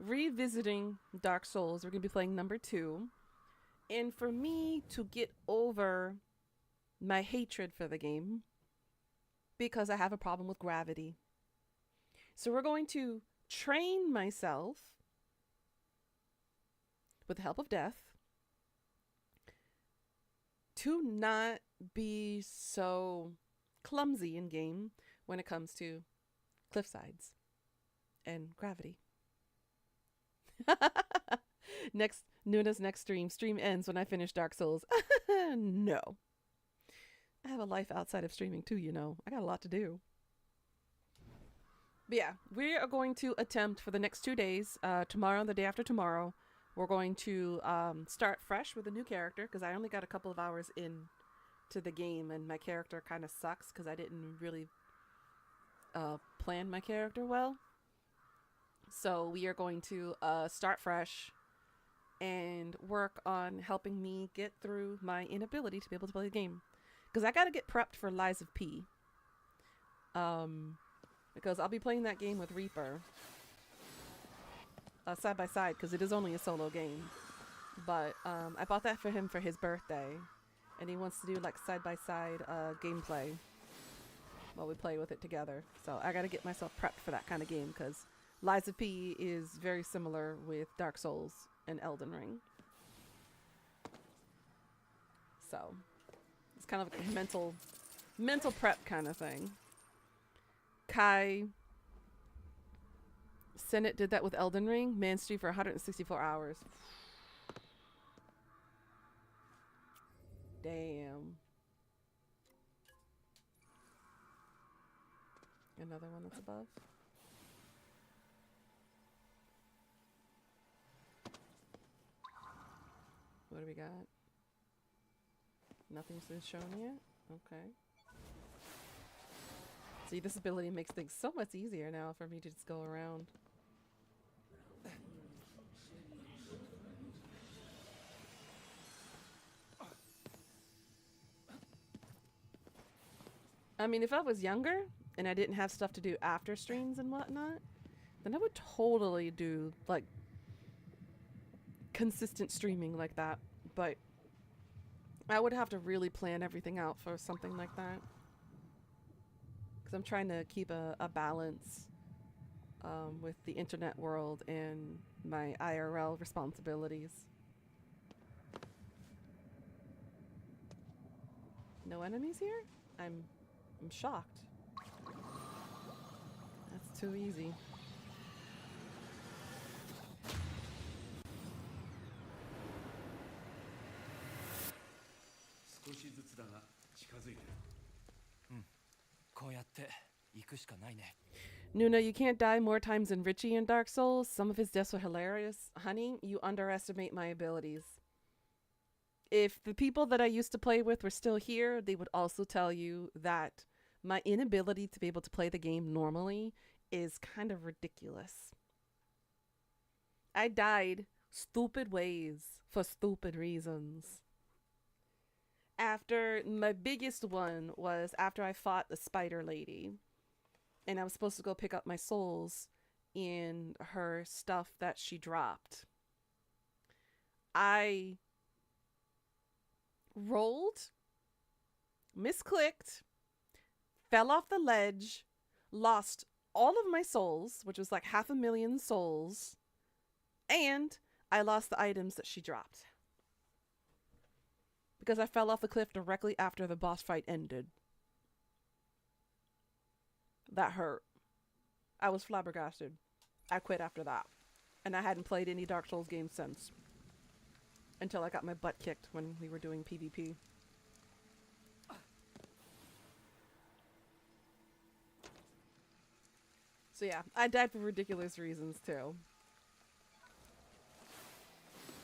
revisiting Dark Souls. We're going to be playing number 2. And for me to get over my hatred for the game, because I have a problem with gravity. So we're going to train myself, with the help of Death, to not be so clumsy in game when it comes to cliff sides and gravity. Nuna's next stream ends when I finish Dark Souls. No. I have a life outside of streaming too, you know. I got a lot to do. But yeah, we are going to attempt for the next 2 days, tomorrow and the day after tomorrow, we're going to start fresh with a new character, because I only got a couple of hours in to the game, and my character kind of sucks because I didn't really plan my character well. So we are going to start fresh and work on helping me get through my inability to be able to play the game, because I got to get prepped for Lies of P, because I'll be playing that game with Reaper, side by side because it is only a solo game. But I bought that for him for his birthday, and he wants to do like side by side gameplay while we play with it together. So I got to get myself prepped for that kind of game because Lies of P is very similar with Dark Souls and Elden Ring. So it's kind of like a mental prep kind of thing. Kai Senate did that with Elden Ring. Man streamed for 164 hours. Damn. Another one that's above. What do we got? Nothing's been shown yet? Okay. See, this ability makes things so much easier now for me to just go around. I mean, if I was younger and I didn't have stuff to do after streams and whatnot, then I would totally do like consistent streaming like that. But I would have to really plan everything out for something like that. Because I'm trying to keep a balance with the internet world and my IRL responsibilities. No enemies here? I'm shocked. That's too easy. Nuna, you can't die more times than Richie in Dark Souls. Some of his deaths were hilarious. Honey, you underestimate my abilities. If the people that I used to play with were still here, they would also tell you that my inability to be able to play the game normally is kind of ridiculous. I died stupid ways for stupid reasons. After my biggest one was after I fought the spider lady, and I was supposed to go pick up my souls in her stuff that she dropped. I rolled, misclicked, fell off the ledge, lost all of my souls, which was like 500,000 souls, and I lost the items that she dropped. Because I fell off the cliff directly after the boss fight ended. That hurt. I was flabbergasted. I quit after that. And I hadn't played any Dark Souls games since. Until I got my butt kicked when we were doing PvP. So yeah, I died for ridiculous reasons too.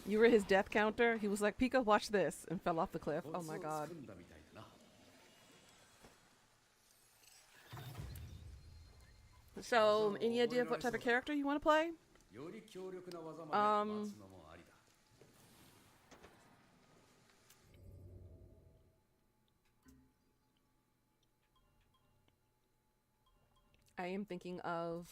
You were his death counter? He was like, Pika, watch this, and fell off the cliff. Oh my god. So, any idea of what type of character you want to play? I am thinking of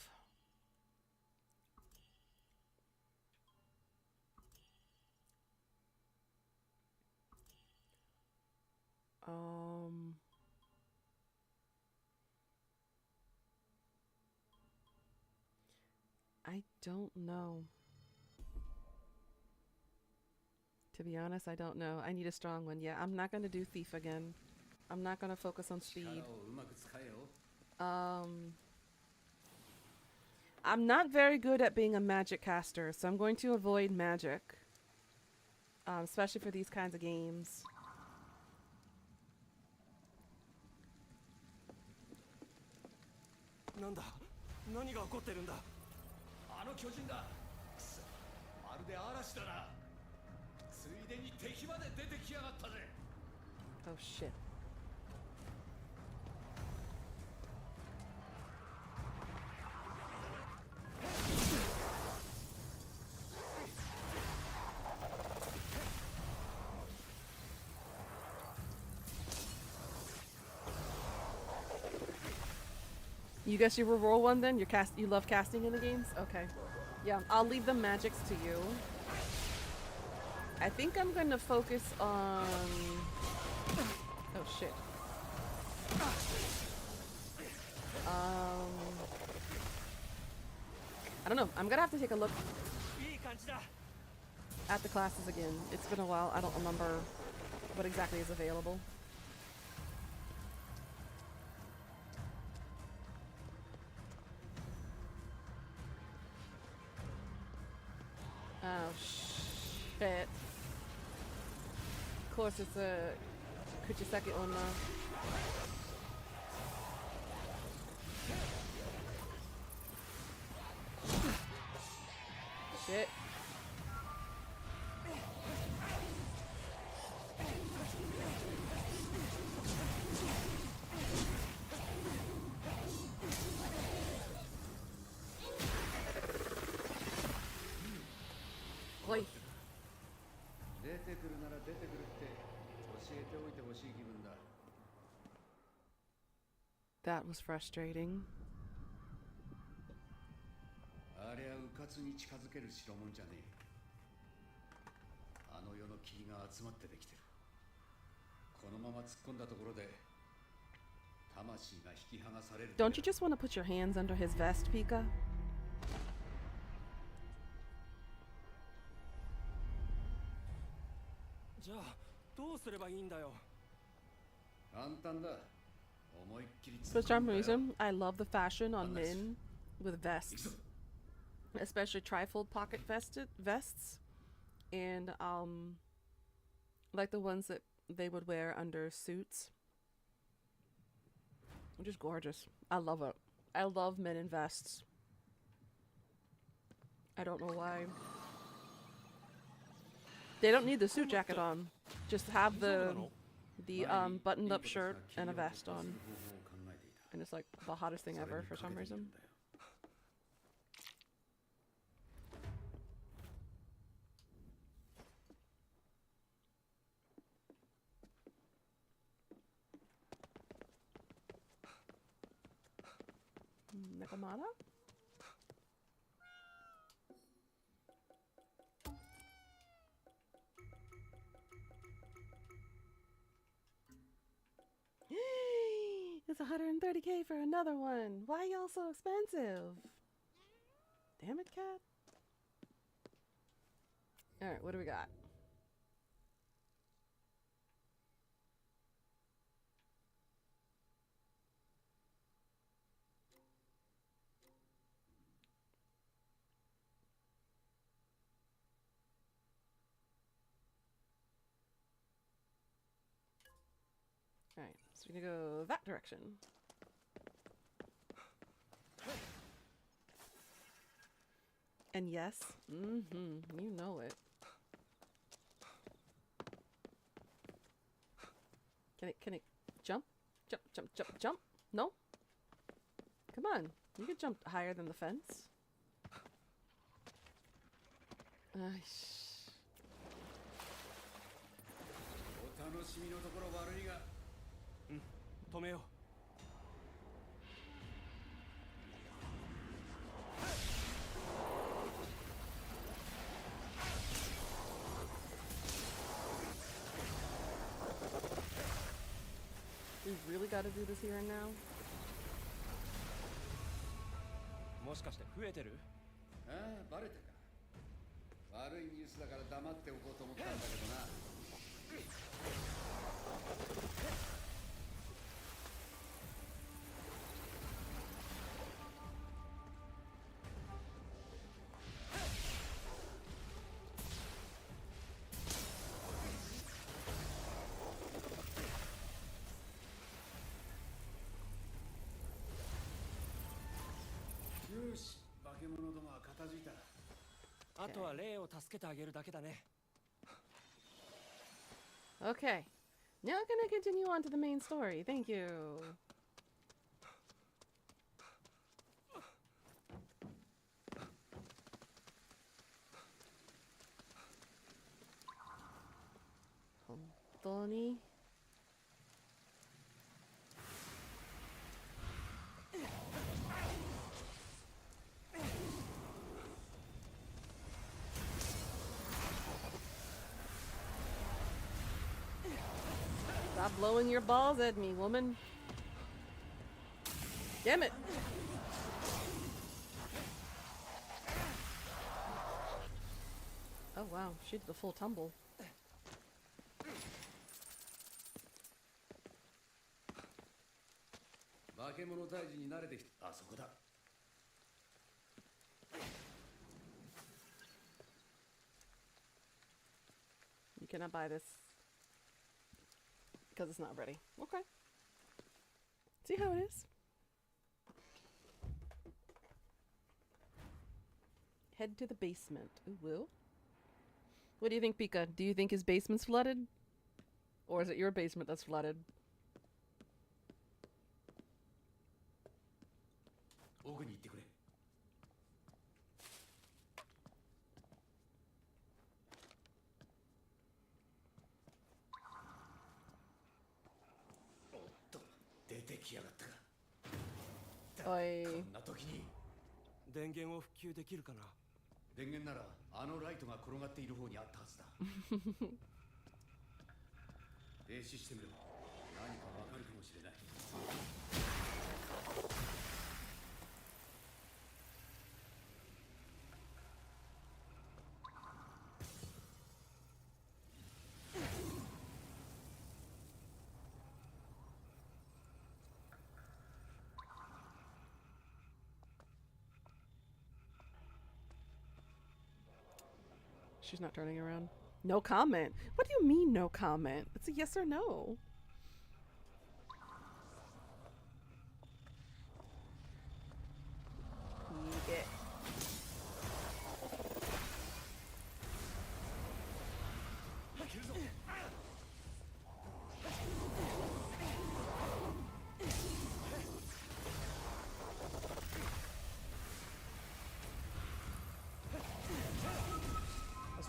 I don't know. To be honest, I don't know. I need a strong one. Yeah, I'm not going to do Thief again. I'm not going to focus on speed. I'm not very good at being a magic caster, so I'm going to avoid magic. Especially for these kinds of games. Oh shit. You guess you will roll one then? You love casting in the games? Okay. Yeah, I'll leave the magics to you. I think I'm gonna focus on... Oh shit. I don't know. I'm gonna have to take a look at the classes again. It's been a while. I don't remember what exactly is available. Oh shit. Of course it's a Kuchiseki Onna. Shit. Oi. 出てくるなら出てくるって教えておいてほしい気分だ。 That was frustrating. ありゃうかつに近づける代物じゃねえ。あの世の霧が集まってできてる。このまま突っ込んだところで魂が引き剥がされる。 Don't you just want to put your hands under his vest, Pika? じゃあどうすればいいんだよ。簡単だ。思いっきり突 For っ込 some んだよ。 reason, I love the fashion on men with vests, especially trifold pocket vests, and like the ones that they would wear under suits. Just gorgeous. I love it. I love men in vests. I don't know why. They don't need the suit jacket on. Just have the buttoned up shirt and a vest on. And it's like the hottest thing ever for some reason. Nekomata? It's 130K for another one. Why y'all so expensive? Damn it, cat. Alright, what do we got? Alright, so we're gonna go that direction. And yes, you know it. Can it jump? Jump, jump, jump, jump? No? Come on, you can jump higher than the fence. お楽しみのところ悪いが。止めよう。We really gotta do this here and now? もしかして増えてる？ああ、バレたか。悪いニュースだから黙っておこうと思ったんだけどな。よし、化け物どもは片付いた。あとはレイを助けてあげるだけだね。Okay, now I'm gonna continue on to the main story. Thank you. Hontouに? blowing your balls at me, woman. Damn it. Oh wow, she did a full tumble. 化け物退治に慣れてきた。あそこだ。You cannot buy this because it's not ready. Okay. See how it is? Head to the basement. Ooh, Will. What do you think, Pika? Do you think his basement's flooded? Or is it your basement that's flooded? 奥に行ってくれ。おっと、出てきやがったか。Oi. こんな時に。電源を復旧できるかな。電源ならあのライトが転がっている方にあったはずだ。停止してみれば何かわかるかもしれない。She's not turning around. No comment. What do you mean, no comment? It's a yes or no. Yeah.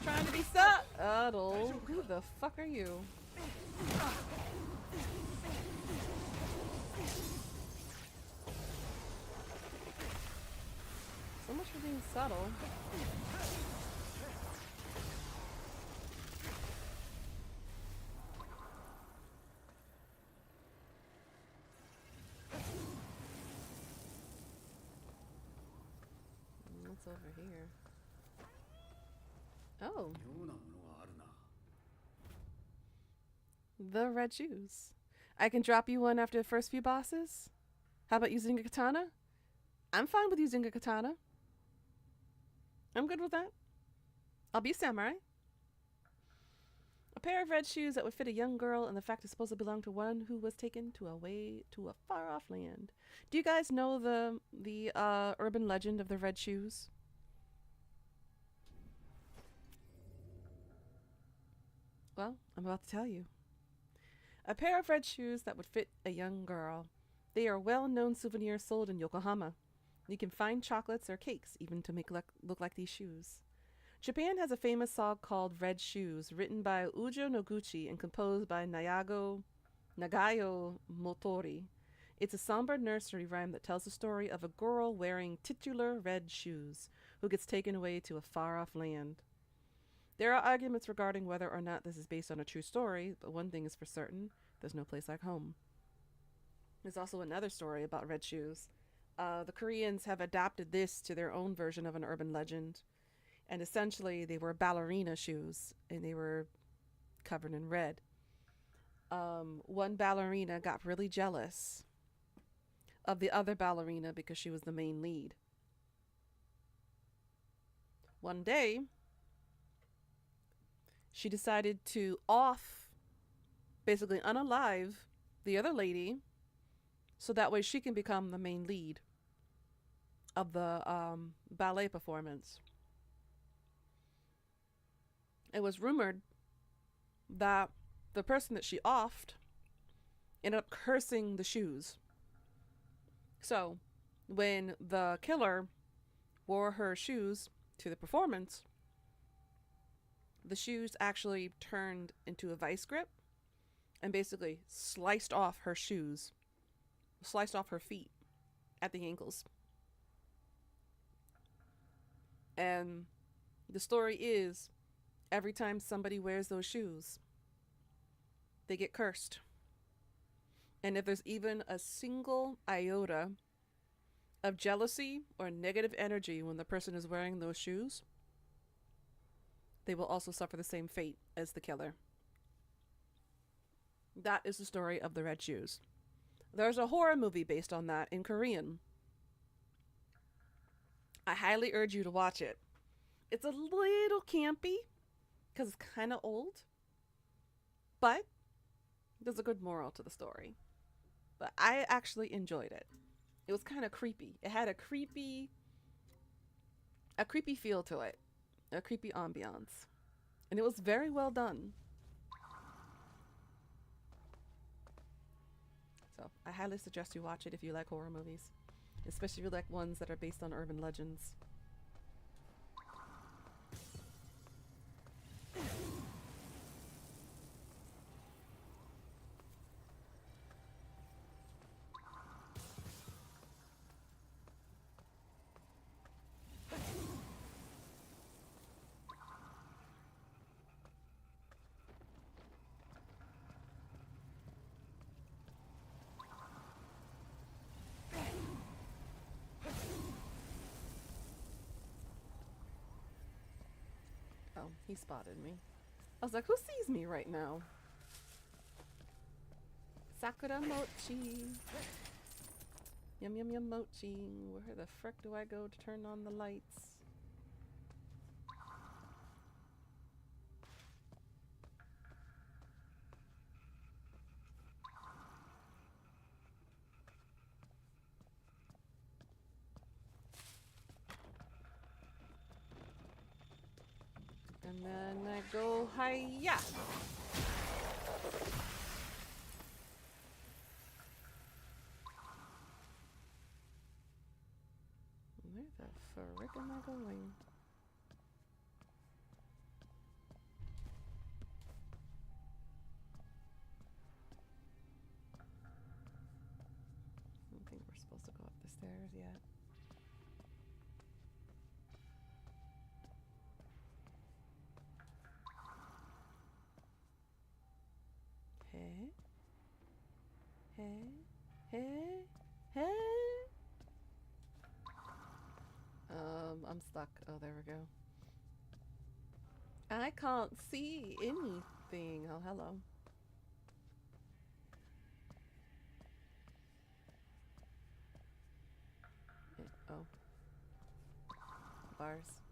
Trying to be subtle. Who the fuck are you? So much for being subtle. What's over here? Oh. The red shoes. I can drop you one after the first few bosses? How about using a katana? I'm fine with using a katana. I'm good with that. I'll be a samurai. A pair of red shoes that would fit a young girl, and the fact is supposed to belong to one who was taken to a far-off land. Do you guys know the urban legend of the red shoes? Well, I'm about to tell you. A pair of red shoes that would fit a young girl. They are a well-known souvenir sold in Yokohama. You can find chocolates or cakes even to make look like these shoes. Japan has a famous song called Red Shoes, written by Ujo Noguchi and composed by Nagayo Motori. It's a somber nursery rhyme that tells the story of a girl wearing titular red shoes who gets taken away to a far-off land. There are arguments regarding whether or not this is based on a true story, but one thing is for certain, there's no place like home. There's also another story about red shoes. The Koreans have adapted this to their own version of an urban legend. And essentially, they were ballerina shoes, and they were covered in red. One ballerina got really jealous of the other ballerina because she was the main lead. One day, she decided to basically unalive the other lady, so that way she can become the main lead of the ballet performance. It was rumored that the person that she offed ended up cursing the shoes. So, when the killer wore her shoes to the performance, the shoes actually turned into a vice grip and basically sliced off her shoes, sliced off her feet at the ankles. And the story is, every time somebody wears those shoes, they get cursed. And if there's even a single iota of jealousy or negative energy when the person is wearing those shoes, they will also suffer the same fate as the killer. That is the story of the red shoes. There's a horror movie based on that in Korean. I highly urge you to watch it. It's a little campy because it's kind of old, but there's a good moral to the story. But I actually enjoyed it. It was kind of creepy. It had a creepy feel to it, a creepy ambiance, and it was very well done. So I highly suggest you watch it if you like horror movies, especially if you like ones that are based on urban legends. Oh, he spotted me. I was like, who sees me right now? Sakura mochi. Yum yum yum mochi. Where the frick do I go to turn on the lights? And then I go hiya. Where the frick am I going? I don't think we're supposed to go up the stairs yet. Hey? Hey? Hey? Hey? I'm stuck. Oh, there we go. I can't see anything. Oh, hello. Oh. Bars.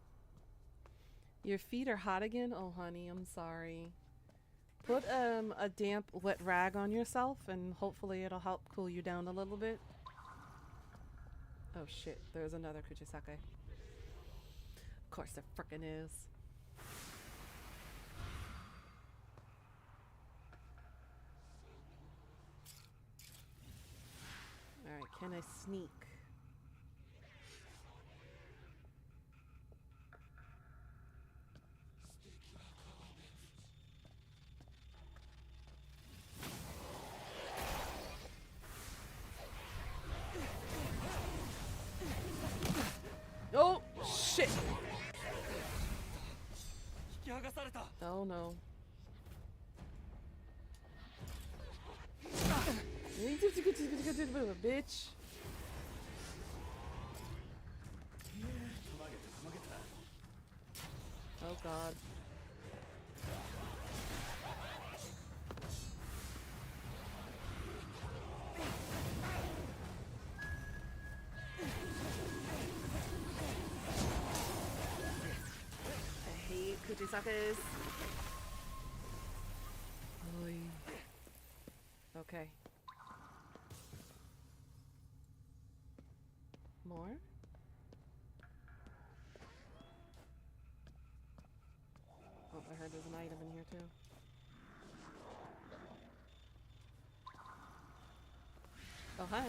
Your feet are hot again? Oh, honey, I'm sorry. Put a damp, wet rag on yourself, and hopefully it'll help cool you down a little bit. Oh, shit. There's another Kuchisake. Of course there frickin' is. Alright, can I sneak? Oh, shit! Oh, no. Bitch. Oh, God. I hate Kuchisakes. Oy. Okay. More? Oh, I heard there's an item in here too. Oh, hi.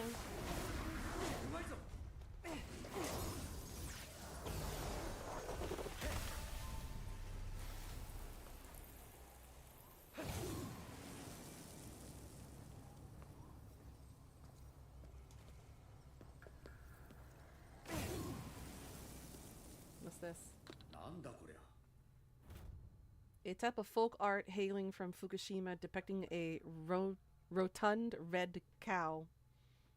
What's this? なんだこりゃ A type of folk art hailing from Fukushima depicting a Rotund red cow.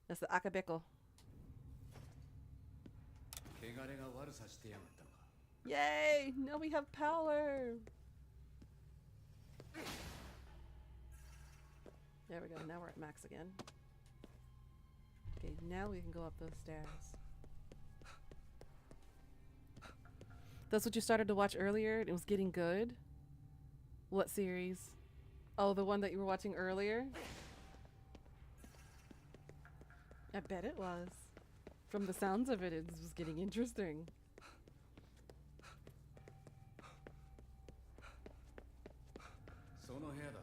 That's the Akabeko. 汚れが悪さしてやがったのか。 Yay! Now we have power! There we go. Now we're at max again. Okay, now we can go up those stairs. That's what you started to watch earlier? It was getting good? What series? Oh, the one that you were watching earlier? I bet it was. From the sounds of it, it was getting interesting. その部屋だ。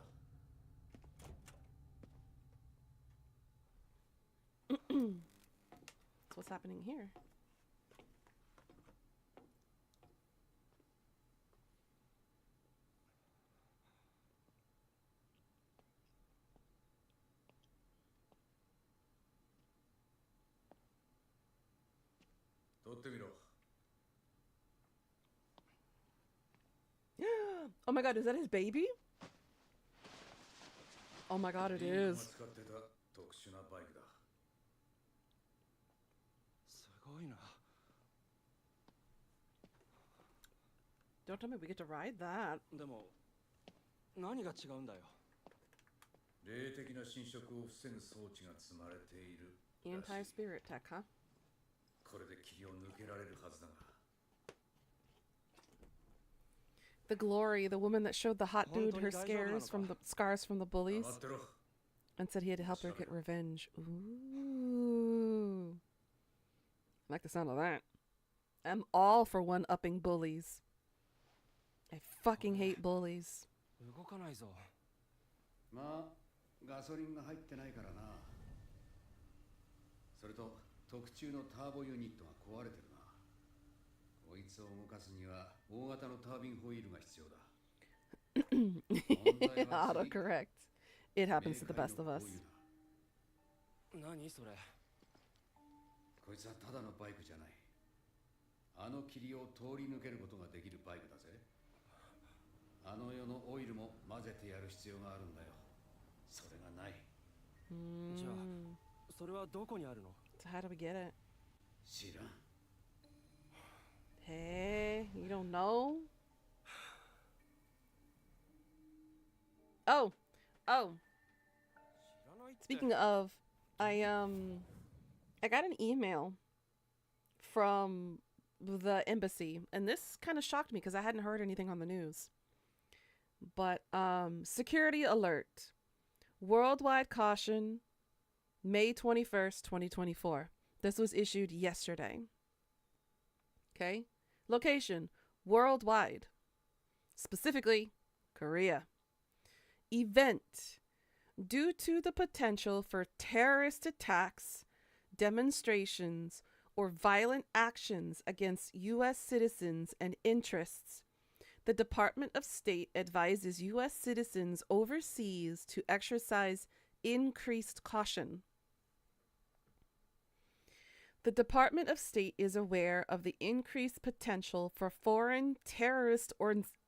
So what's happening here? Oh my god, is that his baby? Oh my god, it is. 使ってた特殊なバイクだ。すごいな。 Don't tell me we get to ride that. でも何が違うんだよ。霊的な侵食を防ぐ装置が積まれている。 Anti-spirit tech, huh? これで霧を抜けられるはずだが。 The Glory, the woman that showed the hot dude her scars from the bullies 黙ってろ。 and said he had to help her get revenge. Ooh. I like the sound of that. I'm all for one-upping bullies. I fucking hate bullies. 動かないぞ。まあ、ガソリンが入ってないからな。それと特注のターボユニットが壊れてるな。こいつを動かすには大型のタービンホイールが必要だ。 Autocorrect. It happens to the best of us. 何それ。こいつはただのバイクじゃない。あの霧を通り抜けることができるバイクだぜ。あの世のオイルも混ぜてやる必要があるんだよ。それがない。じゃあそれはどこにあるの？ So how do we get it? 知らん。 Hey, you don't know? Oh. 知らないって。 Speaking of, I got an email from the embassy, and this kind of shocked me because I hadn't heard anything on the news. But security alert. Worldwide caution, May 21st, 2024. This was issued yesterday. Okay? Location, worldwide. Specifically, Korea. Event. Due to the potential for terrorist attacks, demonstrations, or violent actions against U.S. citizens and interests, the Department of State advises U.S. citizens overseas to exercise increased caution. The Department of State is aware of the increased potential for foreign terrorist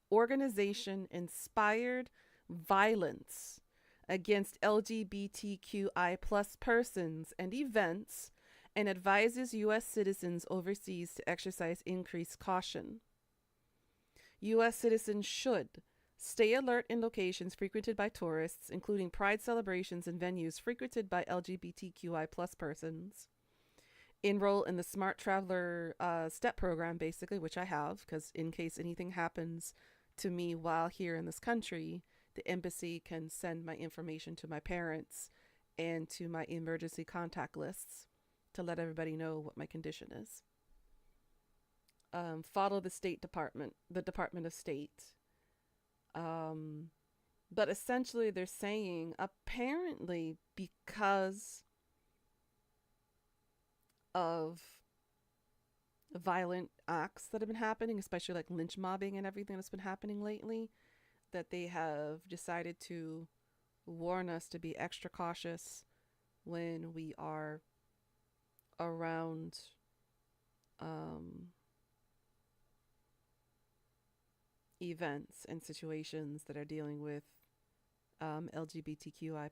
organization-inspired violence against LGBTQI+ persons and events, and advises U.S. citizens overseas to exercise increased caution. U.S. citizens should stay alert in locations frequented by tourists, including pride celebrations and venues frequented by LGBTQI+ persons. Enroll in the Smart Traveler STEP program, basically, which I have, because in case anything happens to me while here in this country, the embassy can send my information to my parents and to my emergency contact lists to let everybody know what my condition is. Follow the Department of State. But essentially they're saying apparently because of violent acts that have been happening, especially like lynch mobbing and everything that's been happening lately, that they have decided to warn us to be extra cautious when we are around events and situations that are dealing with LGBTQI+.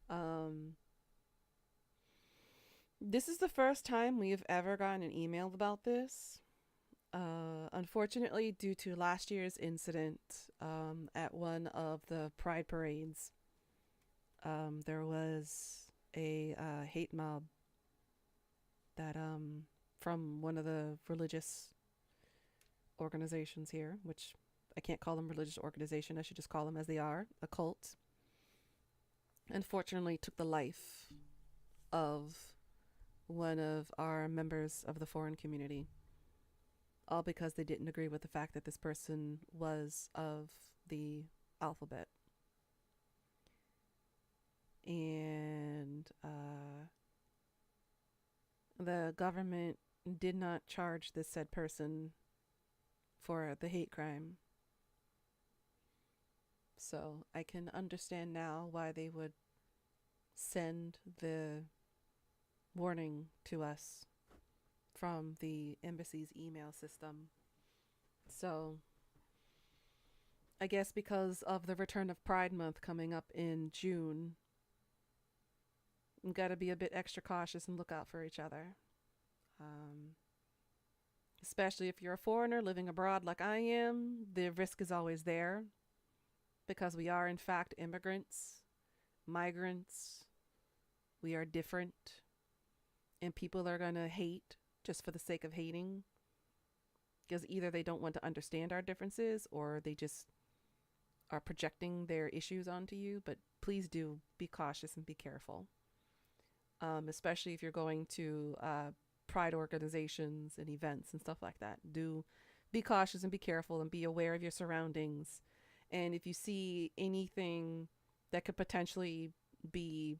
Um, this is the first time we have ever gotten an email about this. Unfortunately, due to last year's incident at one of the Pride parades, there was a hate mob that from one of the religious organizations here, which I can't call them religious organization, I should just call them as they are, a cult. Unfortunately, took the life of one of our members of the foreign community, all because they didn't agree with the fact that this person was of the alphabet. And the government did not charge this said person for the hate crime. So I can understand now why they would send the warning to us from the embassy's email system. So I guess because of the return of Pride Month coming up in June, we've got to be a bit extra cautious and look out for each other. Especially if you're a foreigner living abroad like I am, the risk is always there because we are in fact immigrants, migrants. We are different, and people are going to hate just for the sake of hating, because either they don't want to understand our differences or they just are projecting their issues onto you. But please do be cautious and be careful, especially if you're going to pride organizations and events and stuff like that. Do be cautious and be careful and be aware of your surroundings. And if you see anything that could potentially be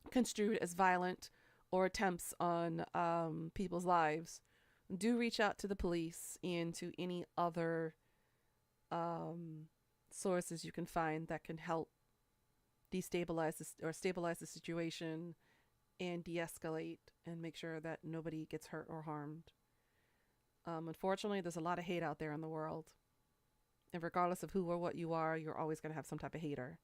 construed as violent or attempts on people's lives, do reach out to the police and to any other sources you can find that can help destabilize this or stabilize the situation and de-escalate and make sure that nobody gets hurt or harmed. Unfortunately, there's a lot of hate out there in the world. And regardless of who or what you are, you're always going to have some type of hater.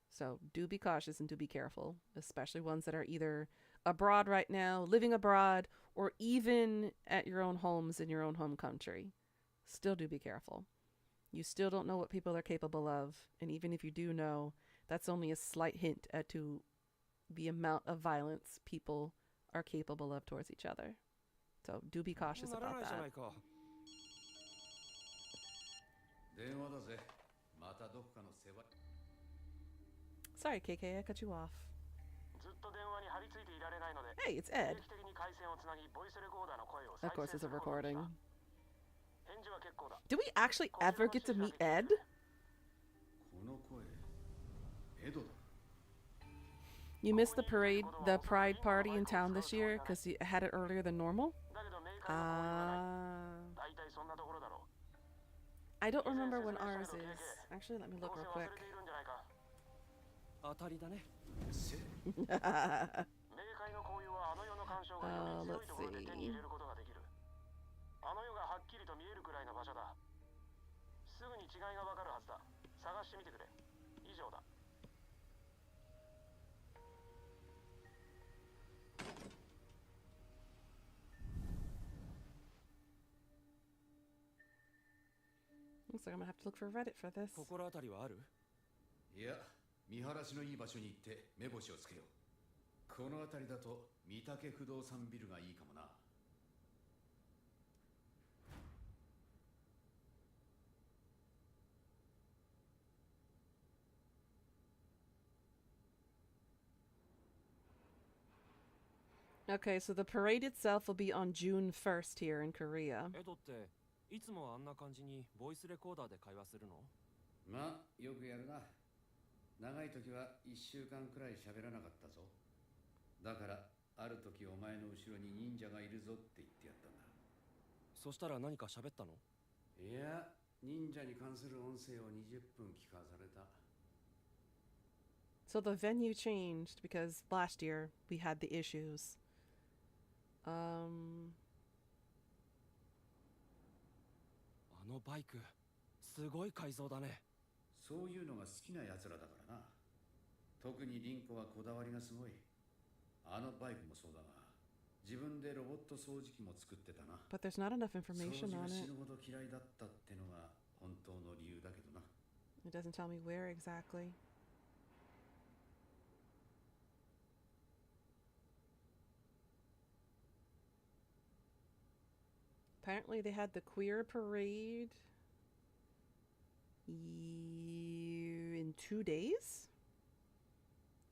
So do be cautious and do be careful, especially ones that are either abroad right now, living abroad, or even at your own homes in your own home country. Still do be careful. You still don't know what people are capable of. And even if you do know, that's only a slight hint as to the amount of violence people are capable of towards each other. So do be cautious about that. Sorry, KK, I cut you off. Hey, it's Ed. Of course, it's a recording. Do we actually ever get to meet Ed? You missed the parade, the Pride party in town this year because you had it earlier than normal? I don't remember when ours is. Actually, let me look real quick. Let's see. Looks like I'm gonna have to look for Reddit for this. 心当たりはある？いや、見晴らしのいい場所に行って目星をつけよう。この辺りだと御嶽不動産ビルがいいかもな。Okay, so the parade itself will be on June 1st here in Korea. エドっていつもあんな感じにボイスレコーダーで会話するの？まあ、よくやるな。長い時は1週間くらい喋らなかったぞ。だから、ある時お前の後ろに忍者がいるぞって言ってやったんだ。そしたら何か喋ったの？いや、忍者に関する音声を20分聞かされた。So the venue changed because last year we had the issues. あのバイク、すごい改造だね。そういうのが好きな奴らだからな。特にリンコはこだわりがすごい。あのバイクもそうだが、自分でロボット掃除機も作ってたな。 But there's not enough 掃 information 除が on 死 it. ぬほど嫌いだったってのが本当の理由だけどな。 It doesn't tell me where exactly. Apparently they had the queer parade in 2 days,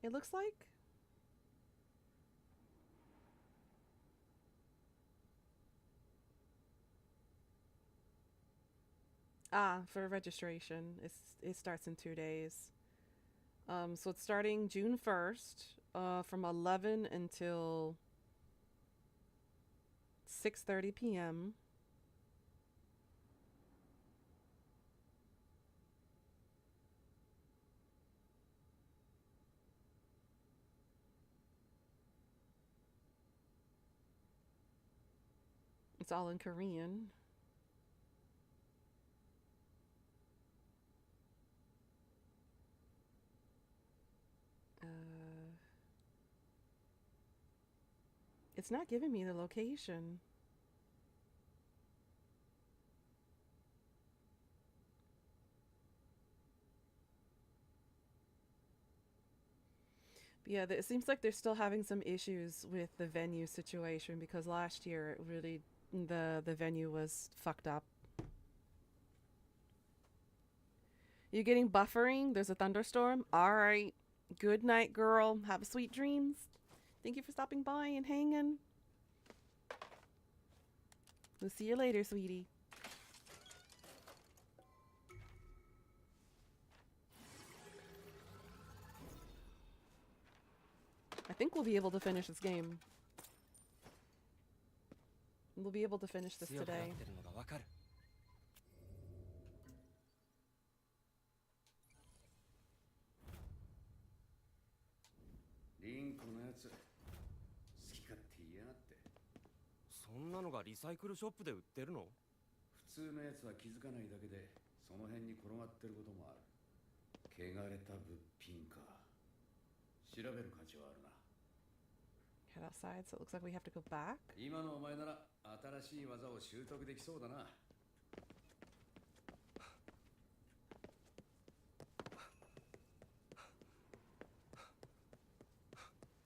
it looks like. For registration, it starts in 2 days. So it's starting June 1st, from 11 until 6:30 p.m. It's all in Korean. It's not giving me the location. But yeah, it seems like they're still having some issues with the venue situation because last year it really the venue was fucked up. You getting buffering? There's a thunderstorm? All right. Good night, girl. Have sweet dreams. Thank you for stopping by and hanging. We'll see you later, sweetie. I think we'll be able to finish this game. We'll be able to finish this 強くなっ today. てるのがわかる。リンコのやつ、好き勝手言いやがって。そんなのがリサイクルショップで売ってるの？普通のやつは気づかないだけで、その辺に転がってることもある。汚れた物品か。調べる価値はあるな。 Head outside, so it looks like we have to go back. 今のお前なら新しい技を習得できそうだな。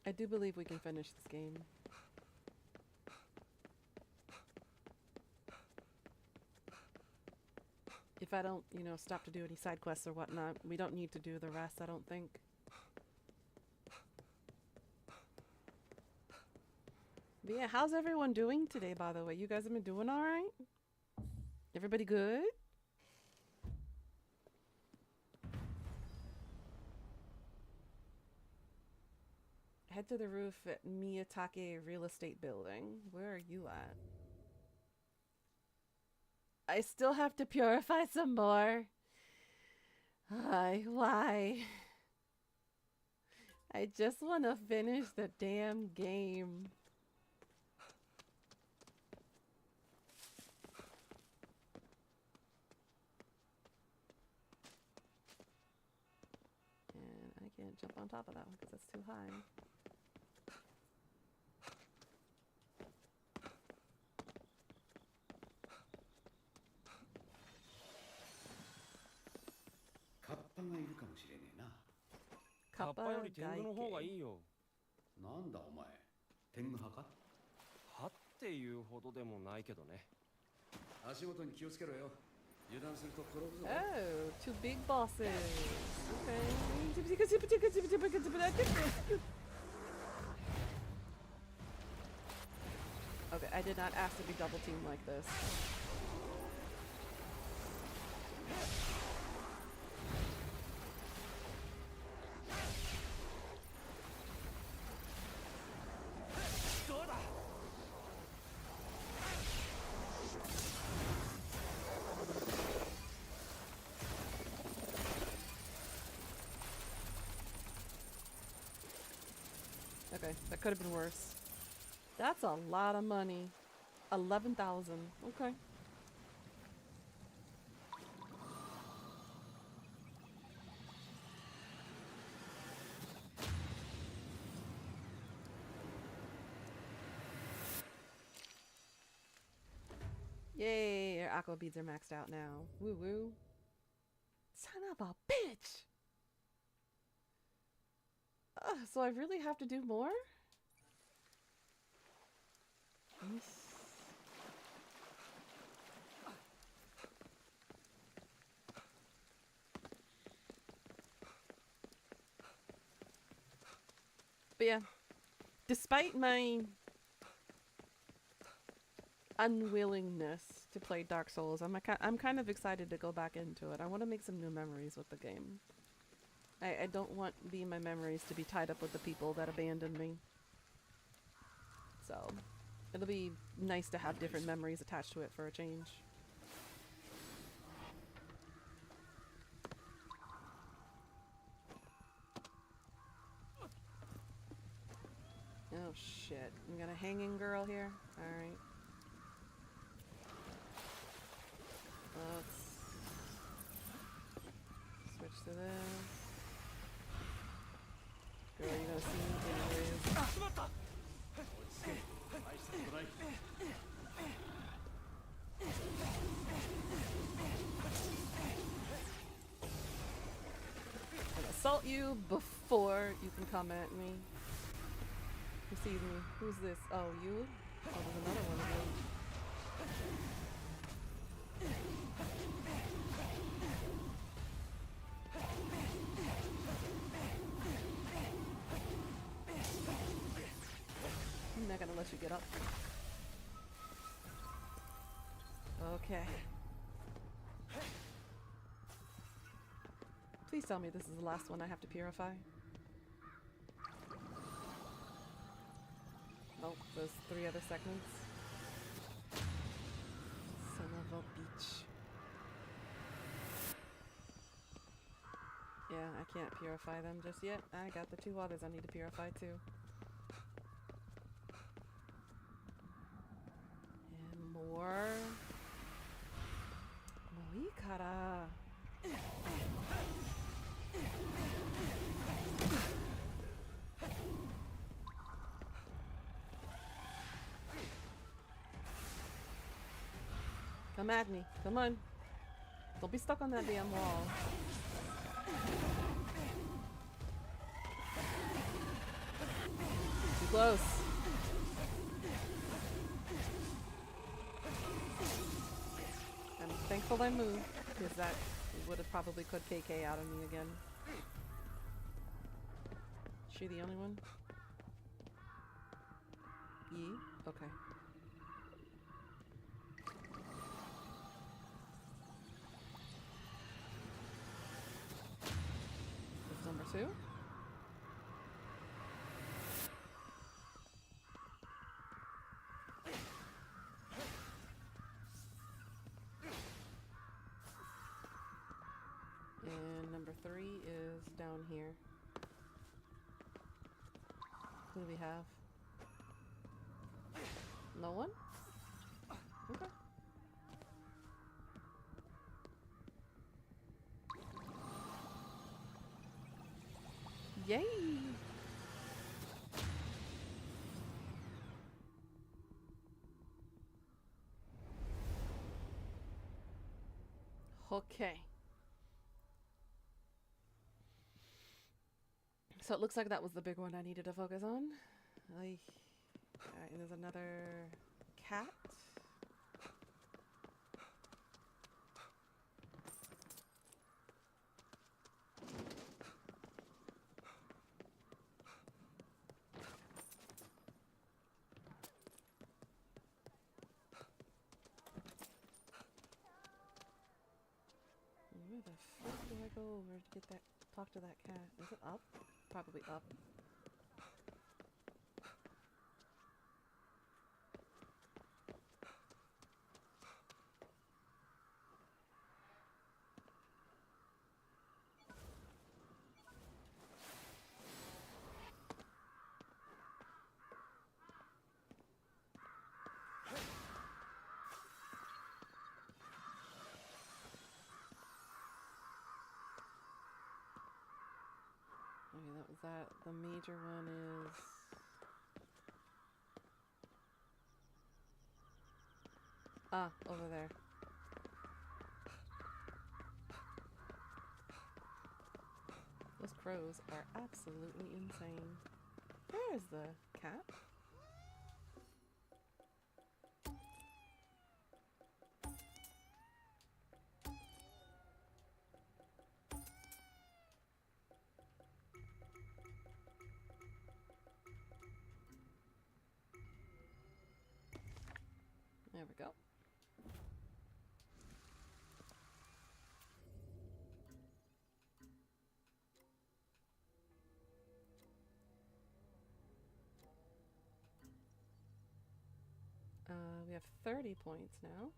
I do believe we can finish this game. If I don't, stop to do any side quests or whatnot, we don't need to do the rest, I don't think. But yeah, how's everyone doing today, by the way? You guys have been doing all right? Everybody good? Head to the roof at Miyatake Real Estate Building. Where are you at? I still have to purify some more. Why? I just want to finish the damn game. And I can't jump on top of that one because that's too high. Kappa カッパより天狗の方がいいよ。なんだお前、天狗派か？はっていうほどでもないけどね。足元に気をつけろよ。油断すると転ぶぞ。Oh, two big bosses. Okay. Okay, I did not ask to be double teamed like this. Okay, that could have been worse. That's a lot of money. 11,000. Okay. Yay, our aqua beads are maxed out now. Woo woo. Son of a bitch! So I really have to do more? But yeah, despite my unwillingness to play Dark Souls, I'm kind of excited to go back into it. I want to make some new memories with the game. I don't want my memories to be tied up with the people that abandoned me. So it'll be nice to have different memories attached to it for a change. Oh shit, we got a hanging girl here? Alright. Let's switch to this. Girl, you gonna see me anyways. I'll assault you before you can come at me. Who sees me? Who's this? Oh, you? Oh, there's another one of you. I'm not gonna let you get up. Okay. Please tell me this is the last one I have to purify. Oh, those 3 other segments. Son of a bitch. Yeah, I can't purify them just yet. I got the 2 others I need to purify too. And more. Moikara. Come at me. Come on. Don't be stuck on that damn wall. Too close. I'm thankful I moved, because that would have probably put KK out of me again. Is she the only one? Yee? Okay. That's number 2. And number 3 is down here. Who do we have? No one? Okay. Yay! Okay. So it looks like that was the big one I needed to focus on. Alright, there's another cat. Where the fuck do I go over to get that, talk to that cat? Is it up? Probably up. Okay, that was that. The major one is... Ah, over there. Those crows are absolutely insane. Where is the cat? There we go. We have 30 points now.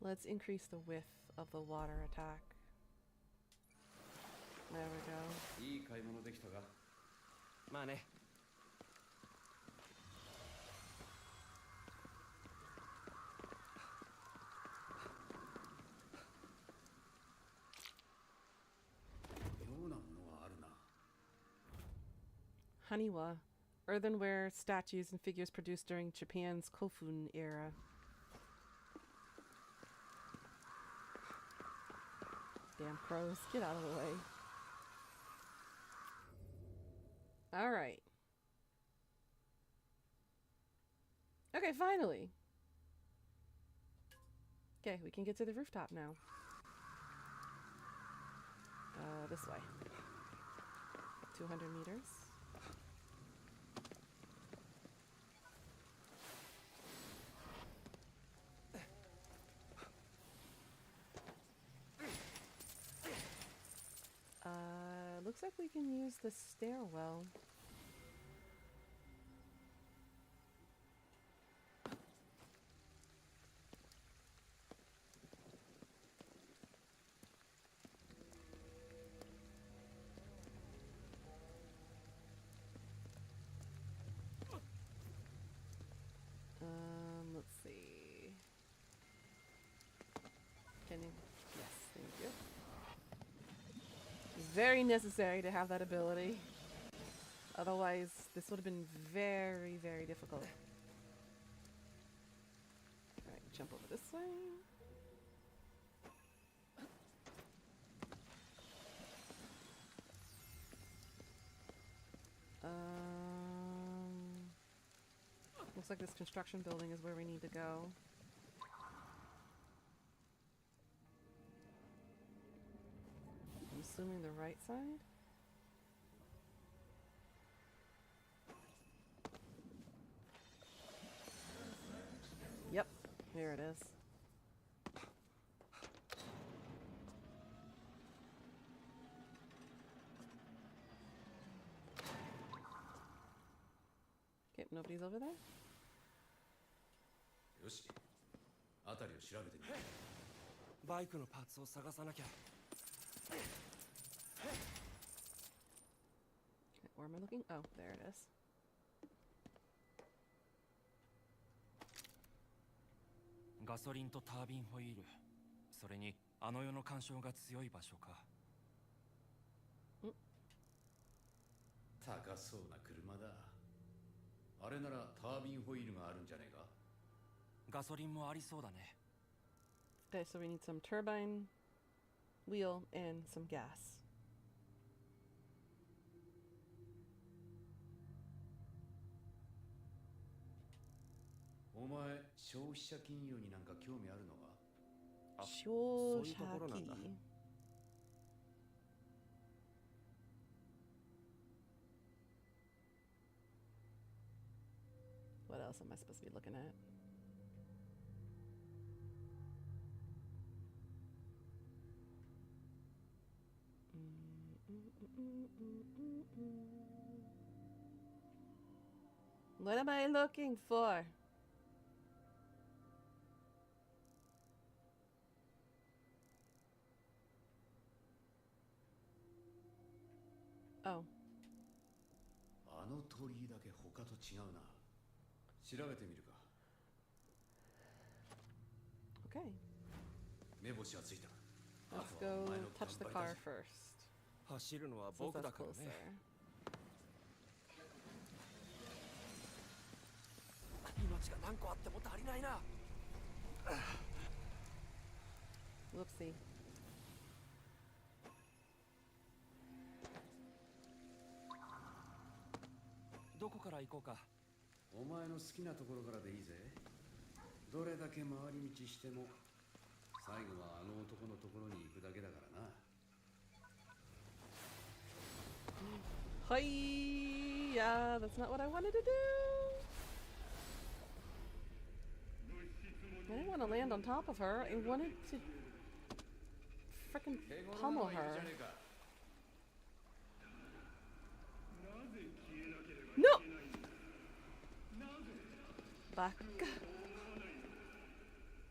Let's increase the width of the water attack. There we go. いい買い物できたか。まあね。妙なものがあるな。Haniwa, earthenware statues and figures produced during Japan's Kofun era. Damn crows, get out of the way. All right. Okay, finally. Okay, we can get to the rooftop now. This way. 200 meters. Looks like we can use the stairwell. Let's see. Can you? Yes, thank you. Very necessary to have that ability. Otherwise, this would have been very, very difficult. Alright, jump over this way. Looks like this construction building is where we need to go. I'm assuming the right side? Yep, here it is. Okay, nobody's over there? よし、辺りを調べてみる。バイクのパーツを探さなきゃ。Where am I looking? Oh, there it is. ガソリンとタービンホイール、それにあの世の干渉が強い場所か。高そうな車だ。あれならタービンホイールがあるんじゃねえか。ガソリンもありそうだね。Okay, so we need some turbine, wheel, and some gas. お前、消費者金融になんか興味あるのか？あ、そういうところなんだ。What else am I supposed to be looking at? What am I looking for? Oh. あの鳥居だけ他と違うな。調べてみるか。Okay. 目星はついた。 Let's go touch the car first. 走るのは Since 僕 that's だから closer. ね。命が何個あっても足りないな。Whoopsie. どこから行こうか。お前の好きなところからでいいぜ。どれだけ回り道しても最後はあの男のところに行くだけだからな。 Hi! Yeah, that's not what I wanted to do. I didn't want to land on top of her. I wanted to frickin' pummel her. No! Back.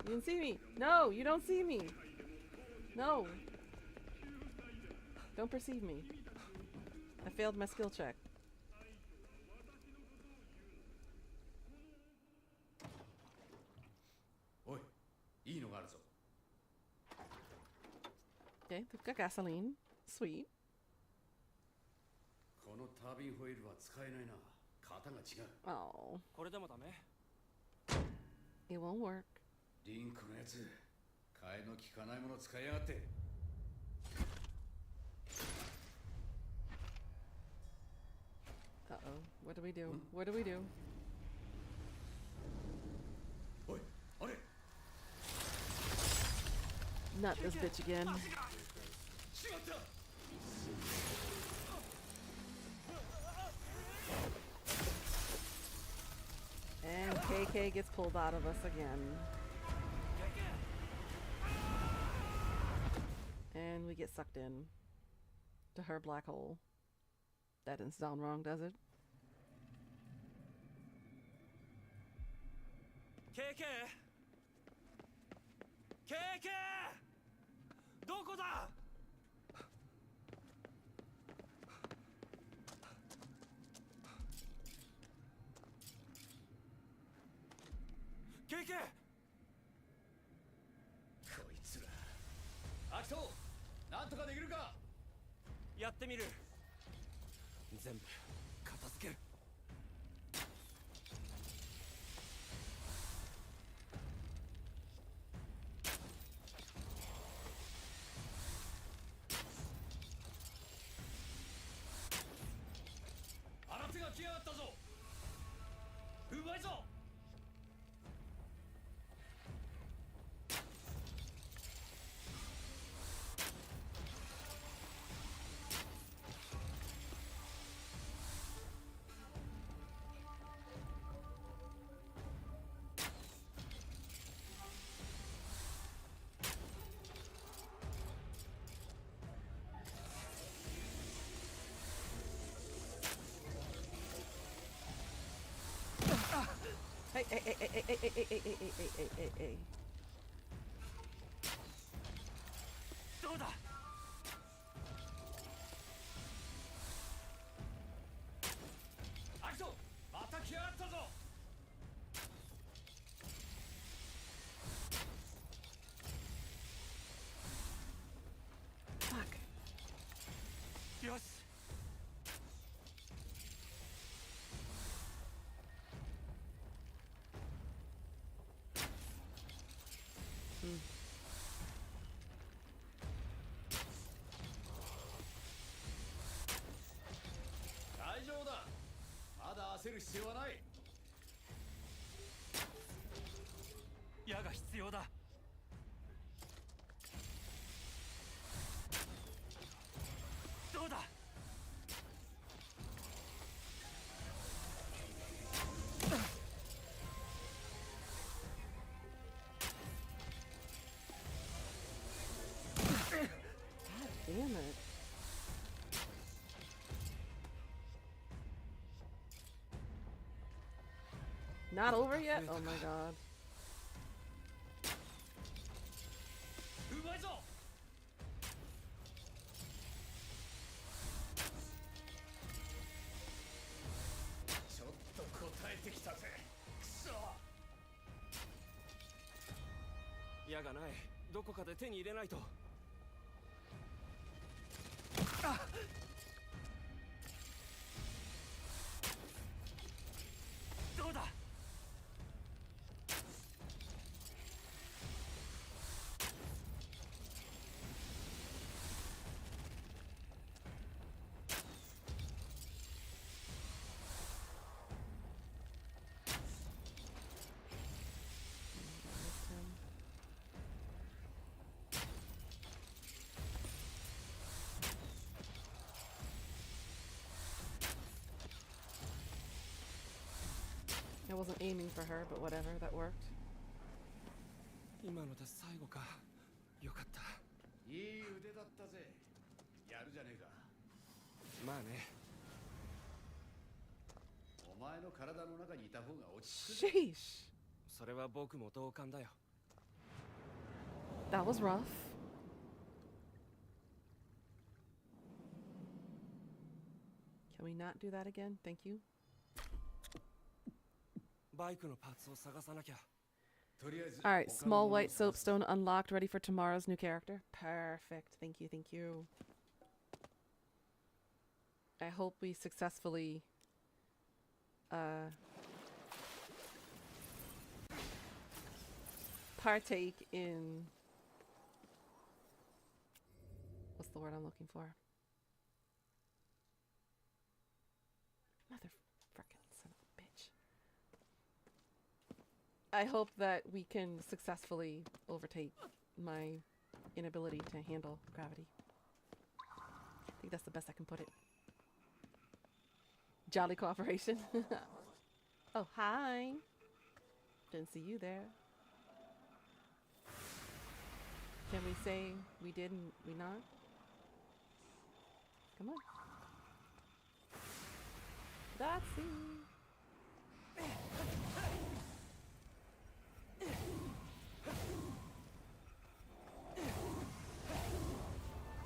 You didn't see me. No, you don't see me. No. Don't perceive me. I failed my skill check. おい、いいのがあるぞ。 Okay, they've got gasoline. Sweet. このタービンホイールは使えないな。型が違う。 Oh, これでもダメ。 it won't work. リンクのやつ、替えの利かないもの使いやがって。 Uh-oh. What do we do? What do we do? おい、あれ。 Not this bitch again. しまった。 And KK gets pulled out of us again. And we get sucked in to her black hole. That didn't sound wrong, does it? KK! KK! どこだ? KK! こいつら。アキト、なんとかできるか。やってみる。全部片付ける。新手が来やがったぞ。うまいぞ。 Hey, hey, hey, hey, hey, hey, hey, hey, hey, hey, hey, hey, hey, hey. どうだ? アキト、また来やがったぞ。 Fuck. よし。 大丈夫だ。まだ焦る必要はない。矢が必要だ。どうだ? Damn it. Not over yet? Oh my god. うまいぞ。ちょっと答えてきたぜ。くそ。矢がない。どこかで手に入れないと。どうだ。I wasn't aiming for her, but whatever, that worked. 今ので最後か。よかった。いい腕だったぜ。やるじゃねえか。まあね。お前の体の中にいた方が落ち着く。 Sheesh. それは僕も同感だよ。That was rough. Can we not do that again? Thank you. バイクのパーツを探さなきゃ。 Alright, small white soapstone unlocked, ready for tomorrow's new character. Perfect. Thank you, thank you. I hope we successfully partake in... What's the word I'm looking for? Mother frickin' son of a bitch. I hope that we can successfully overtake my inability to handle gravity. I think that's the best I can put it. Jolly cooperation. Oh, hi. Didn't see you there. Can we say we did and we not? Come on. That's it.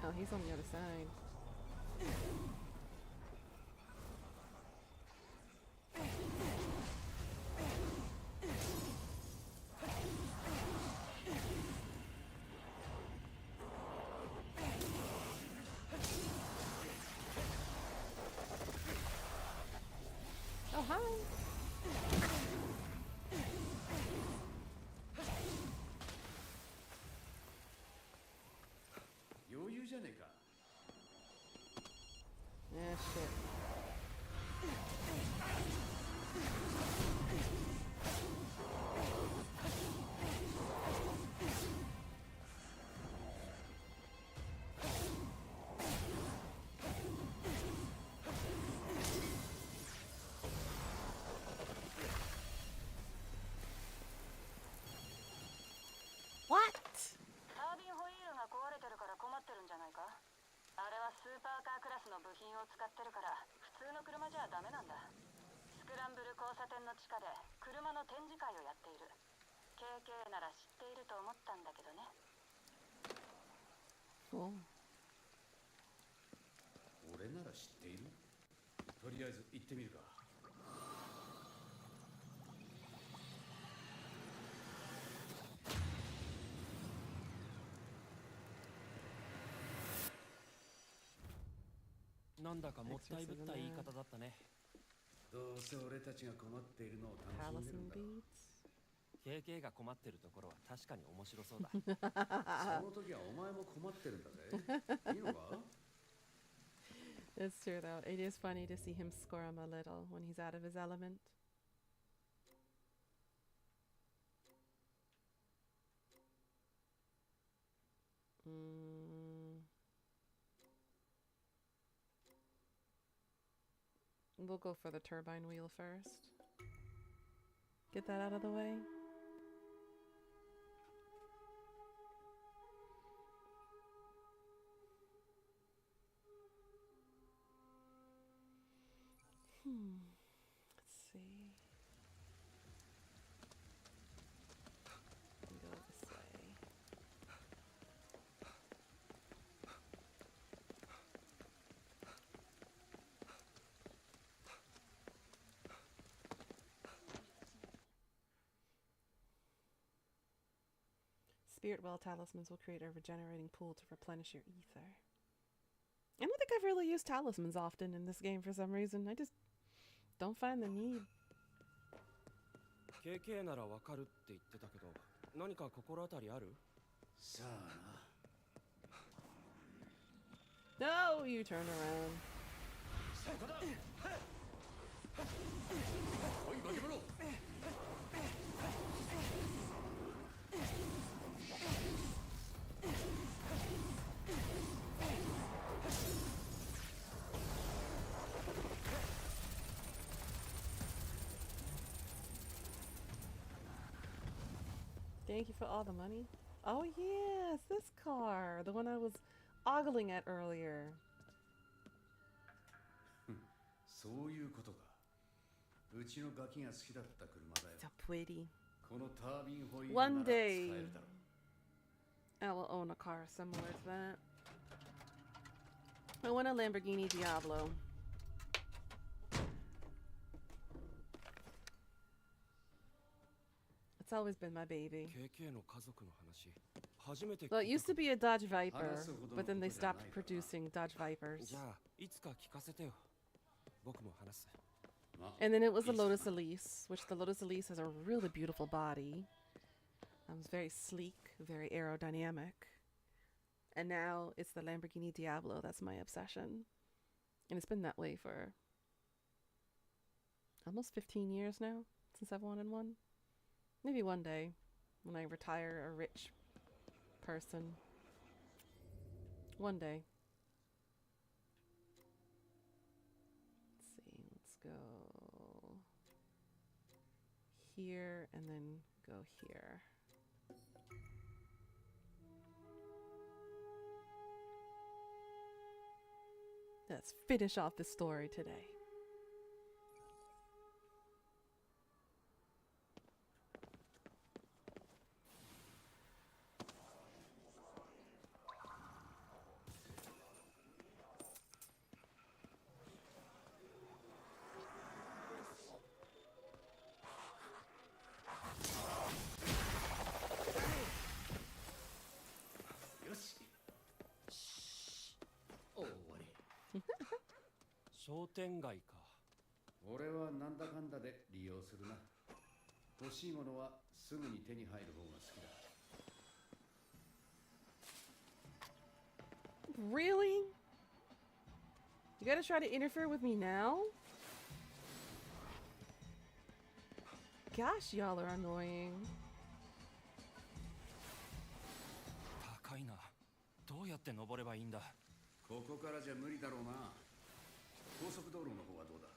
Oh, he's on the other side. Oh, hi. 余裕じゃねえか。 Yeah, shit. What? タービンホイールが壊れてるから困ってるんじゃないか。あれはスーパーカークラスの部品を使ってるから普通の車じゃダメなんだ。スクランブル交差点の地下で車の展示会をやっている。KK なら知っていると思ったんだけどね。Oh. 俺なら知っている。とりあえず行ってみるか。なんだかもったいぶった言い方だったね。どうせ俺たちが困っているのを楽しん Palace でるん and だ。 beads. KK が困ってるところは確かに面白そうだ。その時はお前も困ってるんだぜ。いいのか？ It's true though. It is funny to see him squirm a little when he's out of his element. We'll go for the turbine wheel first. Get that out of the way. Let's see. Go this way. Spirit well talismans will create a regenerating pool to replenish your ether. I don't think I've really used talismans often in this game for some reason. I just don't find the need. KK ならわかるって言ってたけど、何か心当たりある？さあな。 No, you turn around. そこだ。おい、化け物。 Thank you for all the money. Oh yes, this car, the one I was ogling at earlier. そういうことか。うちのガキが好きだった車だよ。 So pretty. このタービンホイール One なら使え day るだろう。 I will own a car similar to that. I want a Lamborghini Diablo. It's always been my baby. KK の家族の話、初めて聞いた。 Well, it used to be a Dodge Viper, but then they stopped producing Dodge Vipers. じゃあいつか聞かせてよ。僕も話す。 And then it was the Lotus Elise, which the Lotus Elise has a really beautiful body. It's very sleek, very aerodynamic. And now it's the Lamborghini Diablo that's my obsession. And it's been that way for almost 15 years now since I've wanted one. Maybe one day when I retire a rich person. One day. Let's see, let's go here and then go here. Let's finish off the story today. Yoshi. 終わり。商店街か。俺はなんだかんだで利用するな。欲しいものはすぐに手に入る方が好きだ。 Really? You gotta try to interfere with me now? Gosh, y'all are annoying. 高いな。どうやって登ればいいんだ？ここからじゃ無理だろうな。高速道路の方はどうだ？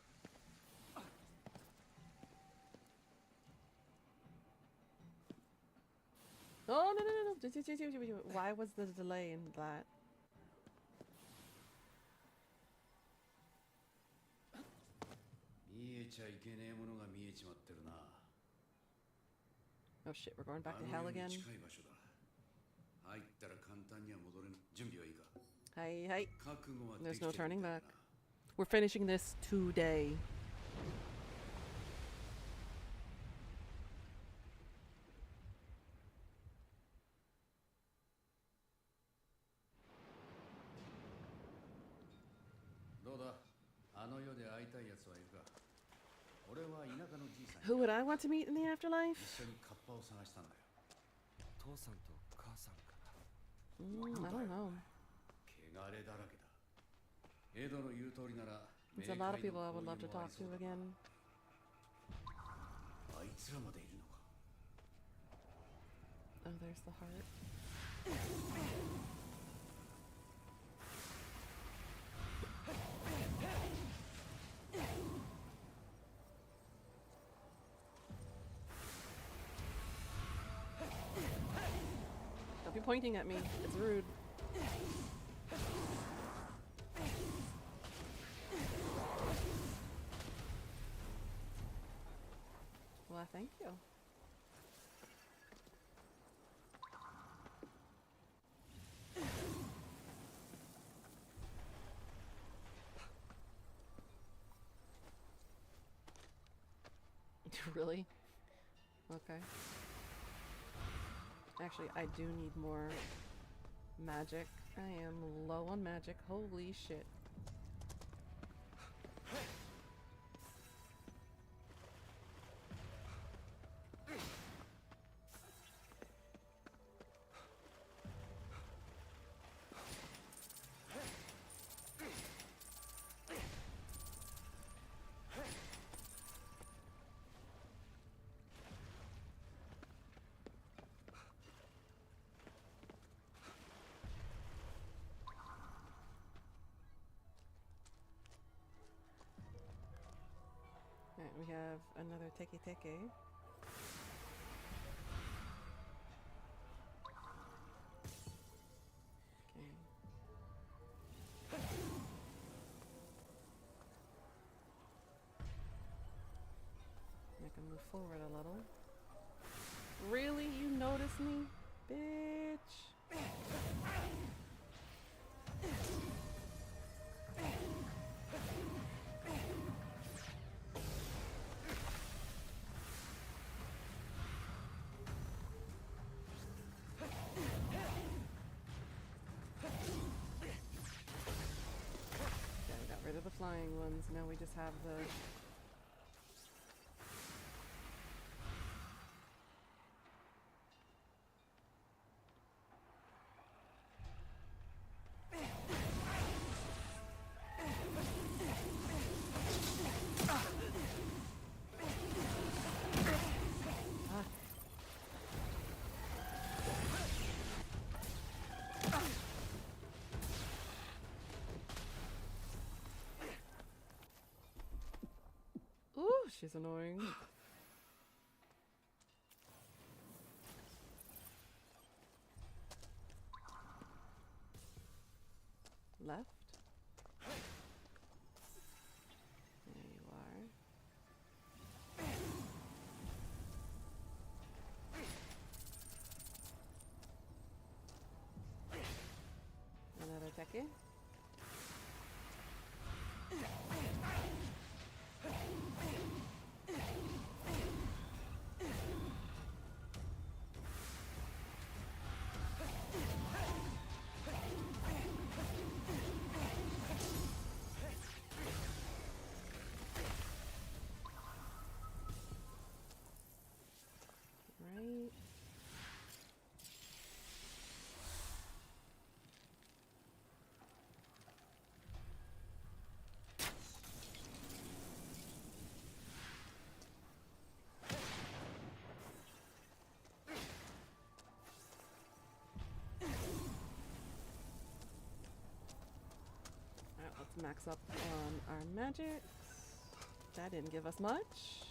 Oh, no, no, no, no. Why was the delay in that? 見えちゃいけねえものが見えちまってるな。 Oh shit, we're going back to hell again. 近い場所だ。入ったら簡単には戻れん。準備はいいか？ Hi, hi. 覚悟はで There's きてる no みたい turning だな。 back. We're finishing this today. Who would I want to meet in the afterlife? 一緒にカッパを探したんだよ。父さんと母さんか。 I don't know. 汚れだらけだ。エドの言う通りなら、 There's a lot of people I would love to talk to again. あいつらまでいるのか。 Oh, there's the heart. Don't be pointing at me. It's rude. Well, thank you. Really? Okay. Actually, I do need more magic. I am low on magic. Holy shit. Alright, we have another teke teke. Okay. I can move forward a little. Really? You notice me? Bitch. Rid of the flying ones. Now we just have the... Ooh, she's annoying. Left. There you are. Another teke. Right. Alright, let's max up on our magic. That didn't give us much.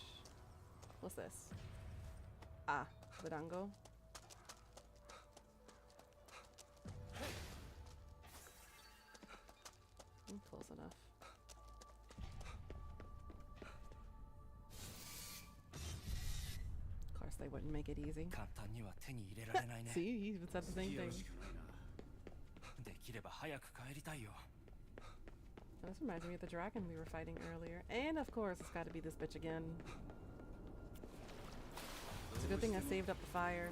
What's this? Ah, Badango. Close enough. Of course, they wouldn't make it easy. See, he even said the same thing. This reminds me of the dragon we were fighting earlier. And of course, it's got to be this bitch again. It's a good thing I saved up the fire.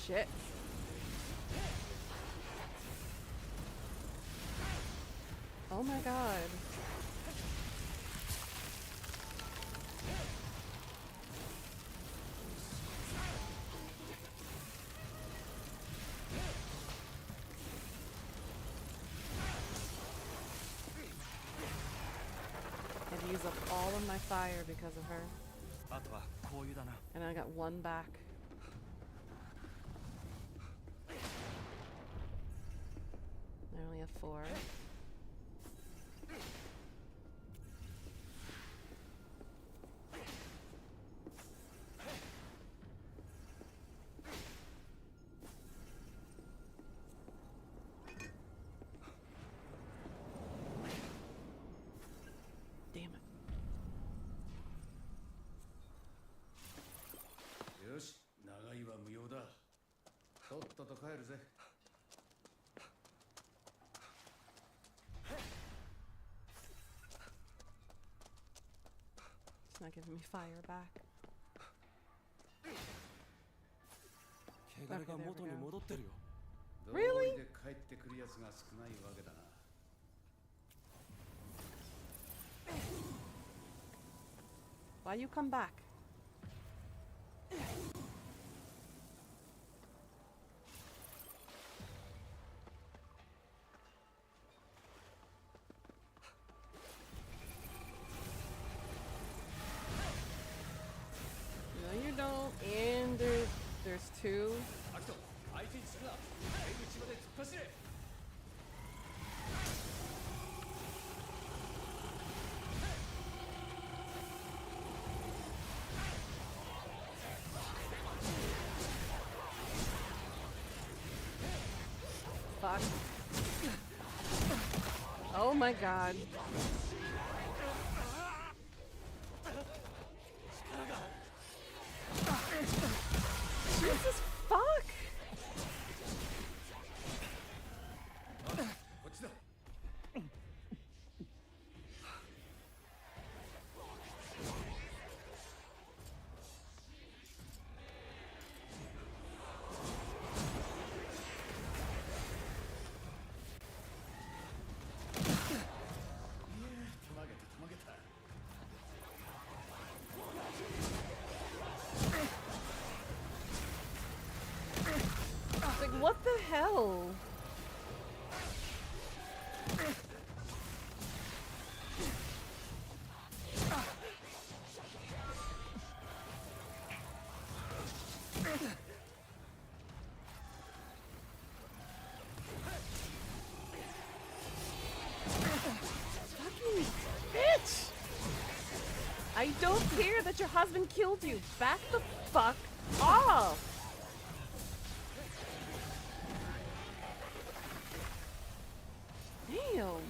Shit. Oh my god. I've used up all of my fire because of her. And I got one back. I only have 4. Damn it. よし、長居は無用だ。とっとと帰るぜ。It's not giving me fire back. 汚れが元に戻ってるよ。道理で帰ってくるやつが少ないわけだな。Why you come back? No, you don't. And there's two. Akito, 相手にするな。出口まで突っ走れ。Fuck. Oh my god. Jesus fuck! こっちだ。Like, what the hell? Fucking bitch! I don't care that your husband killed you. Back the fuck off! Damn.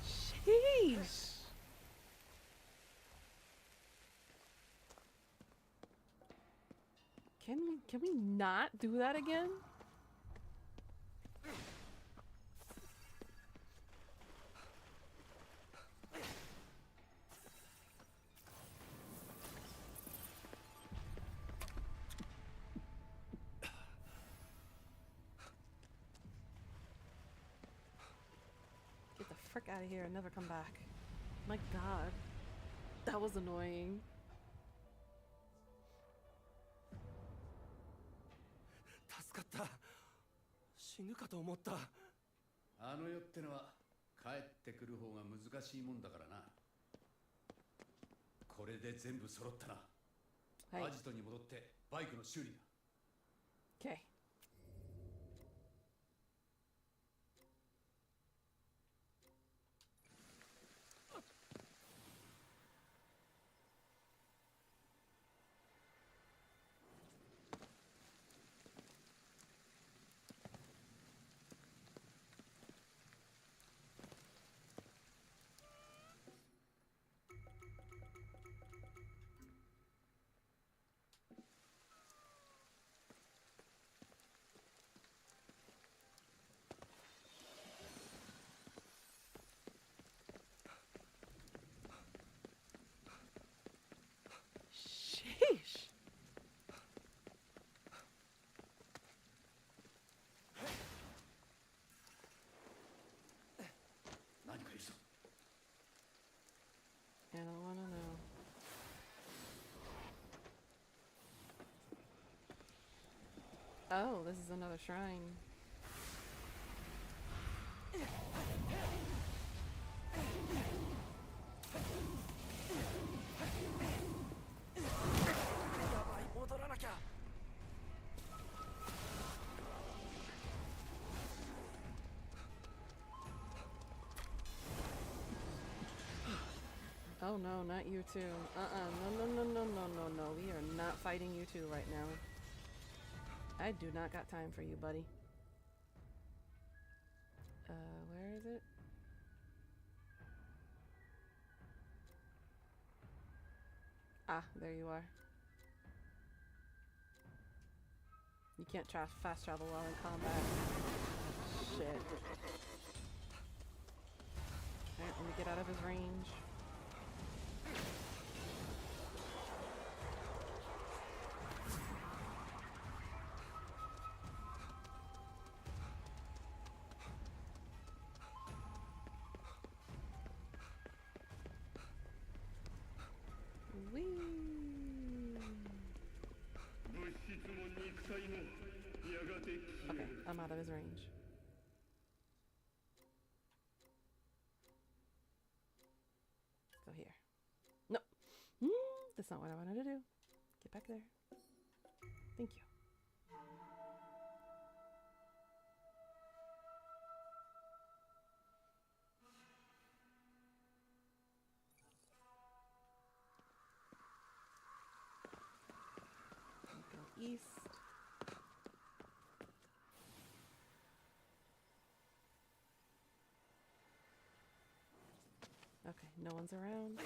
Sheesh. Can we not do that again? Get the frick out of here and never come back. My god. That was annoying. 助かった。死ぬかと思った。あの世ってのは帰ってくる方が難しいもんだからな。これで全部揃ったな。はい。アジトに戻ってバイクの修理だ。 Okay. Sheesh. I don't want to know. Oh, this is another shrine. Oh no, not you two. No, no, no, no, no, no, no. We are not fighting you two right now. I do not got time for you, buddy. Where is it? Ah, there you are. You can't fast travel while in combat. Shit. Alright, let me get out of his range. Whee! Okay, I'm out of his range. Go here. No! That's not what I wanted to do. Get back there. Thank you. Go east. Okay, no one's around.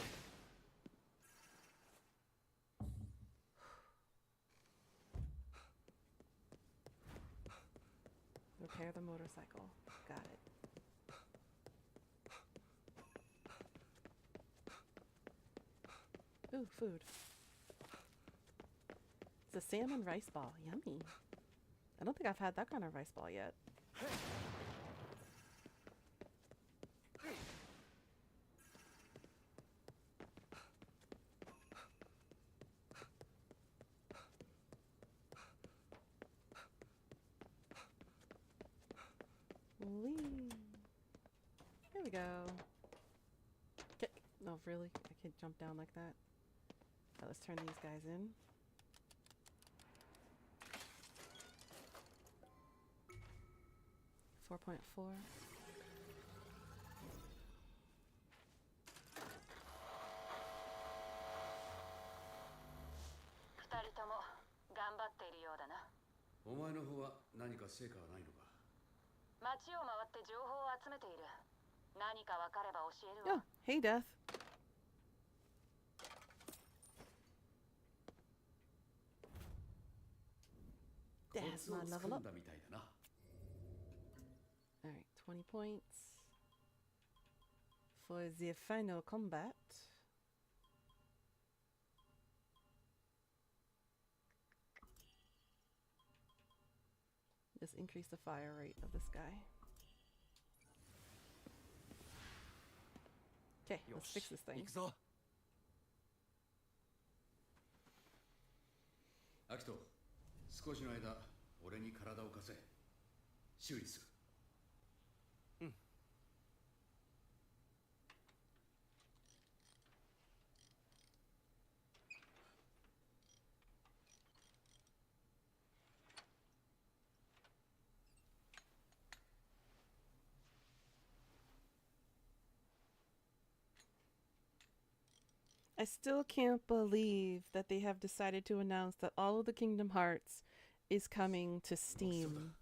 Repair the motorcycle. Got it. Ooh, food. It's a salmon rice ball. Yummy. I don't think I've had that kind of rice ball yet. Whee. There we go. No, really? I can't jump down like that. Okay, let's turn these guys in. .4. Oh, hey, Death. That's my level up. Alright, 20 points for the final combat. Just increase the fire rate of this guy. Okay, let's fix this thing. Akito, 少しの間、俺に体を貸せ。修理する。I still can't believe that they have decided to announce that all of the Kingdom Hearts is coming to Steam.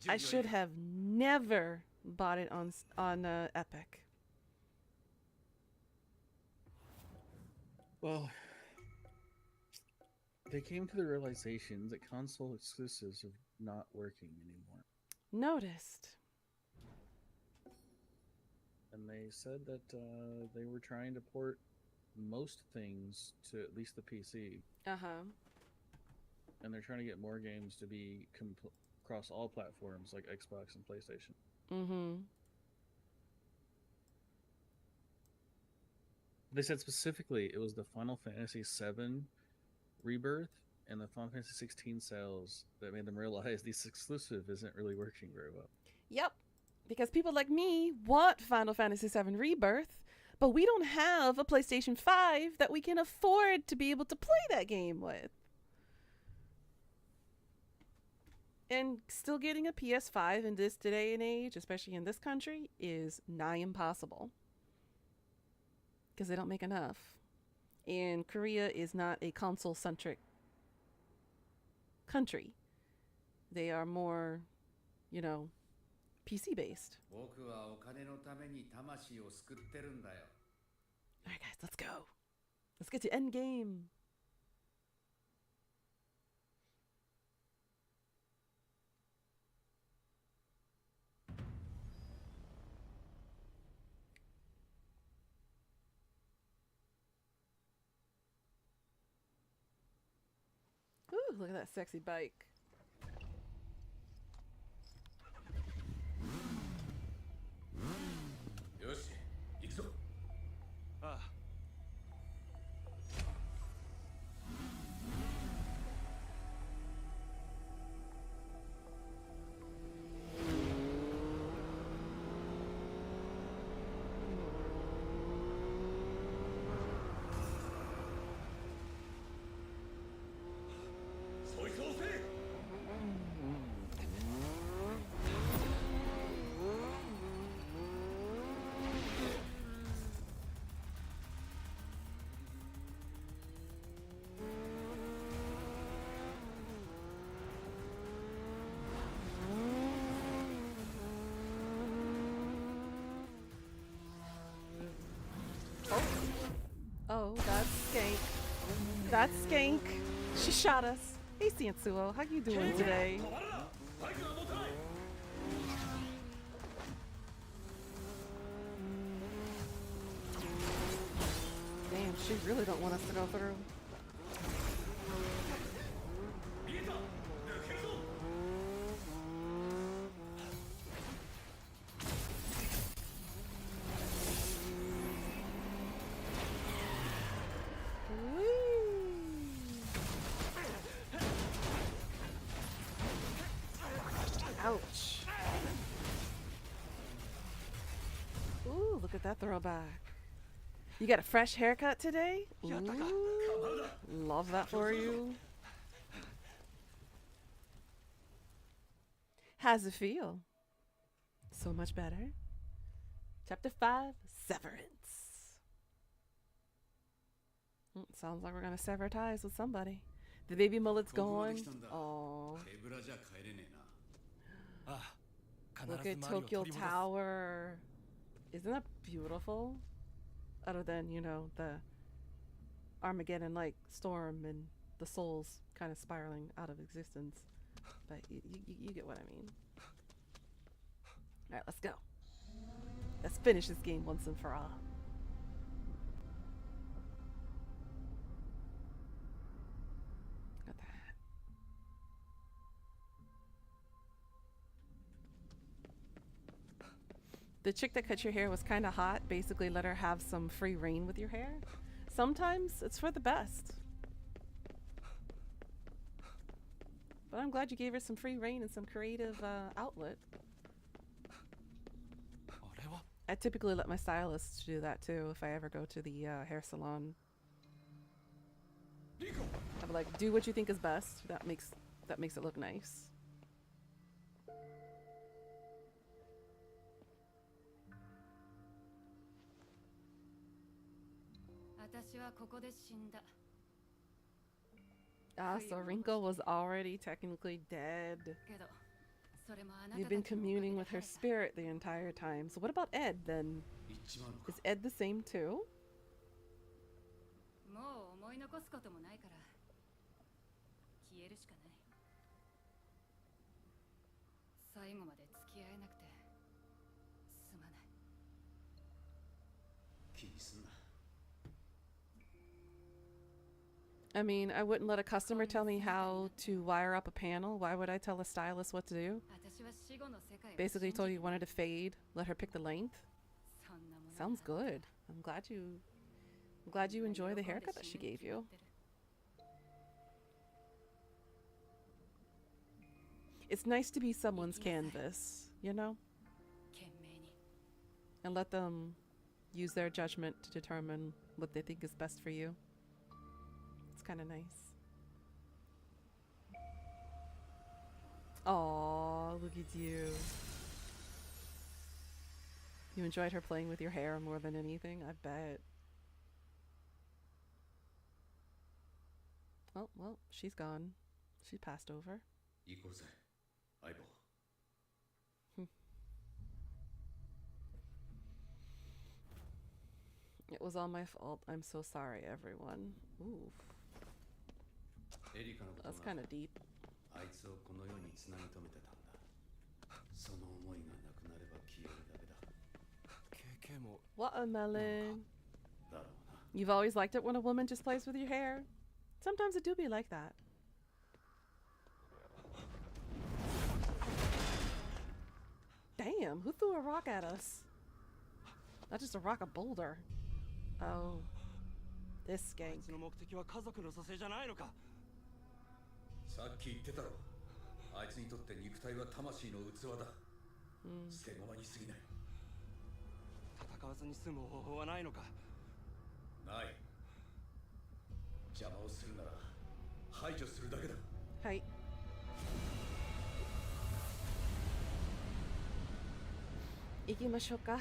I should have never bought it on Epic. Well, they came to the realization that console exclusives are not working anymore. Noticed. And they said that they were trying to port most things to at least the PC. And they're trying to get more games to be across all platforms like Xbox and PlayStation. They said specifically it was the Final Fantasy VII Rebirth and the Final Fantasy 16 sales that made them realize this exclusive isn't really working very well. Yep. Because people like me want Final Fantasy VII Rebirth, but we don't have a PlayStation 5 that we can afford to be able to play that game with. And still getting a PS5 in this day and age, especially in this country, is nigh impossible. Because they don't make enough. And Korea is not a console-centric country. They are more, you know, PC based. Alright guys, let's go. Let's get to end game. look at that sexy bike. Ah. Oh, that's Skank. That's Skank. She shot us. Hey, Sansuo, how you doing today? Damn, she really don't want us to go through. Ouch. Ooh, look at that throwback. You got a fresh haircut today? Ooh, love that for you. How's it feel? So much better. Chapter 5, Severance. Sounds like we're gonna sever ties with somebody. The baby mullet's gone. Oh. Look at Tokyo Tower. Isn't that beautiful? Other than, you know, the Armageddon-like storm and the souls kind of spiraling out of existence. But you get what I mean. Alright, let's go. Let's finish this game once and for all. Look at that. The chick that cut your hair was kind of hot. Basically, let her have some free reign with your hair. Sometimes it's for the best. But I'm glad you gave her some free reign and some creative outlet. I typically let my stylist do that too if I ever go to the hair salon. I'm like, do what you think is best. That makes it look nice. Ah, so Rinko was already technically dead. You've been communing with her spirit the entire time. So what about Ed then? Is Ed the same too? I mean, I wouldn't let a customer tell me how to wire up a panel. Why would I tell a stylist what to do? Basically told you wanted to fade, let her pick the length. Sounds good. I'm glad you enjoy the haircut that she gave you. It's nice to be someone's canvas, you know? And let them use their judgment to determine what they think is best for you. It's kind of nice. Aw, look at you. You enjoyed her playing with your hair more than anything, I bet. Oh, well, she's gone. She passed over. It was all my fault. I'm so sorry, everyone. Ooh. That's kind of deep. Watermelon. You've always liked it when a woman just plays with your hair? Sometimes it do be like that. Damn, who threw a rock at us? Not just a rock, a boulder. Oh. This あい skank. つの目的は家族の蘇生じゃないのか。さっき言ってたろ。あいつにとって肉体は魂の器だ。捨て駒に過ぎない。戦わずに済む方法はないのか。ない。邪魔をするなら排除するだけだ。はい。行きましょうか。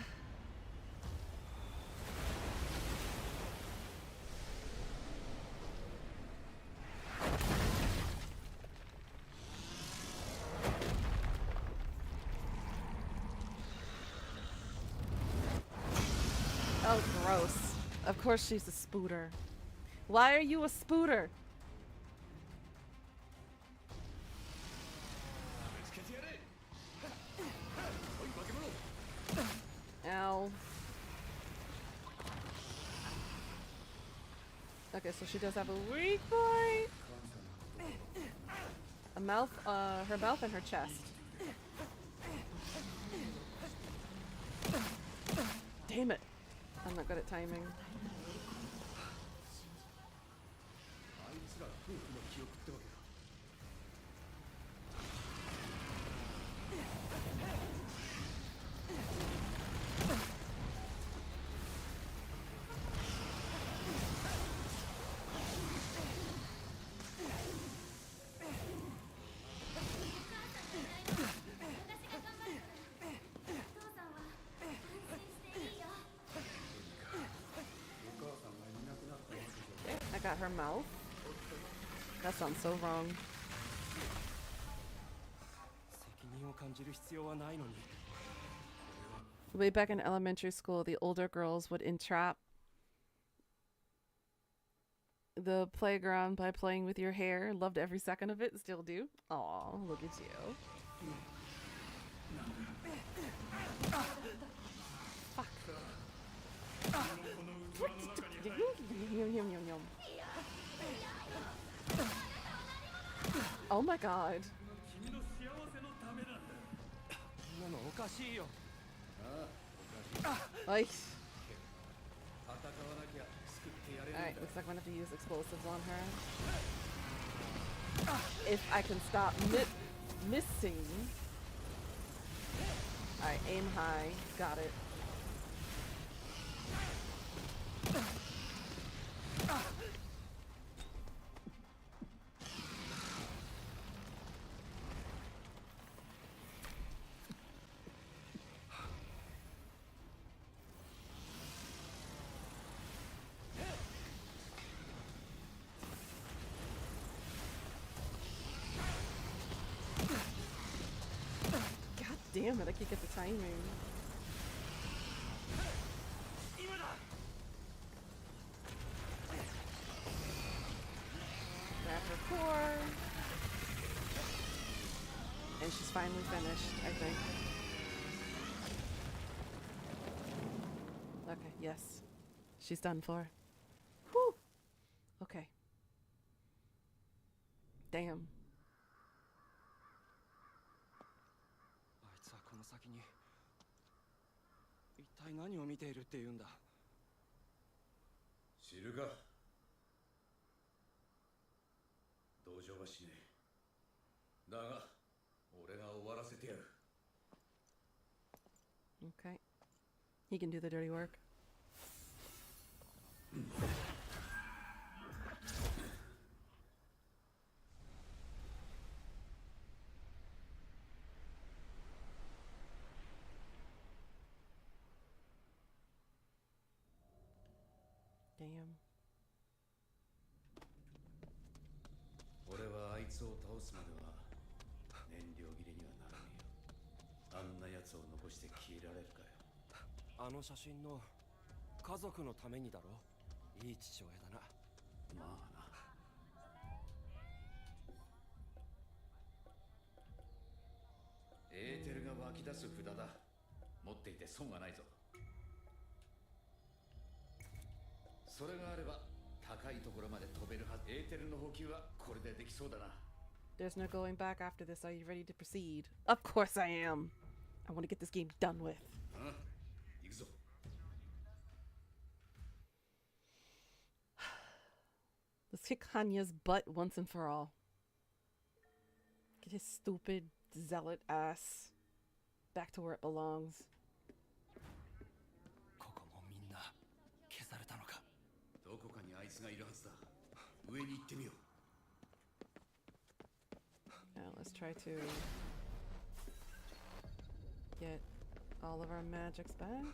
Oh, gross. Of course she's a spooter. Why are you a spooter? Ow. Okay, so she does have a weak point. A mouth, her mouth and her chest. Damn it. I'm not good at timing. あいつら夫婦の記憶ってわけか。I got her mouth. That sounds so wrong. 責任を感じる必要はないのに。 Way back in elementary school, the older girls would entrap the playground by playing with your hair. Loved every second of it. Still do. Aw, look at you. Fuck. Oh my god. 君の幸せのためなんだ。そんなのおかしいよ。Like. 戦わなきゃ救ってやれるんだ。 Alright, looks like I'm gonna have to use explosives on her. If I can stop missing. Alright, aim high. Got it. God damn it, I can't get the timing. Grab her core. And she's finally finished, I think. Okay, yes. She's done for. Whew. Okay. Damn. あいつはこの先に一体何を見ているって言うんだ。知るか。同情はしねえ。だが俺が終わらせてやる。 Okay. He can do the dirty work. Damn. 俺はあいつを倒すまでは燃料切れにはならねえよ。あんな奴を残して消えられるかよ。あの写真の家族のためにだろ。いい父親だな。まあな。エーテルが湧き出す札だ。持っていて損はないぞ。それがあれば高いところまで飛べるはず。エーテルの補給はこれでできそうだな。 There's no going back after this. Are you ready to proceed? Of course I am. I want to get this game done with. 行くぞ。 Let's kick Hanya's butt once and for all. Get his stupid zealot ass back to where it belongs. ここもみんな消されたのか。どこかにあいつがいるはずだ。上に行ってみよう。 Now let's try to get all of our magics back.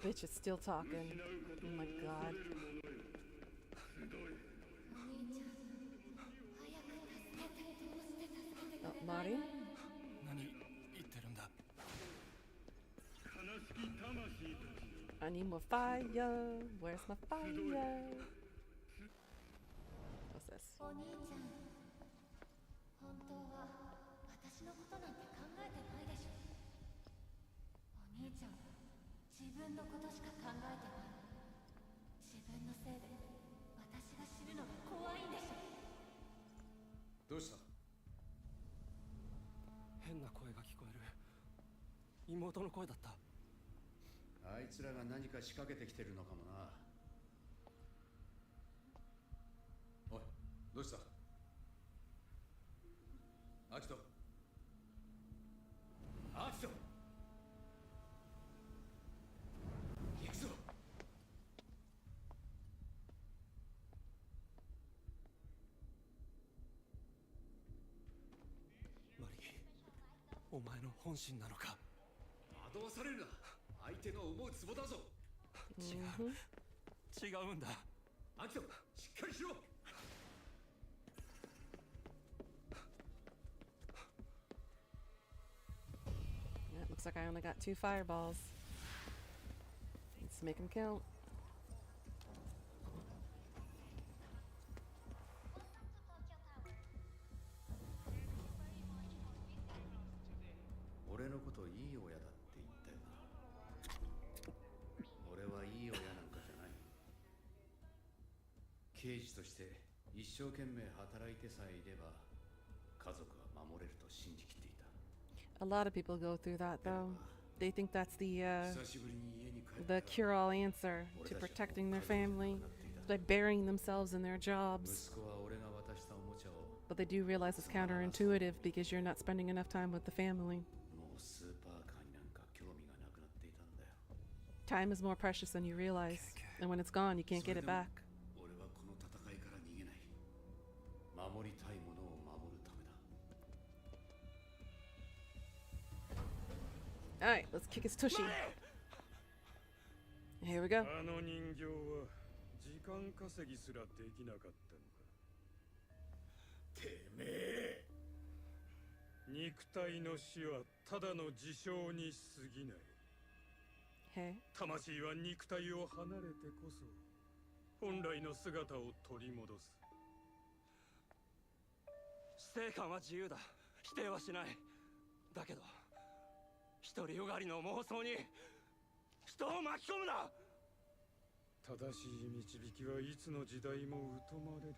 Bitch is still talking. Oh my god. Oh, Mari? 何言ってるんだ。 I need more fire. Where's my fire? What's this? お兄ちゃん、本当は私のことなんて考えてないでしょ。お兄ちゃんは自分のことしか考えてない。自分のせいで私が死ぬのが怖いんでしょ。どうした？変な声が聞こえる。妹の声だった。あいつらが何か仕掛けてきてるのかもな。おい、どうした？アキト。アキト。行くぞ。マリー、お前の本心なのか。惑わされるな。相手の思うツボだぞ。違うんだ。アキト、しっかりしろ。 Yeah, it looks like I only got 2 fireballs. Let's make them count. 俺のこといい親だって言ったよな。俺はいい親なんかじゃない。刑事として一生懸命働いてさえいれば家族は守れると信じきっていた。 A lot of people go through that though. They think that's the 久しぶりに家に帰ったら cure-all answer to protecting their family by burying themselves in their jobs. 息子は俺が渡したおもちゃを But they do realize it's counterintuitive because you're not spending enough time with the family. もうスーパーカーになんか興味がなくなっていたんだよ。 Time is more precious than you realize, and when it's gone, you can't get it back. 俺はこの戦いから逃げない。守りたいものを守るためだ。 All right, let's kick his tushy. Here we go. あの人形は時間稼ぎすらできなかったのか。てめえ。肉体の死はただの事象に過ぎない。 Hey. 魂は肉体を離れてこそ本来の姿を取り戻す。死生観は自由だ。否定はしない。だけど独りよがりの妄想に人を巻き込むな。正しい導きはいつの時代も疎まれる。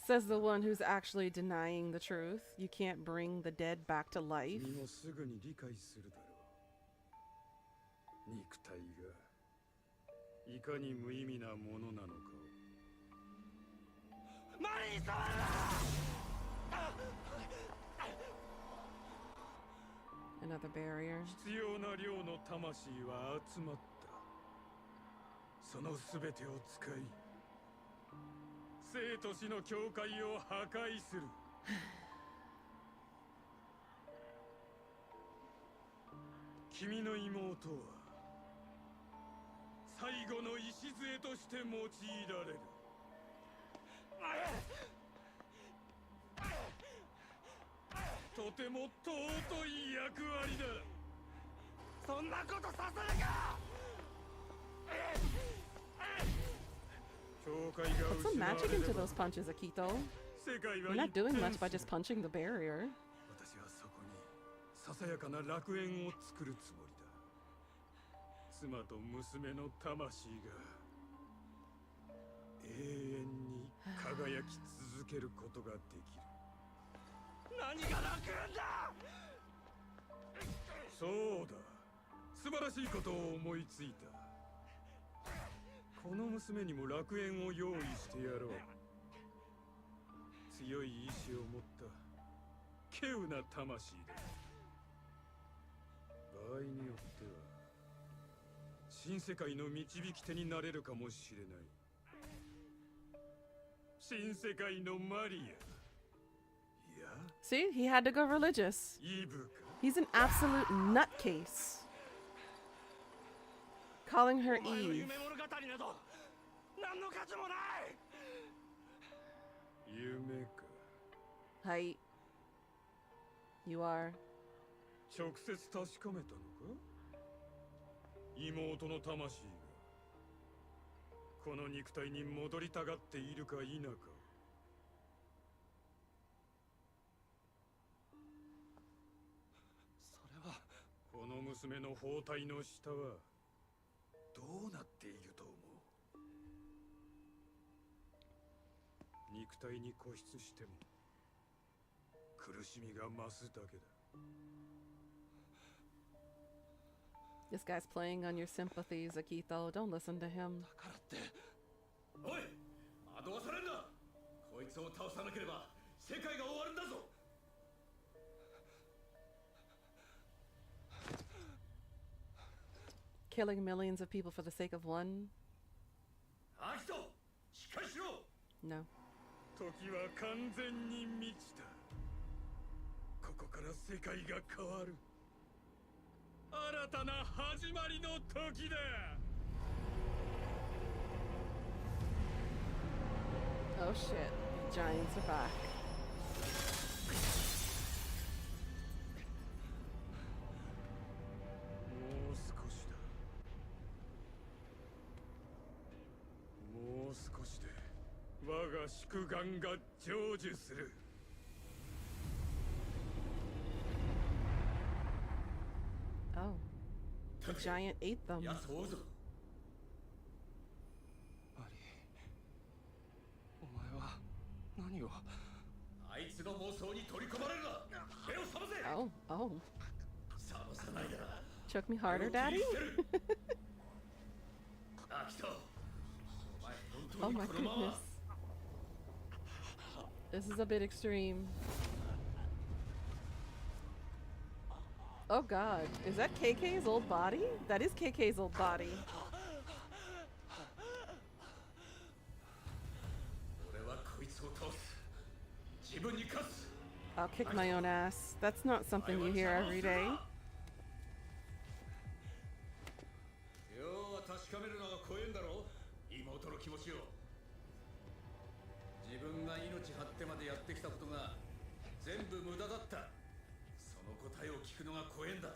Says the one who's actually denying the truth. You can't bring the dead back to life. 君もすぐに理解するだろう。肉体がいかに無意味なものなのかを。マリー様だ。 Another barrier. 必要な量の魂は集まった。そのすべてを使い生と死の境界を破壊する。君の妹は最後の礎として用いられる。とても尊い役割だ。そんなことさせるか。 Put some magic into those punches, Akito. You're not doing much by just punching the barrier. 私はそこにささやかな楽園を作るつもりだ。妻と娘の魂が永遠に輝き続続けることができる。何が楽園だ。そうだ、素晴らしいことを思いついた。この娘にも楽園を用意してやろう。強い意志を持った稀有な魂だ。場合によっては新世界の導き手になれるかもしれない。新世界のマリア。いや、 See, he had to go religious. イブか。 He's an absolute nutcase. Calling her お前の Eve. 夢物語など何の価値もない。夢か。 Hi. You are. 直接確かめたのか。妹の魂がこの肉体に戻りたがっているか否か。それはこの娘の包帯の下はどうなっていると思う。肉体に固執しても苦しみが増すだけだ。 This guy's playing on your sympathies, Akito. Don't listen to him. だからって。おい、惑わされんな。こいつを倒さなければ世界が終わるんだぞ。 Killing millions of people for the sake of one? アキト、しっかりしろ。 No. 時は完全に満ちた。ここから世界が変わる。新たな始まりの時だ。 Oh shit. The giants are back. もう少しだ。もう少しで我が祝願が成就する。 Oh. The giant ate them. やそうぞ。マリー、お前は何を。あいつの妄想に取り込まれるな。目を覚ませ。 Oh, oh. 覚まさないなら Choke me harder, Daddy? アキト、お前 Oh 本当 my にこのま goodness. ま。 This is a bit extreme. Oh god. Is that KK's old body? That is KK's old body. 俺はこいつを倒す。自分に勝つ。 I'll kick my own ass. That's not something you hear every day. 要は確かめるのが怖えんだろ。妹の気持ちを。自分が命張ってまでやってきたことが全部無駄だった。その答えを聞くのが怖えんだ。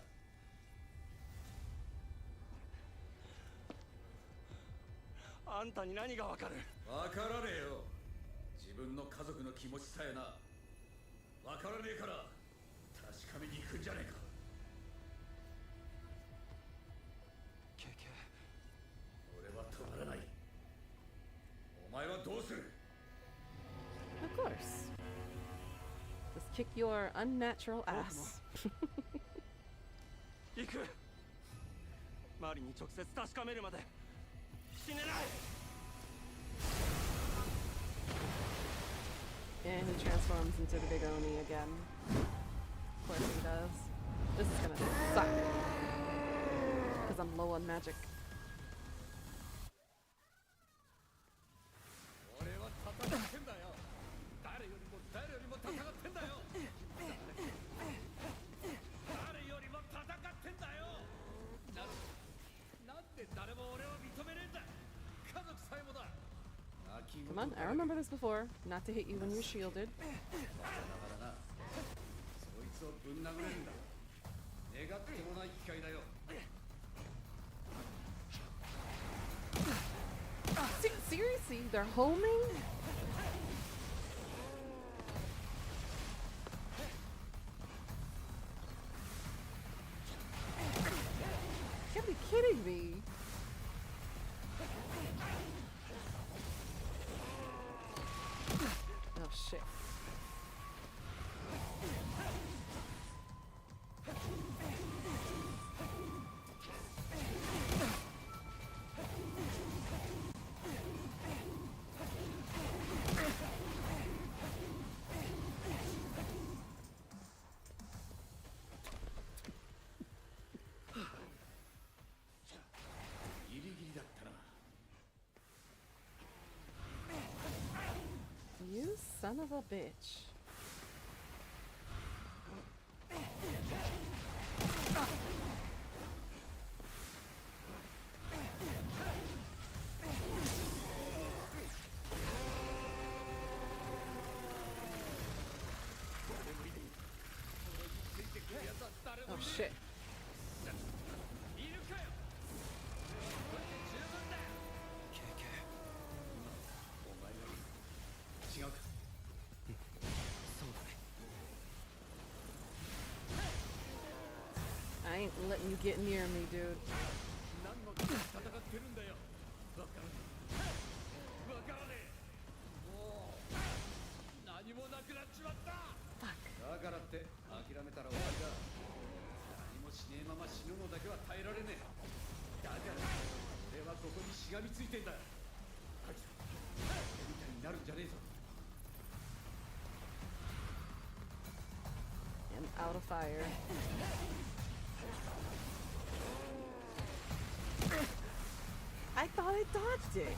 あんたに何がわかる。わからねえよ。自分の家族の気持ちさえな。わからねえから確かめに行くんじゃねえか。 KK、俺は止まらない。お前はどうする。 Of course. Just kick your unnatural ass. 行く。マリに直接確かめるまで死ねない。 And he transforms into the big Oni again. Of course he does. This is gonna suck. Because I'm low on magic. 俺は戦ってんだよ。誰よりも戦ってんだよ。誰よりも戦ってんだよ。なんで誰も俺を認めねえんだ。家族さえもだ。 Come on, I remember this before. Not to hit you when you're shielded. だからな。そいつをぶん殴れるんだ。願ってもない機会だよ。 Seriously? They're homing? You can't be kidding me. Oh son of a bitch. Oh shit. I ain't letting you get near me, dude. Fuck. だからって諦めたら終わりだ。何もしねえまま死ぬのだけは耐えられねえ。だから俺はここにしがみついてんだ。あいつ俺みたいになるんじゃねえぞ。 And out of fire. I thought I dodged it.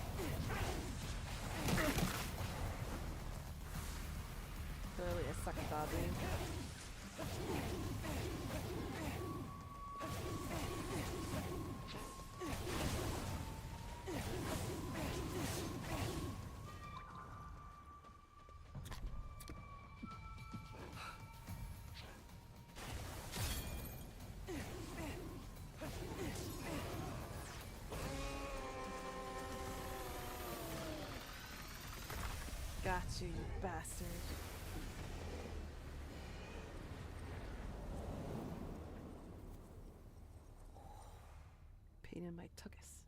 Clearly I suck at dodging. Got you, you bastard. Pain in my tuchus.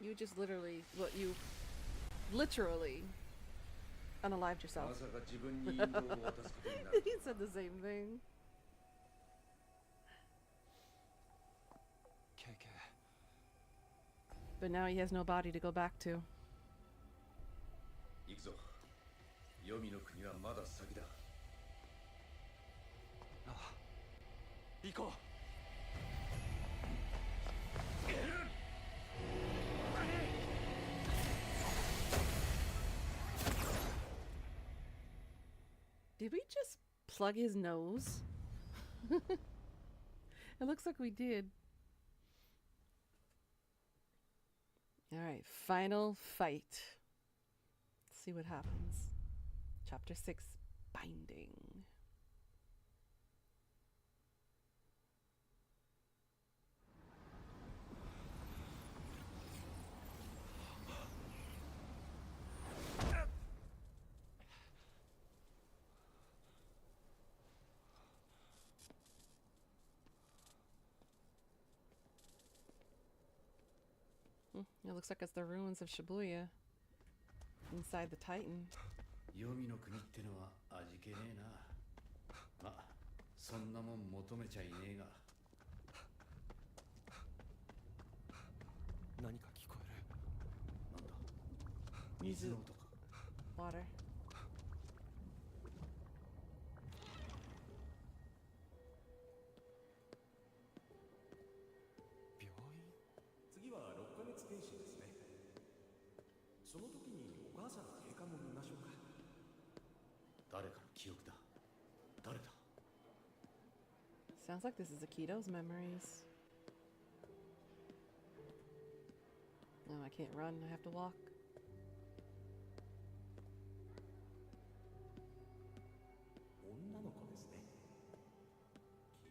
You just literally, what you literally unalived yourself. He said the same thing. But now he has no body to go back to. 行くぞ。黄泉の国はまだ先だ。ああ、行こう。 Did we just plug his nose? It looks like we did. Alright, final fight. Let's see what happens. Chapter 6, Binding. It looks like it's the ruins of Shibuya inside the Titan. 黄泉の国ってのは味気ねえな。まあ、そんなもん求めちゃいねえが。何か聞こえる。なんだ。水の音か。Water. 次は6ヶ月検診ですね。その時にお母さんの経過も見ましょうか。誰かの記憶だ。誰だ。 Sounds like this is Akito's memories. No, I can't run. I have to walk. 女の子ですね。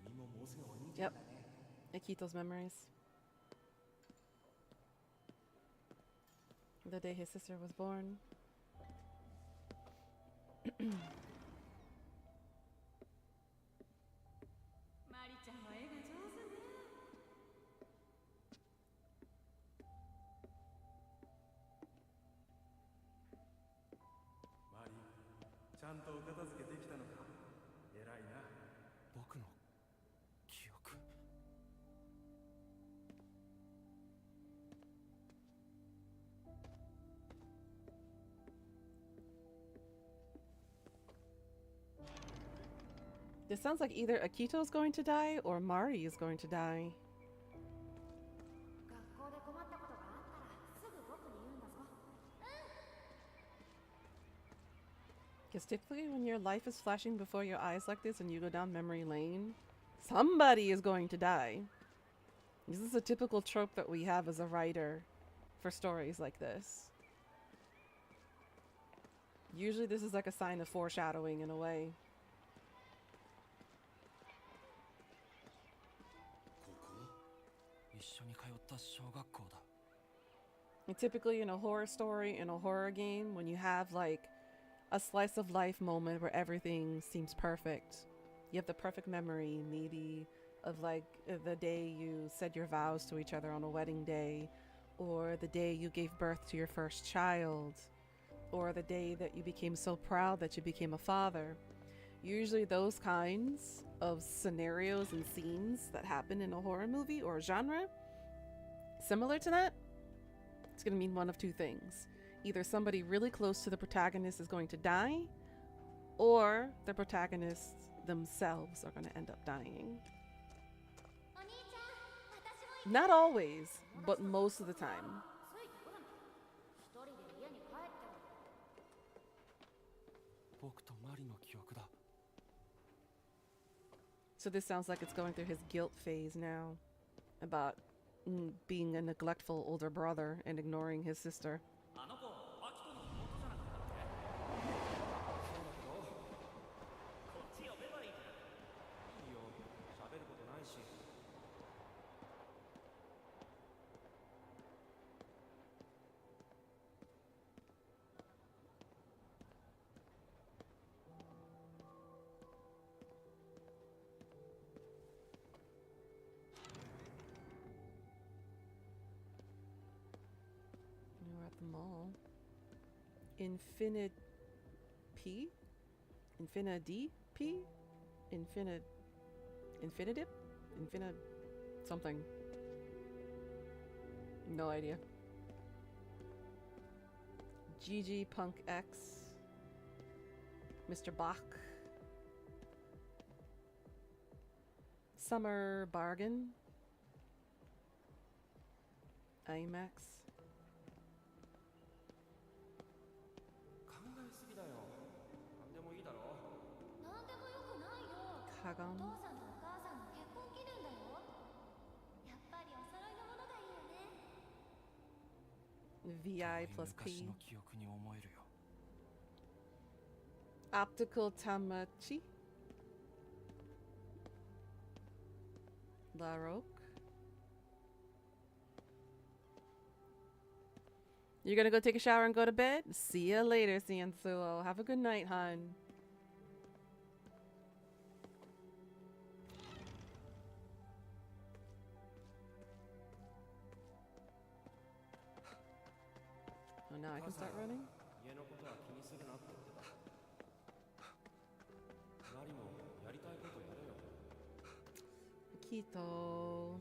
君ももうすぐお兄ちゃ Yep. んだね。Akito's memories. The day his sister was born. マリちゃんは絵が上手ね。マリー、ちゃんとお片付けできたのか。偉いな。僕の記憶。This sounds like either Akito is going to die or Mari is going to die. 学校で困ったことがあったらすぐ僕に言うんだぞ。 Because typically when your life is flashing before your eyes like this and you go down memory lane, somebody is going to die. This is a typical trope that we have as a writer for stories like this. Usually this is like a sign of foreshadowing in a way. And typically in a horror story, in a horror game, when you have like a slice of life moment where everything seems perfect, you have the perfect memory, maybe of like the day you said your vows to each other on a wedding day, or the day you gave birth to your first child, or the day that you became so proud that you became a father. Usually those kinds of scenarios and scenes that happen in a horror movie or genre, similar to that, it's going to mean one of two things. Either somebody really close to the protagonist is going to die, or the protagonists themselves are going to end up dying. Not always, but most of the time. So this sounds like it's going through his guilt phase now, about being a neglectful older brother and ignoring his sister. We're at the mall. Infinite P? Infinity P? Infinitive? Infinite something. No idea. GG Punk X. Mr. Bach. Summer Bargain. IMAX. Kagon. VI plus P. Optical Tamachi. La Roque. You're gonna go take a shower and go to bed? See ya later, Cienzuo. Have a good night, hon. Oh, now I can start running? Akito.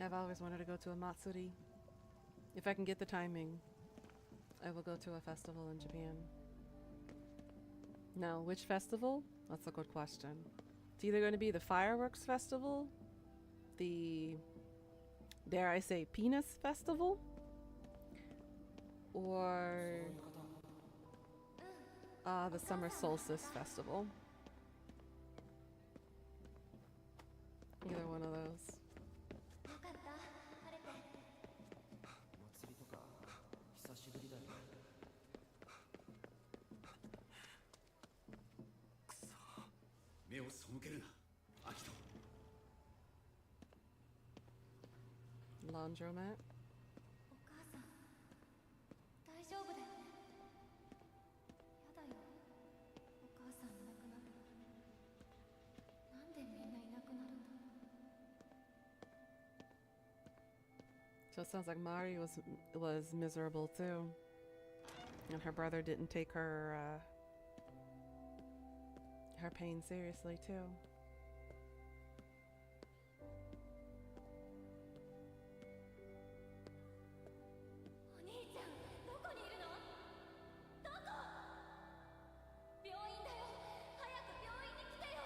I've always wanted to go to a Matsuri. If I can get the timing, I will go to a festival in Japan. Now, which festival? That's a good question. It's either going to be the Fireworks Festival, the, dare I say, Penis Festival, or the Summer Solstice Festival. Either one of those. Laundromat. So it sounds like Mari was miserable too, and her brother didn't take her her pain seriously too. お兄ちゃん、どこにいるの？どこ？病院だよ。早く病院に来てよ。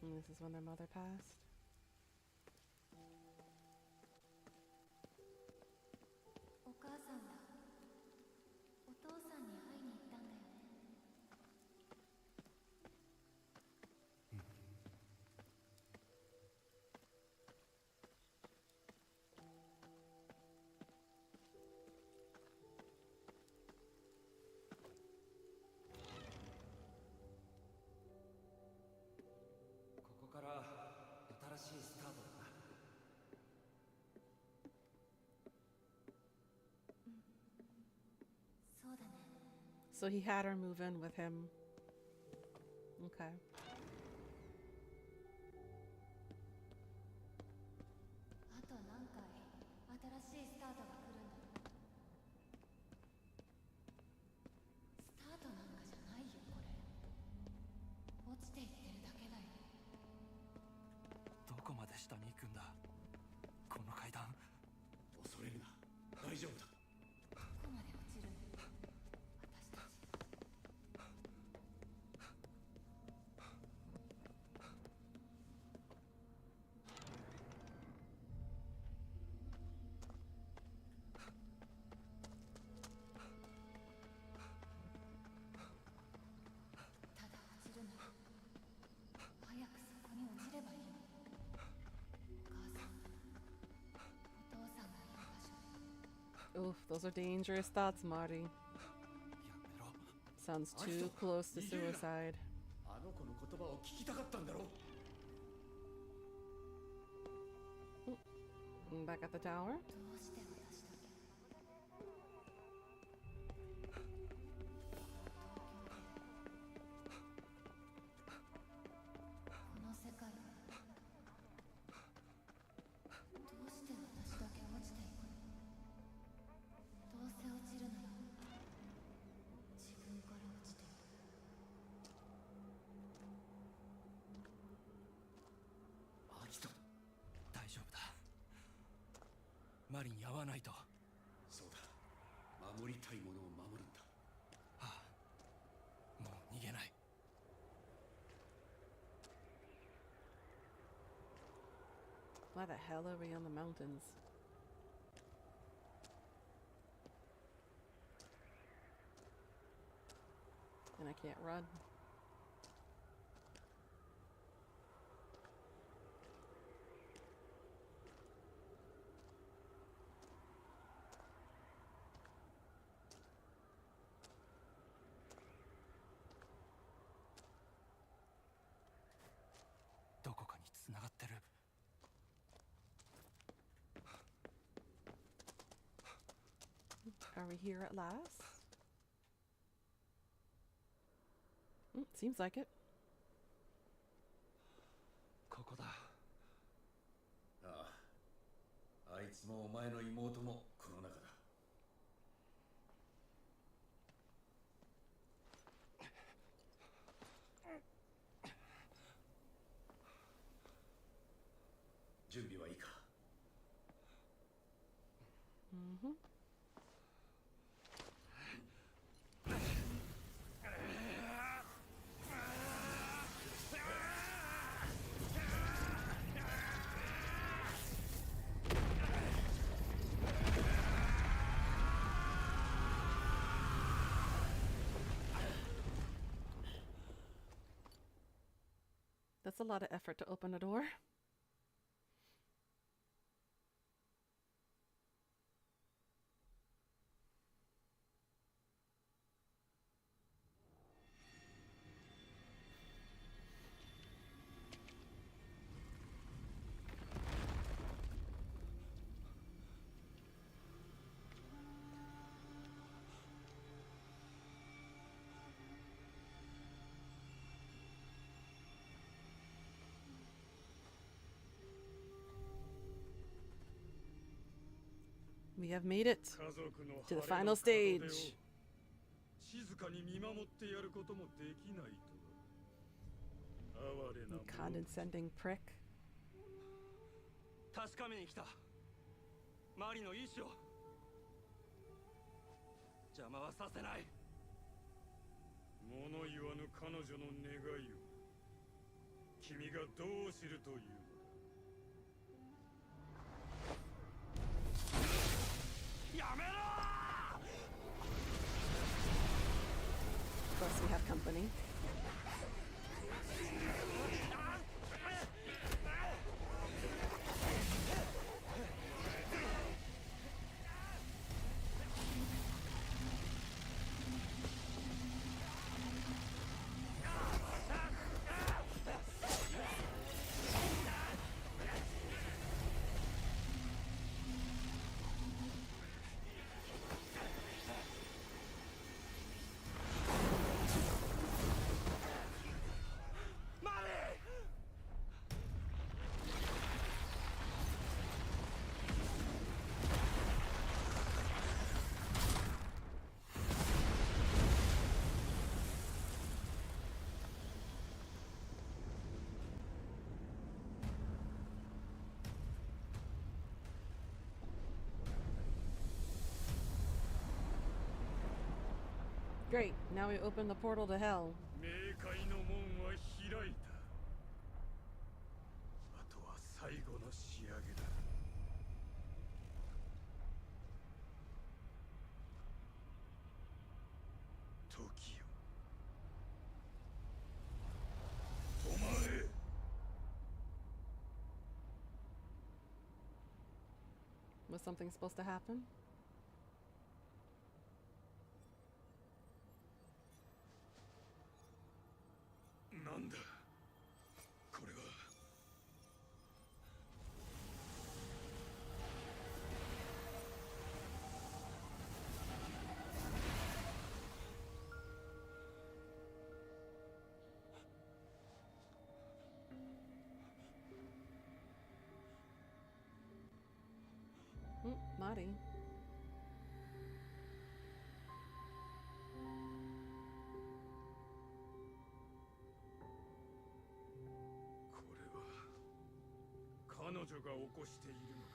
And this is when their mother passed. お母さんだ。お父さんに会いに行ったんだよね。ここから新しいスタートだな。そうだね。 So he had her move in with him. Okay. あと何回新しいスタートが来るんだろう。スタートなんかじゃないよこれ。落ちていってるだけだよ。どこまで下に行くんだこの階段。恐れるな、大丈夫だ。どこまで落ちるの？私たち。ただ落ちるな。早くそこに落ちればいいの。お母さん、お父さんがいる場所。 Oof, those are dangerous thoughts, Marty. やめろ。 Sounds too close to suicide. あの子の言葉を聞きたかったんだろう。 And back at the tower. どうして私だけ。この世界はどうして私だけ落ちていくの？どうせ落ちるなら自分から落ちていく。アキト。大丈夫だ。マリに会わないと。そうだ、守りたいものを守るんだ。はあ、もう逃げない。 Why the hell are we on the mountains? And I can't run. Are we here at last? Seems like it. ここだ。ああ、あいつもお前の妹もこの中だ。準備はいいか。Mm-hmm. That's a lot of effort to open a door. We have made it 家族の to the 晴れの final 門出を stage. 静かに見守ってやることもできないとは。哀れな You もの。 condescending prick. 確かめに来た。マリの意志を邪魔はさせない。物言わぬ彼女の願いを君がどう知るというのだ。やめろOf course, we have company. Great. Now we open the portal to hell. 冥界の門は開いた。あとは最後の仕上げだ。時よ、止まれ。 Was something supposed to happen? なんだこれは。Marty. これは彼女が起こしているのか。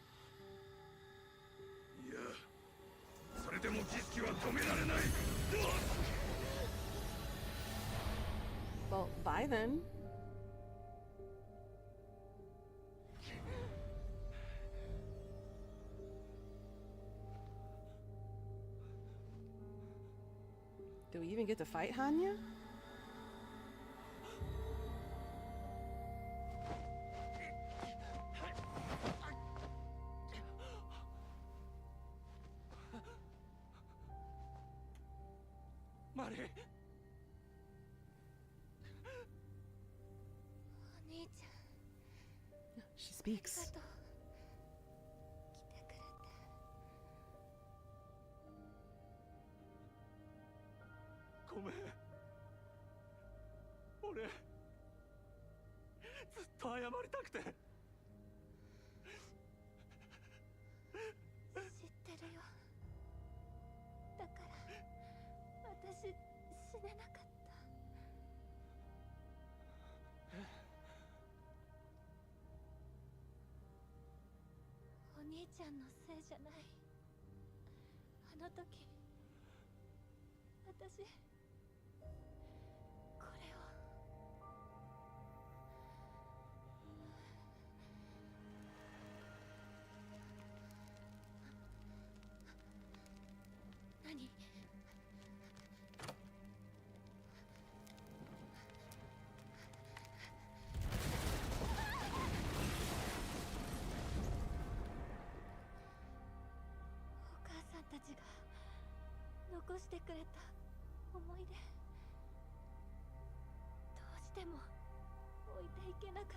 いや、それでも儀式は止められない。 Well, bye then. Do we even get to fight Hanya? Mari. お兄ちゃん She speaks. あと来てくれてごめん。俺ずっと謝りたくて。知ってるよ。だから私死ねなかった。お兄ちゃんのせいじゃない。あの時私これを何？お母さんたちが残してくれた思い出、どうしても置いていけなかった。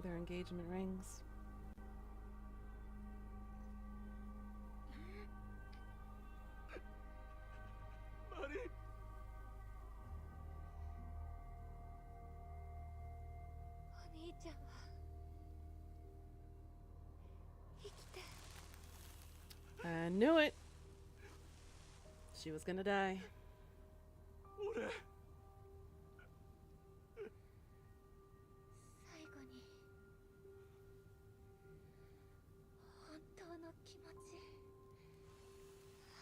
Their engagement rings. knew it. She was gonna die. 俺最後に本当の気持ち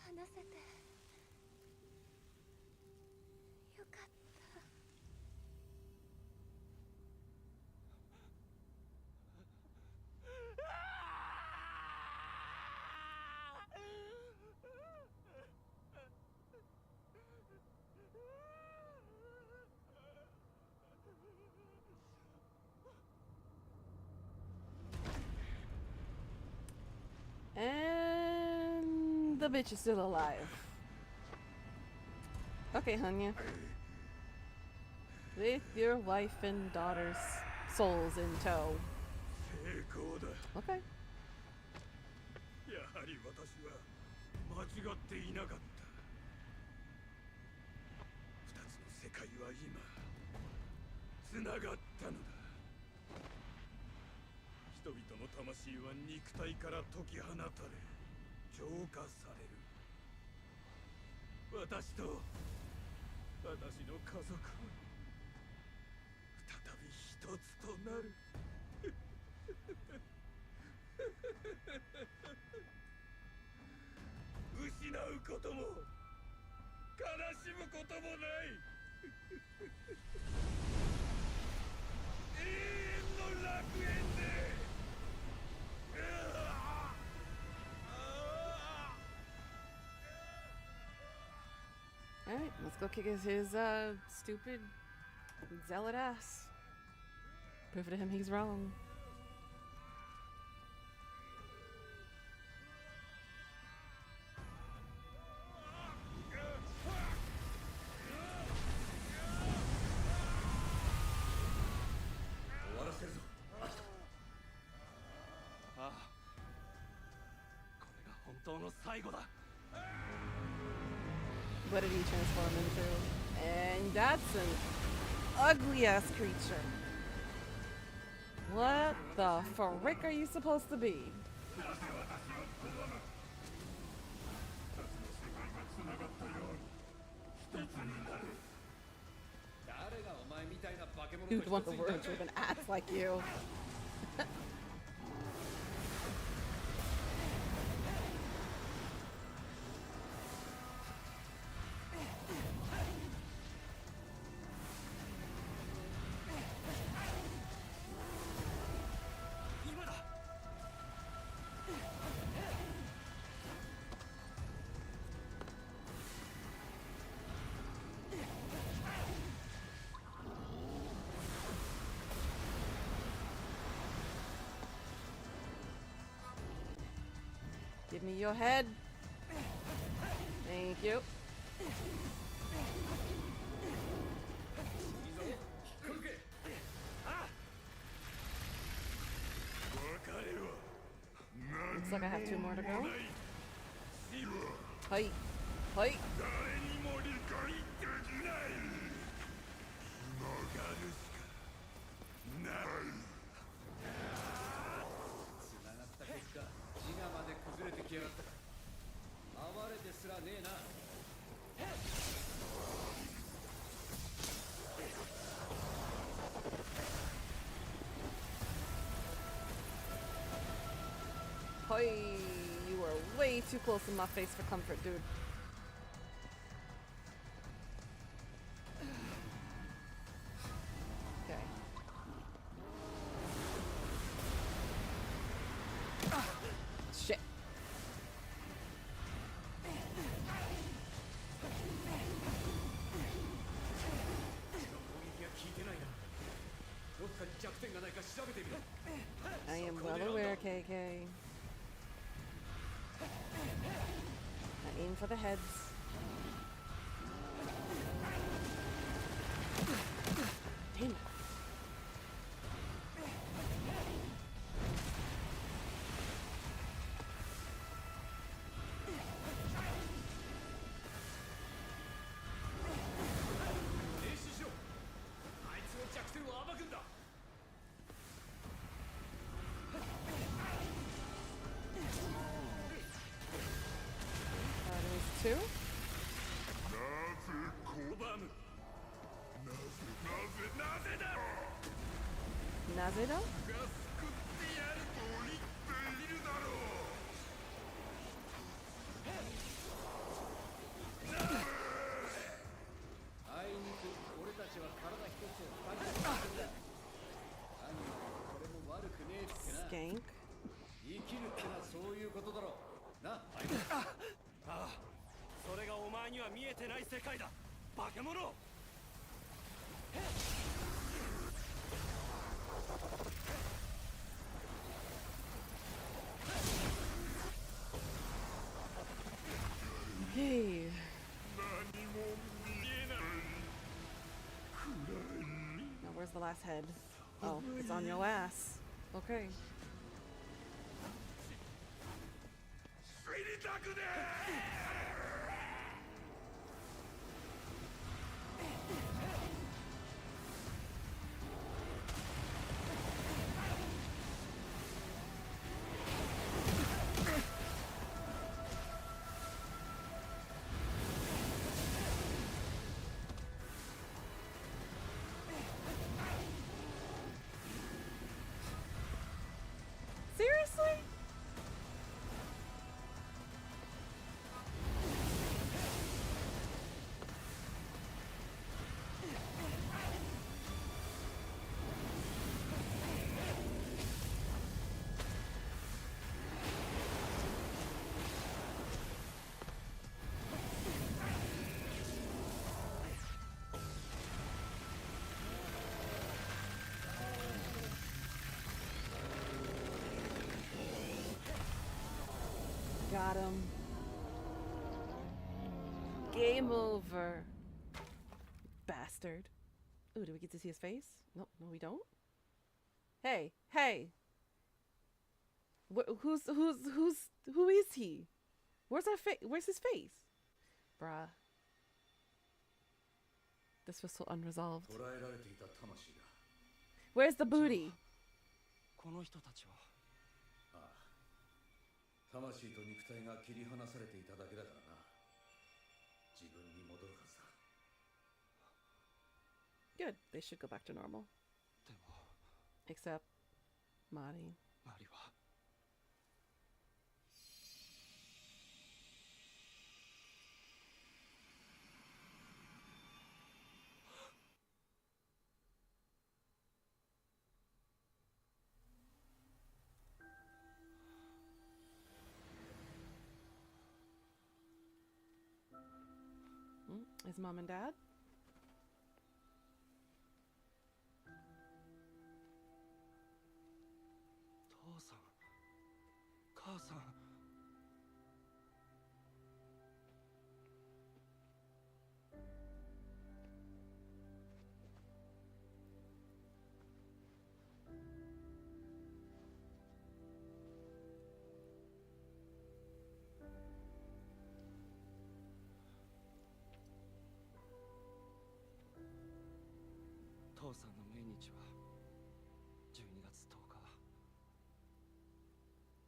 話せてよかった。And the bitch is still alive. Okay, Hanya. With your wife and daughter's souls in tow. 成功だ。 Okay. やはり私は間違っていなかった。二つの世界は今つながったのだ。人々の魂は肉体から解き放たれ浄化される。私と私の家族は再び一つとなる。失うことも悲しむこともない永遠の楽園で。Alright, let's go kick his stupid zealot ass. Prove to him he's wrong. What did he transform into? And that's an ugly ass creature. What the frick are you supposed to be? Who'd want the world with an axe like you? Give me your head. Thank you. Looks like I have 2 more to go. Hi. Hi. Hoi, you are way too close in my face for comfort, dude. Okay. Shit. I am well aware, KK. I aim for the heads. Damn it. too? Nazeda? あいにく俺たちは体一つをバカにしてるんだ。何もこれも悪くねえってな。 Skank. 生きるってのはそういうことだろうな。ああ、それがお前には見えてない世界だ、化け物。 Okay. Now where's the last head? Oh, it's on your ass. Okay. Seriously? Got him. Game over. Bastard. Ooh, do we get to see his face? Nope, no we don't. Hey, hey. Who is he? Where's his face? Bruh. This was so unresolved. 捕らえられていた魂だ。 Where's the booty? この人たちは。 ああ、魂と肉体が切り離されていただけだからな。自分に戻るはずだ。 Good. They should go back to normal. でも Except Mari. マリは。 His mom and dad? 父さん、母さん。 父さんの命日は12月10日。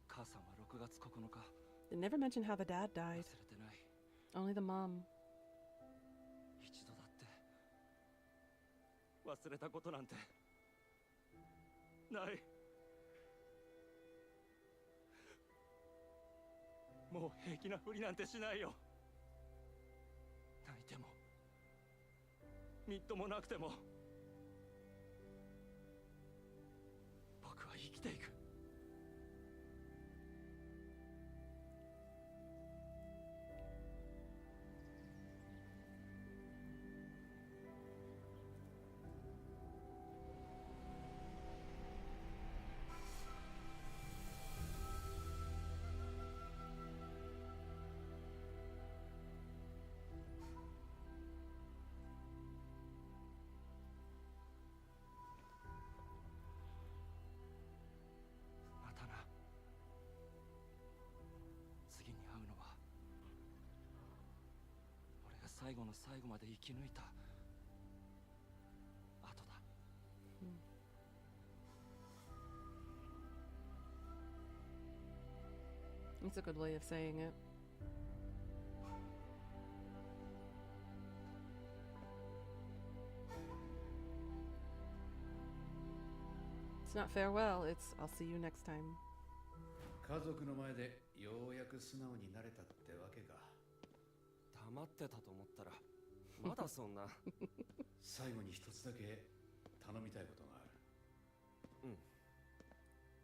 母さんは6月9日。 They never mentioned how the dad 忘 died. れてない。 Only the mom. 一度だって忘れたことなんてない。もう平気なふりなんてしないよ。泣いてもみっともなくても僕は生きていく。 またな。次に会うのは俺が最後の最後まで生き抜いた後だ。 It's a good way of saying it. It's not farewell, it's I'll see you next time. 家族の前でようやく素直になれたってわけか。黙ってたと思ったらまだそんな。最後に一つだけ頼みたいことがある。うん。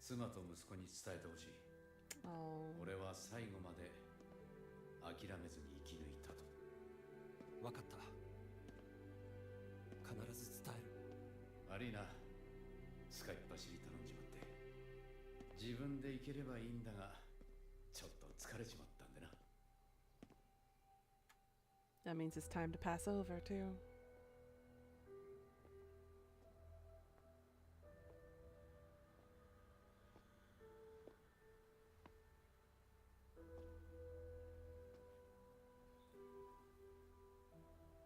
妻と息子に伝えてほしい。俺は最後まで諦めずに生き抜いたと。わかった。必ず伝える。悪いな、使いっ走り頼んじまって。自分で行ければいいんだが、ちょっと疲れちまったんでな。That means it's time to pass over too.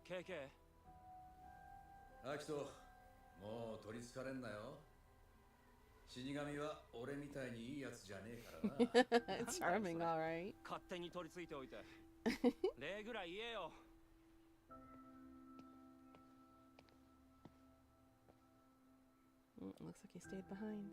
KK。アキト、もう取りつかれんなよ。死神は俺みたいにいいやつじゃねえからな。It's charming, alright. 勝手に取り付いておいて。礼ぐらい言えよ。Looks like he stayed behind.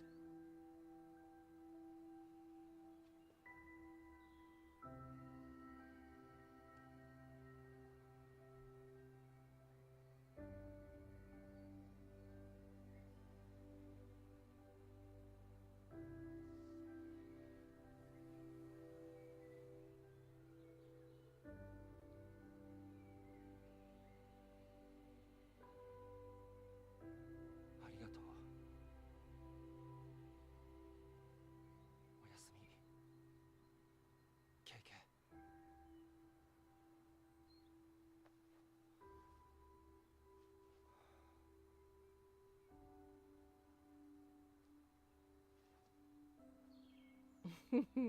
Cute.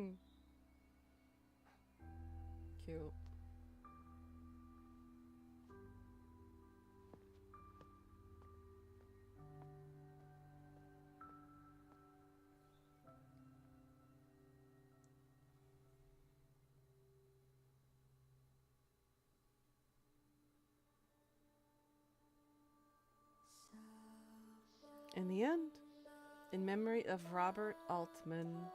In the end, in memory of Robert Altman.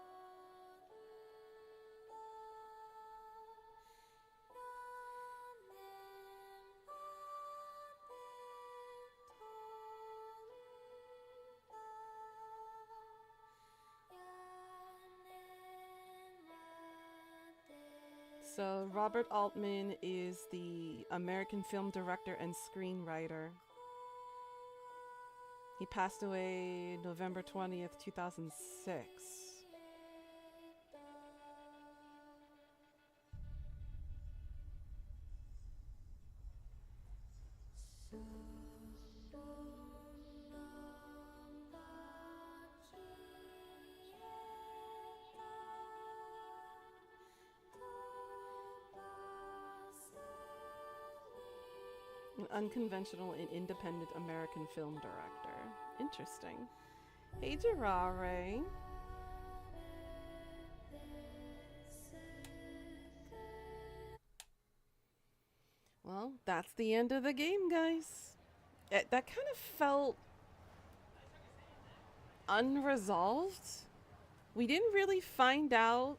So Robert Altman is the American film director and screenwriter. He passed away November 20th, 2006. An unconventional and independent American film director. Interesting. Hey, Jirare. Well, that's the end of the game, guys. That kind of felt unresolved. We didn't really find out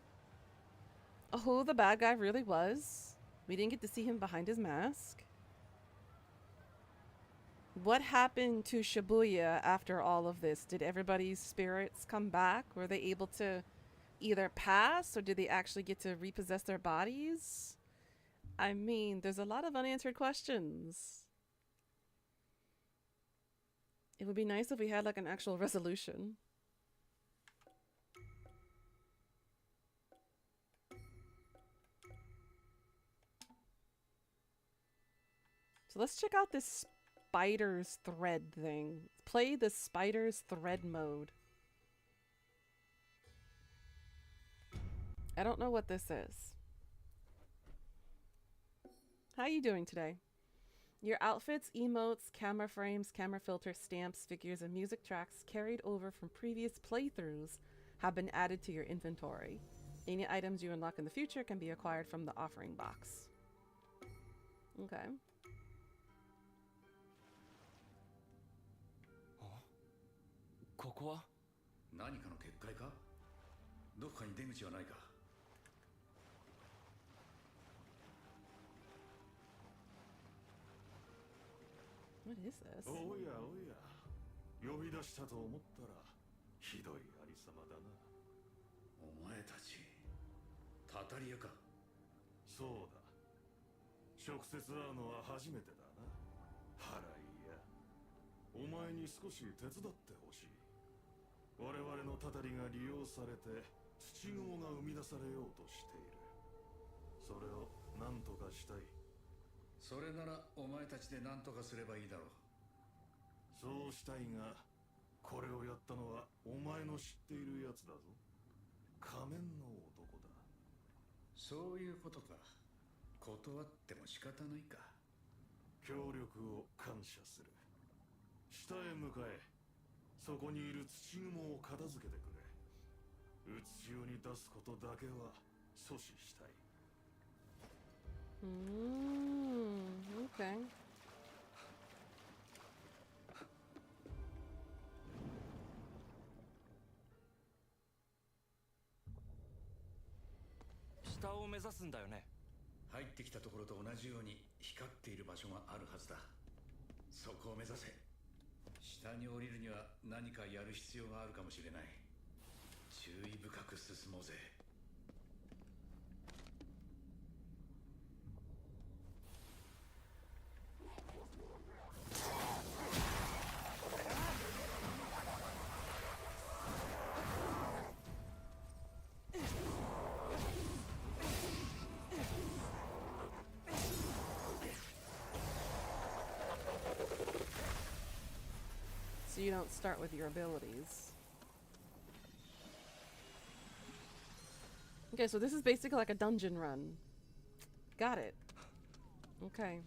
who the bad guy really was. We didn't get to see him behind his mask. What happened to Shibuya after all of this? Did everybody's spirits come back? Were they able to either pass, or did they actually get to repossess their bodies? I mean, there's a lot of unanswered questions. It would be nice if we had like an actual resolution. So let's check out this spider's thread thing. Play the spider's thread mode. I don't know what this is. How you doing today? Your outfits, emotes, camera frames, camera filters, stamps, figures, and music tracks carried over from previous playthroughs have been added to your inventory. Any items you unlock in the future can be acquired from the offering box. Okay. ここは何かの結界か？どこかに出口はないか？ What is this? おやおや、呼び出したと思ったらひどいありさまだな。お前たちタタリアか？そうだ、直接会うのは初めてだな。腹いいや、お前に少し手伝ってほしい。我々のタタリが利用されて土雲が生み出されようとしている。それを何とかしたい。それならお前たちで何とかすればいいだろう。そうしたいが、これをやったのはお前の知っているやつだぞ。仮面の男だ。そういうことか。断っても仕方ないか。協力を感謝する。下へ向かえ。そこにいる土雲を片付けてくれ。うつしおに出すことだけは阻止したい。Okay. 下を目指すんだよね。入ってきたところと同じように光っている場所があるはずだ。そこを目指せ。下に降りるには何かやる必要があるかもしれない。注意深く進もうぜ。So you don't start with your abilities. Okay, so this is basically like a dungeon run. Got it. Okay.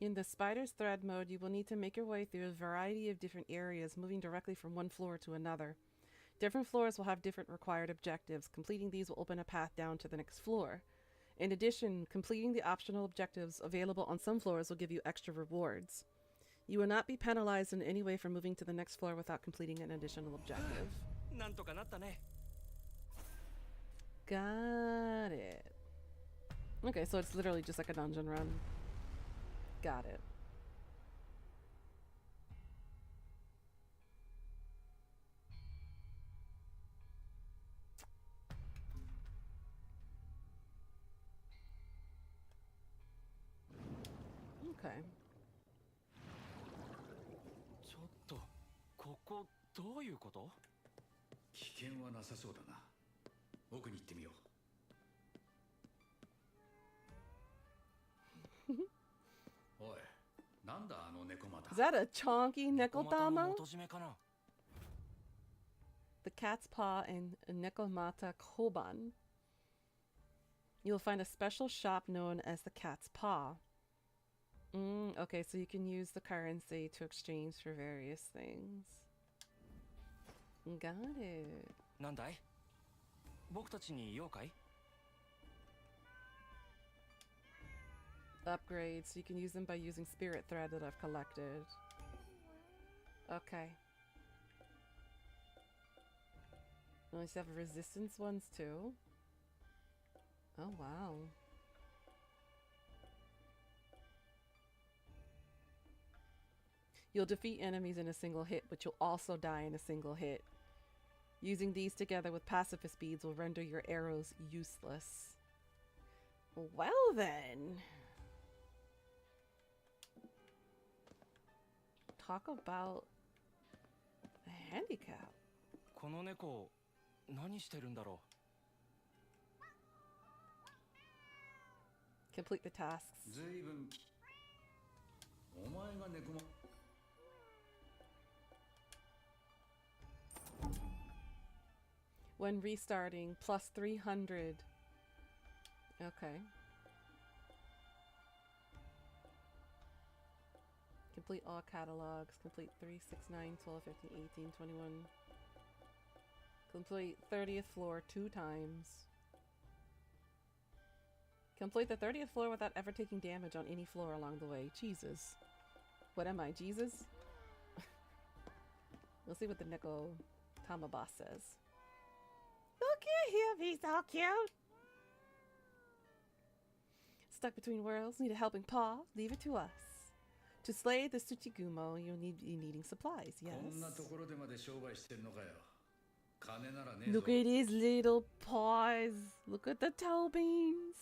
In the spider's thread mode, you will need to make your way through a variety of different areas, moving directly from one floor to another. Different floors will have different required objectives. Completing these will open a path down to the next floor. In addition, completing the optional objectives available on some floors will give you extra rewards. You will not be penalized in any way for moving to the next floor without completing an additional objective. Got it. Okay, so it's literally just like a dungeon run. Got it. Okay. ちょっと、ここどういうこと？危険はなさそうだな。奥に行ってみよう。おい、なんだあの猫股。 Is that a chonky Nekodama? 元締めかな。 The cat's paw in Nekomata Koban. You will find a special shop known as the cat's paw. Okay, so you can use the currency to exchange for various things. Got it. なんだい？僕たちに用かい？ Upgrades. You can use them by using spirit thread that I've collected. Okay. Oh, you have resistance ones too? Oh, wow. You'll defeat enemies in a single hit, but you'll also die in a single hit. Using these together with pacifist beads will render your arrows useless. Well then. Talk about a handicap. この猫、何してるんだろう。 Complete the tasks. ずいぶん。お前が猫も。 When restarting, plus 300. Okay. Complete all catalogs. Complete 3, 6, 9, 12, 15, 18, 21. Complete 30th floor 2 times. Complete the 30th floor without ever taking damage on any floor along the way. Jesus. What am I, Jesus? We'll see what the Neko Tama boss says. Look at him, he's so cute. Stuck between worlds, need a helping paw? Leave it to us. To slay the Tsuchigumo, you'll be needing supplies, yes. Look at his little paws. Look at the toe beans.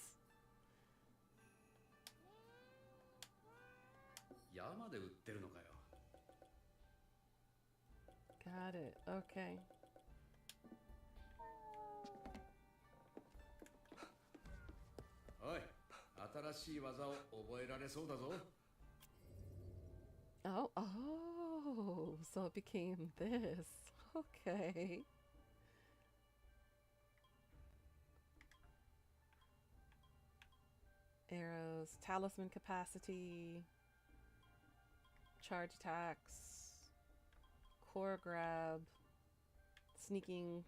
Got it. Okay. Oh, so it became this. Okay. Arrows, talisman capacity, charge attacks, core grab, sneaking,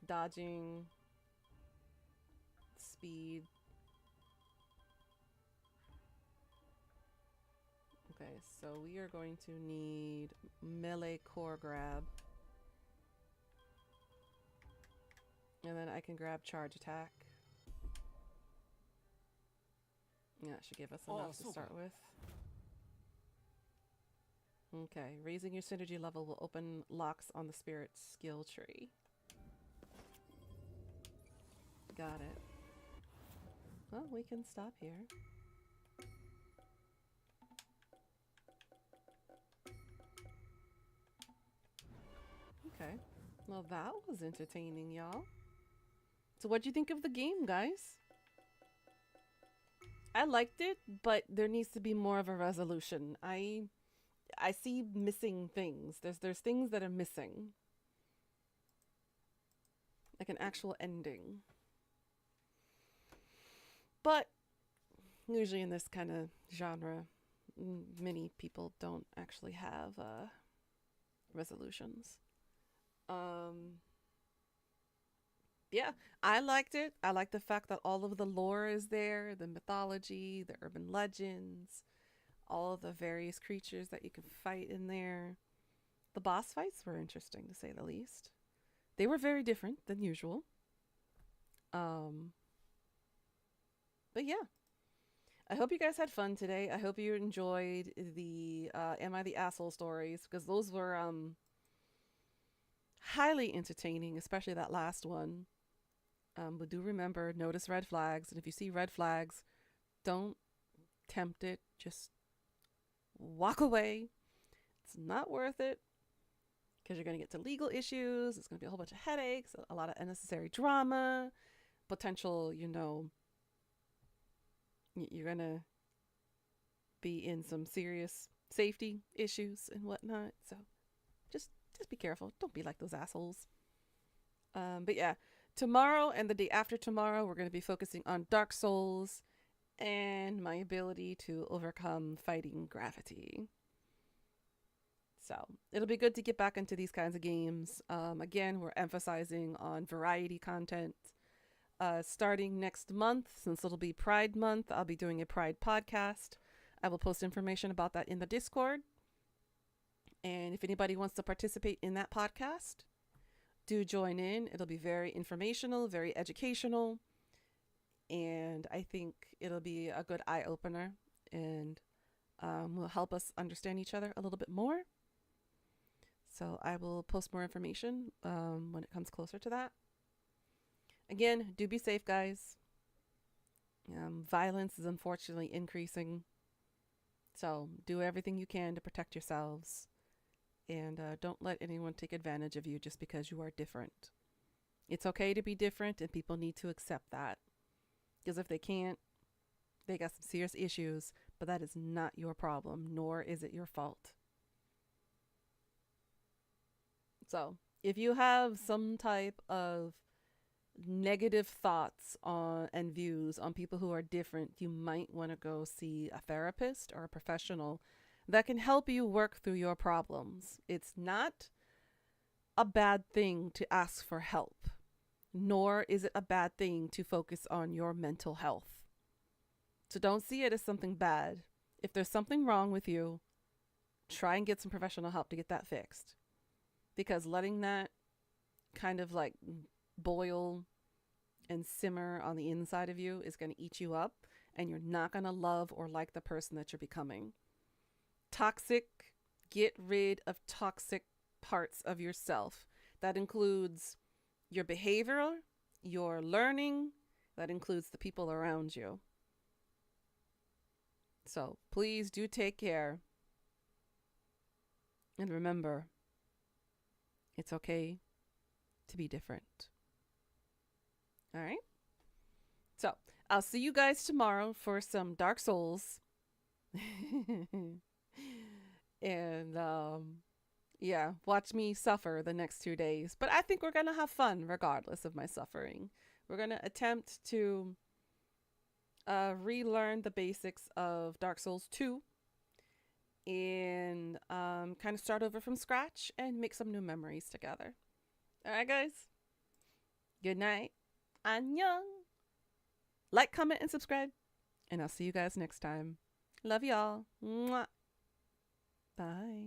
dodging, speed. Okay, so we are going to need melee core grab. And then I can grab charge attack. Yeah, it should give us enough to start with. Okay, raising your synergy level will open locks on the spirit's skill tree. Got it. Well, we can stop here. Okay. Well, that was entertaining, y'all. So what'd you think of the game, guys? I liked it, but there needs to be more of a resolution. I see missing things. There's things that are missing. Like an actual ending. But usually in this kind of genre, many people don't actually have resolutions. Yeah, I liked it. I like the fact that all of the lore is there, the mythology, the urban legends, all of the various creatures that you can fight in there. The boss fights were interesting, to say the least. They were very different than usual. But yeah, I hope you guys had fun today. I hope you enjoyed the Am I the Asshole stories, because those were highly entertaining, especially that last one. But do remember, notice red flags, and if you see red flags, don't tempt it. Just walk away. It's not worth it, because you're going to get to legal issues. It's going to be a whole bunch of headaches, a lot of unnecessary drama, potential, you're going to be in some serious safety issues and whatnot. So just be careful. Don't be like those assholes. But yeah, tomorrow and the day after tomorrow, we're going to be focusing on Dark Souls and my ability to overcome fighting gravity. So it'll be good to get back into these kinds of games. Again, we're emphasizing on variety content. Starting next month, since it'll be Pride Month, I'll be doing a Pride podcast. I will post information about that in the Discord. And if anybody wants to participate in that podcast, do join in. It'll be very informational, very educational. And I think it'll be a good eye-opener and will help us understand each other a little bit more. So I will post more information when it comes closer to that. Again, do be safe, guys. Violence is unfortunately increasing. So do everything you can to protect yourselves. And don't let anyone take advantage of you just because you are different. It's okay to be different, and people need to accept that. Because if they can't, they got some serious issues, but that is not your problem, nor is it your fault. So if you have some type of negative thoughts on and views on people who are different, you might want to go see a therapist or a professional that can help you work through your problems. It's not a bad thing to ask for help, nor is it a bad thing to focus on your mental health. So don't see it as something bad. If there's something wrong with you, try and get some professional help to get that fixed. Because letting that kind of like boil and simmer on the inside of you is going to eat you up, and you're not going to love or like the person that you're becoming. Toxic, get rid of toxic parts of yourself. That includes your behavior, your learning, that includes the people around you. So please do take care. And remember, it's okay to be different. All right? So I'll see you guys tomorrow for some Dark Souls. And yeah, watch me suffer the next 2 days. But I think we're going to have fun regardless of my suffering. We're going to attempt to relearn the basics of Dark Souls 2 and kind of start over from scratch and make some new memories together. All right, guys? Good night. Annyeong. Like, comment, and subscribe. And I'll see you guys next time. Love y'all. Mwah. Bye.